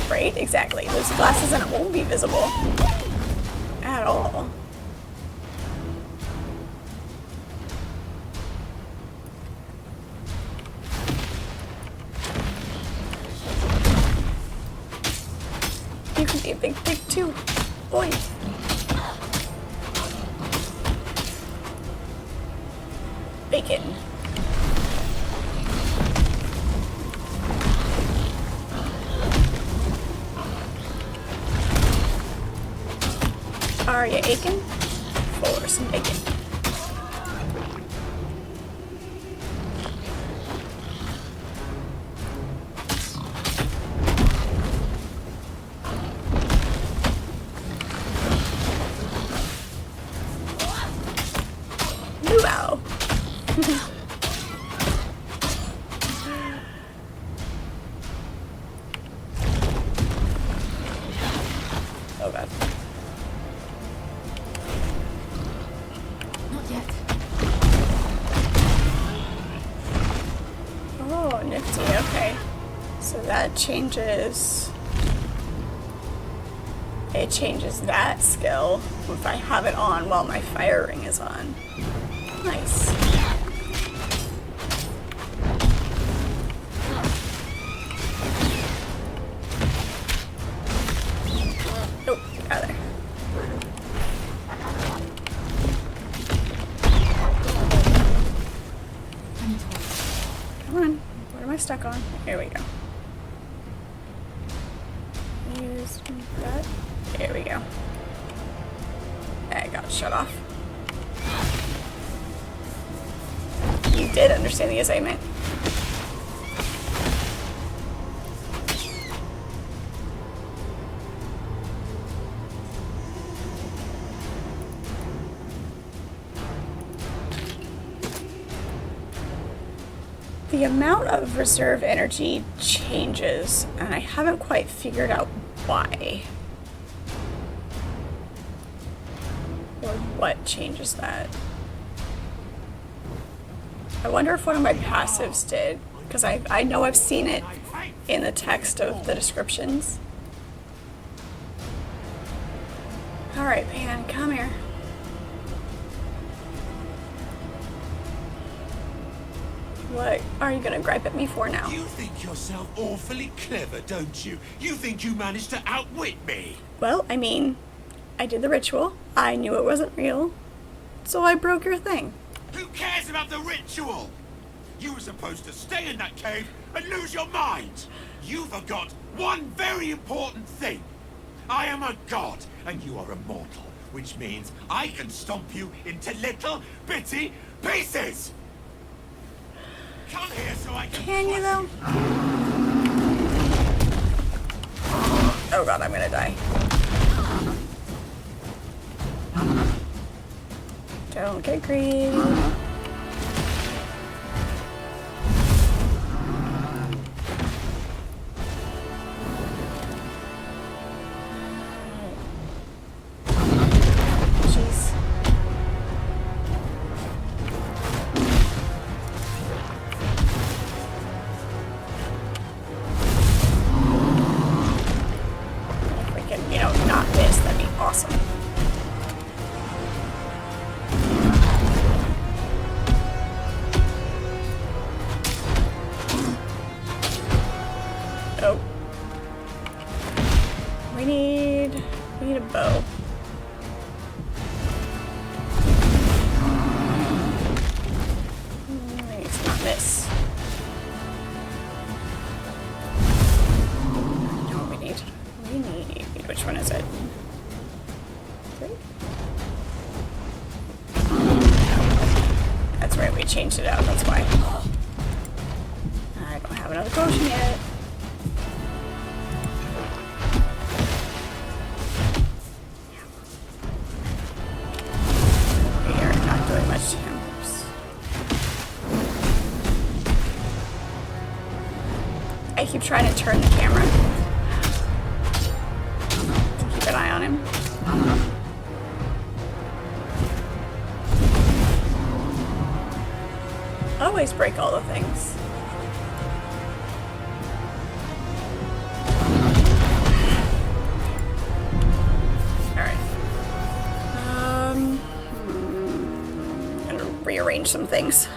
Right? Exactly. Lose the glasses and it won't be visible at all. You can be a big pig too. Boy. Bacon. Are you aching? For some bacon. Oh, nifty, okay. So that changes... It changes that skill if I have it on while my fire ring is on. Nice. Oh, get out of there. Come on. What am I stuck on? Here we go. Use that. There we go. I got shut off. You did understand the assignment. The amount of reserve energy changes, and I haven't quite figured out why. Or what changes that? I wonder if one of my passives did, because I know I've seen it in the text of the descriptions. Alright, Pan, come here. What are you gonna gripe at me for now? You think yourself awfully clever, don't you? You think you managed to outwit me? Well, I mean, I did the ritual. I knew it wasn't real. So I broke your thing. Who cares about the ritual? You were supposed to stay in that cave and lose your mind. You forgot one very important thing. I am a god, and you are immortal, which means I can stomp you into little bitty pieces. Come here so I can you though? Oh god, I'm gonna die. Don't get greedy. We need a bow. Maybe it's not this. No, we need, which one is it? 3? That's right, we changed it out, that's why. I don't have another potion yet. I keep trying to turn the camera to keep an eye on him. Always break all the things. Alright. I'm gonna rearrange some things.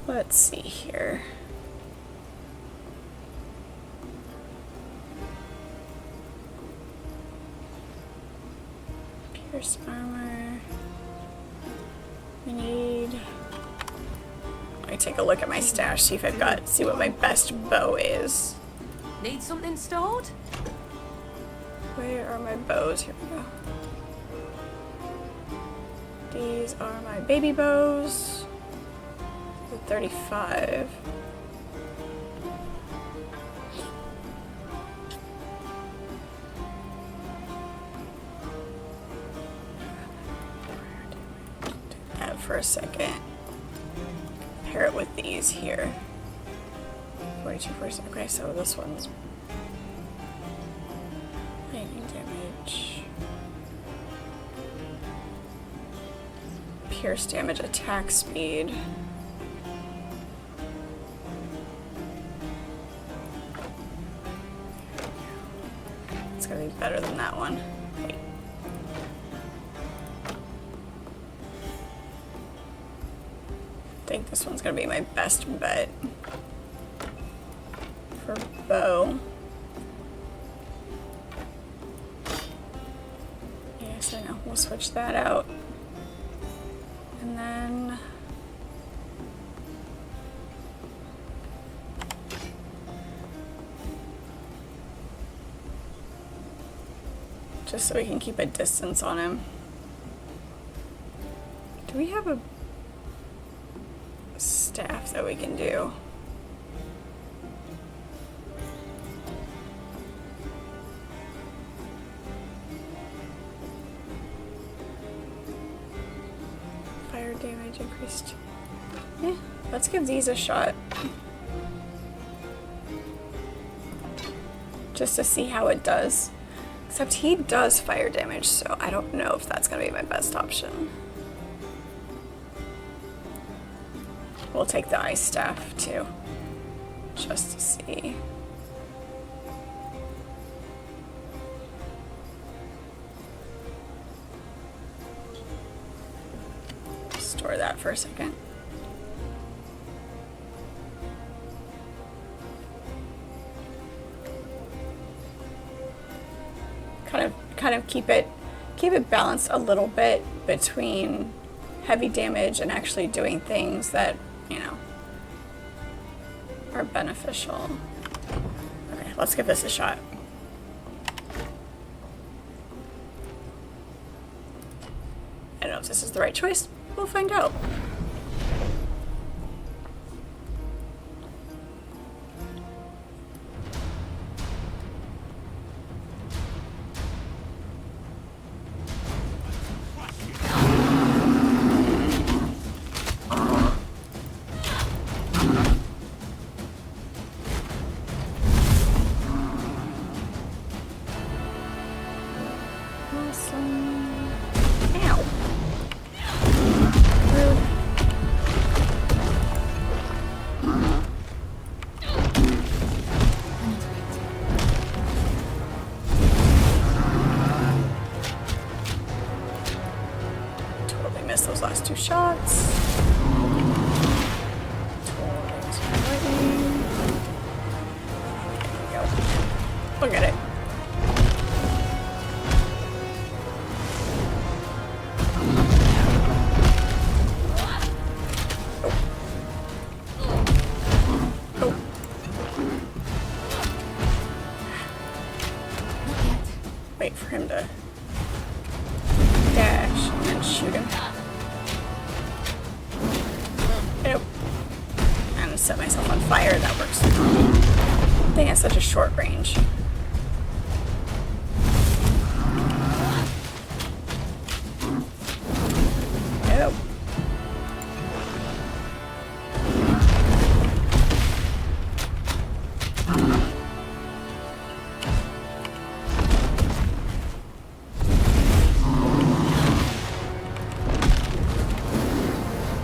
Let's see here. Pierce armor. We need. Let me take a look at my stash, see if I've got, see what my best bow is. Need something stored? Where are my bows? Here we go. These are my baby bows. 35. That for a second. Pair it with these here. 42%. Okay, so this one's pierce damage, attack speed. It's gonna be better than that one. Wait. I think this one's gonna be my best bet for bow. Yes, I know. We'll switch that out. And then just so we can keep a distance on him. Do we have a staff that we can do? Fire damage increased. Yeah, let's give these a shot. Just to see how it does. Except he does fire damage, so I don't know if that's gonna be my best option. We'll take the ice staff too, just to see. Store that for a second. Kind of keep it balanced a little bit between heavy damage and actually doing things that, you know, are beneficial. Okay, let's give this a shot. I don't know if this is the right choice. We'll find out. Those last two shots. Look at it. Wait for him to dash and then shoot him. Nope. And set myself on fire. That works. I think it's such a short range. Nope.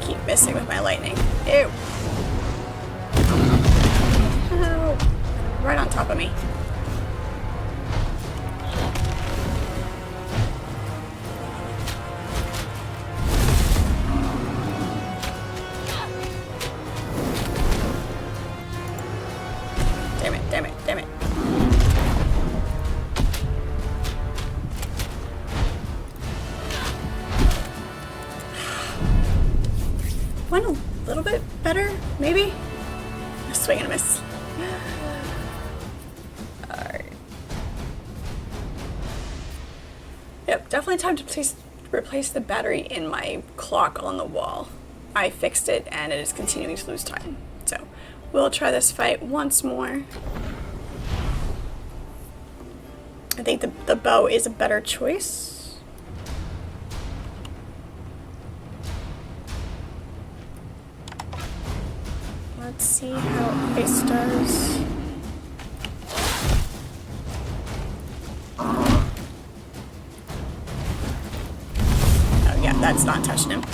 Keep missing with my lightning. Ew. Oh, right on top of me. Damn it, damn it, damn it. Went a little bit better, maybe? A swing and a miss. Alright. Yep, definitely time to replace the battery in my clock on the wall. I fixed it and it is continuing to lose time. So, we'll try this fight once more. I think the bow is a better choice. Let's see how ice does. Oh yeah, that's not touching him.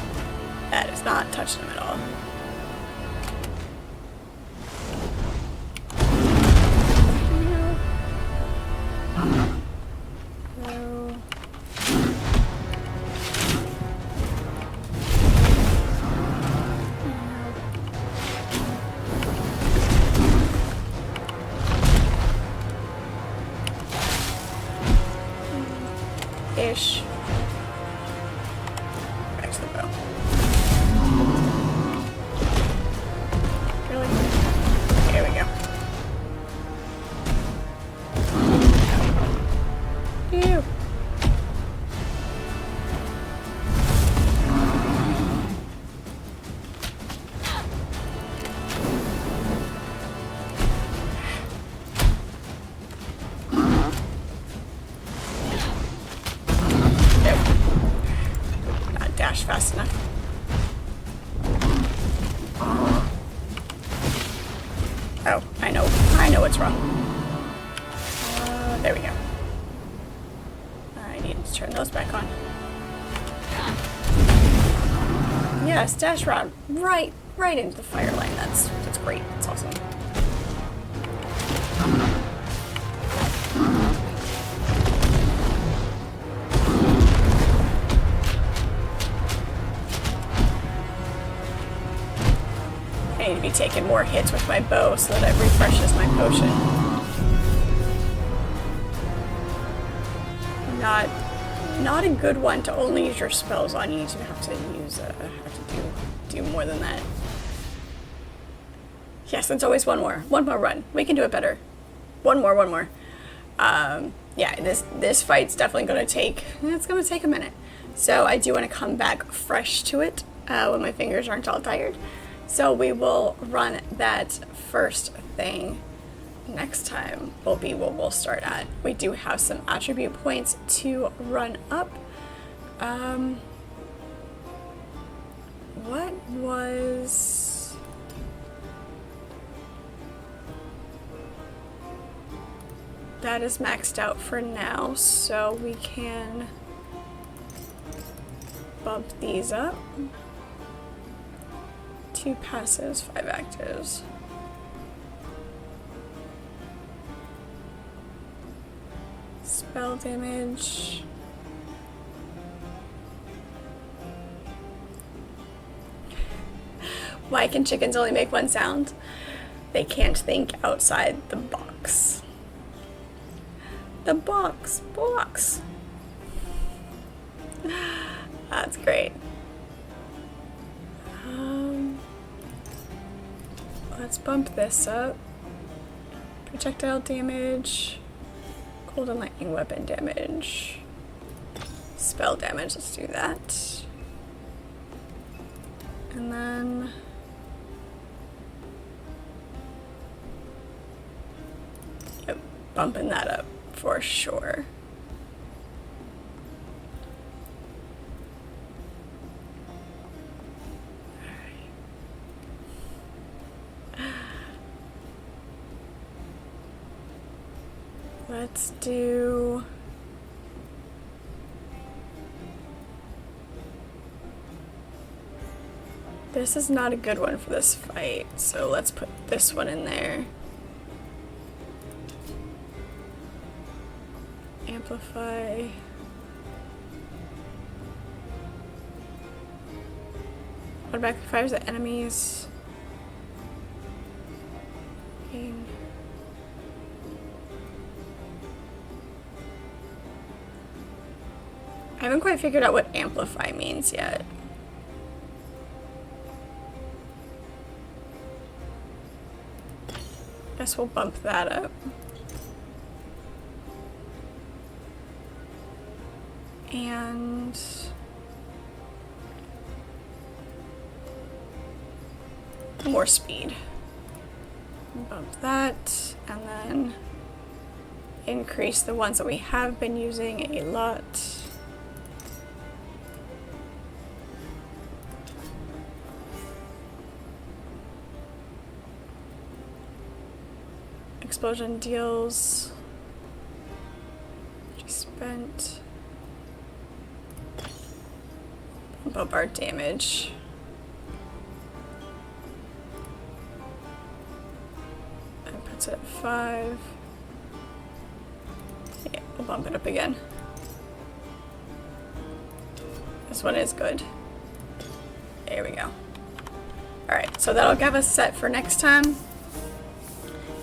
not touching him at all. No. Ish. Back to the bow. Really? Here we go. Ew. Not dash fast enough. Oh, I know what's wrong. There we go. I need to turn those back on. Yes, dash rod right into the fire line. That's great. That's awesome. I need to be taking more hits with my bow so that it refreshes my potion. Not a good one to only use your spells on. You need to have to use do more than that. Yes, it's always one more run. We can do it better. One more. Yeah, this fight's definitely gonna take a minute. So I do want to come back fresh to it when my fingers aren't all tired. So we will run that first thing next time. Will be what we'll start at. We do have some attribute points to run up. What was... That is maxed out for now, so we can bump these up. 2 passives, 5 actives. Spell damage. Why can chickens only make one sound? They can't think outside the box. The box. That's great. Let's bump this up. Projectile damage. Cold and lightning weapon damage. Spell damage, let's do that. And then... Yep, bumping that up for sure. Let's do... This is not a good one for this fight, so let's put this one in there. Amplify. Automatically fires at enemies. Gain. I haven't quite figured out what amplify means yet. Guess we'll bump that up. And more speed. Bump that, and then increase the ones that we have been using a lot. Explosion deals. Just spent. Bump up our damage. That's at 5. Yeah, we'll bump it up again. This one is good. There we go. Alright, so that'll give us set for next time.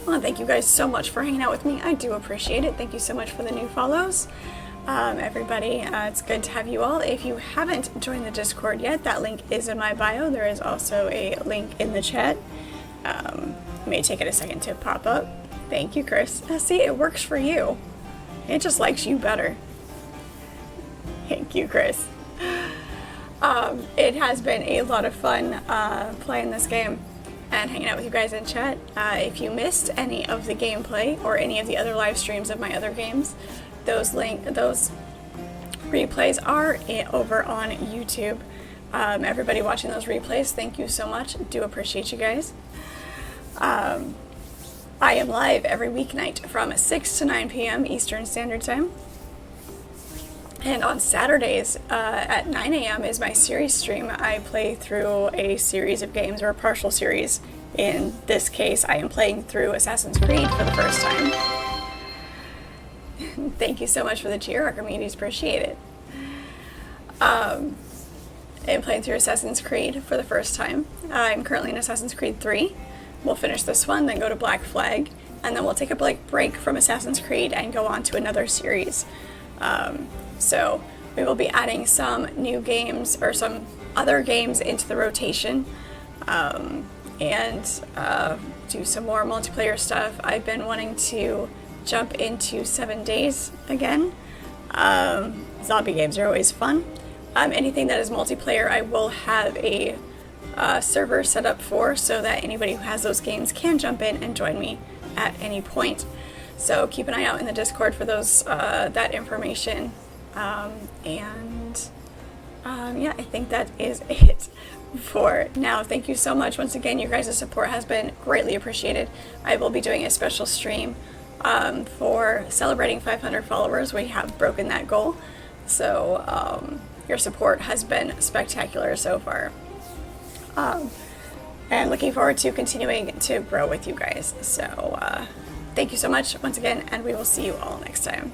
Well, thank you guys so much for hanging out with me. I do appreciate it. Thank you so much for the new follows. Everybody, it's good to have you all. If you haven't joined the Discord yet, that link is in my bio. There is also a link in the chat. May take it a second to pop up. Thank you, Chris. See, it works for you. It just likes you better. Thank you, Chris. It has been a lot of fun playing this game and hanging out with you guys in chat. If you missed any of the gameplay or any of the other live streams of my other games, those replays are over on YouTube. Everybody watching those replays, thank you so much. Do appreciate you guys. I am live every weeknight from 6 to 9 p.m. Eastern Standard Time. And on Saturdays at 9 a.m. is my series stream. I play through a series of games, or a partial series. In this case, I am playing through Assassin's Creed for the first time. Thank you so much for the cheer, Archimedes. Appreciate it. I'm playing through Assassin's Creed for the first time. I'm currently in Assassin's Creed 3. We'll finish this one, then go to Black Flag, and then we'll take a break from Assassin's Creed and go on to another series. So we will be adding some new games or some other games into the rotation, and do some more multiplayer stuff. I've been wanting to jump into 7 Days again. Zombie games are always fun. Anything that is multiplayer, I will have a server set up for, so that anybody who has those games can jump in and join me at any point. So keep an eye out in the Discord for those that information. Yeah, I think that is it for now. Thank you so much. Once again, your guys' support has been greatly appreciated. I will be doing a special stream for celebrating 500 followers. We have broken that goal. So your support has been spectacular so far. And looking forward to continuing to grow with you guys. So thank you so much once again, and we will see you all next time.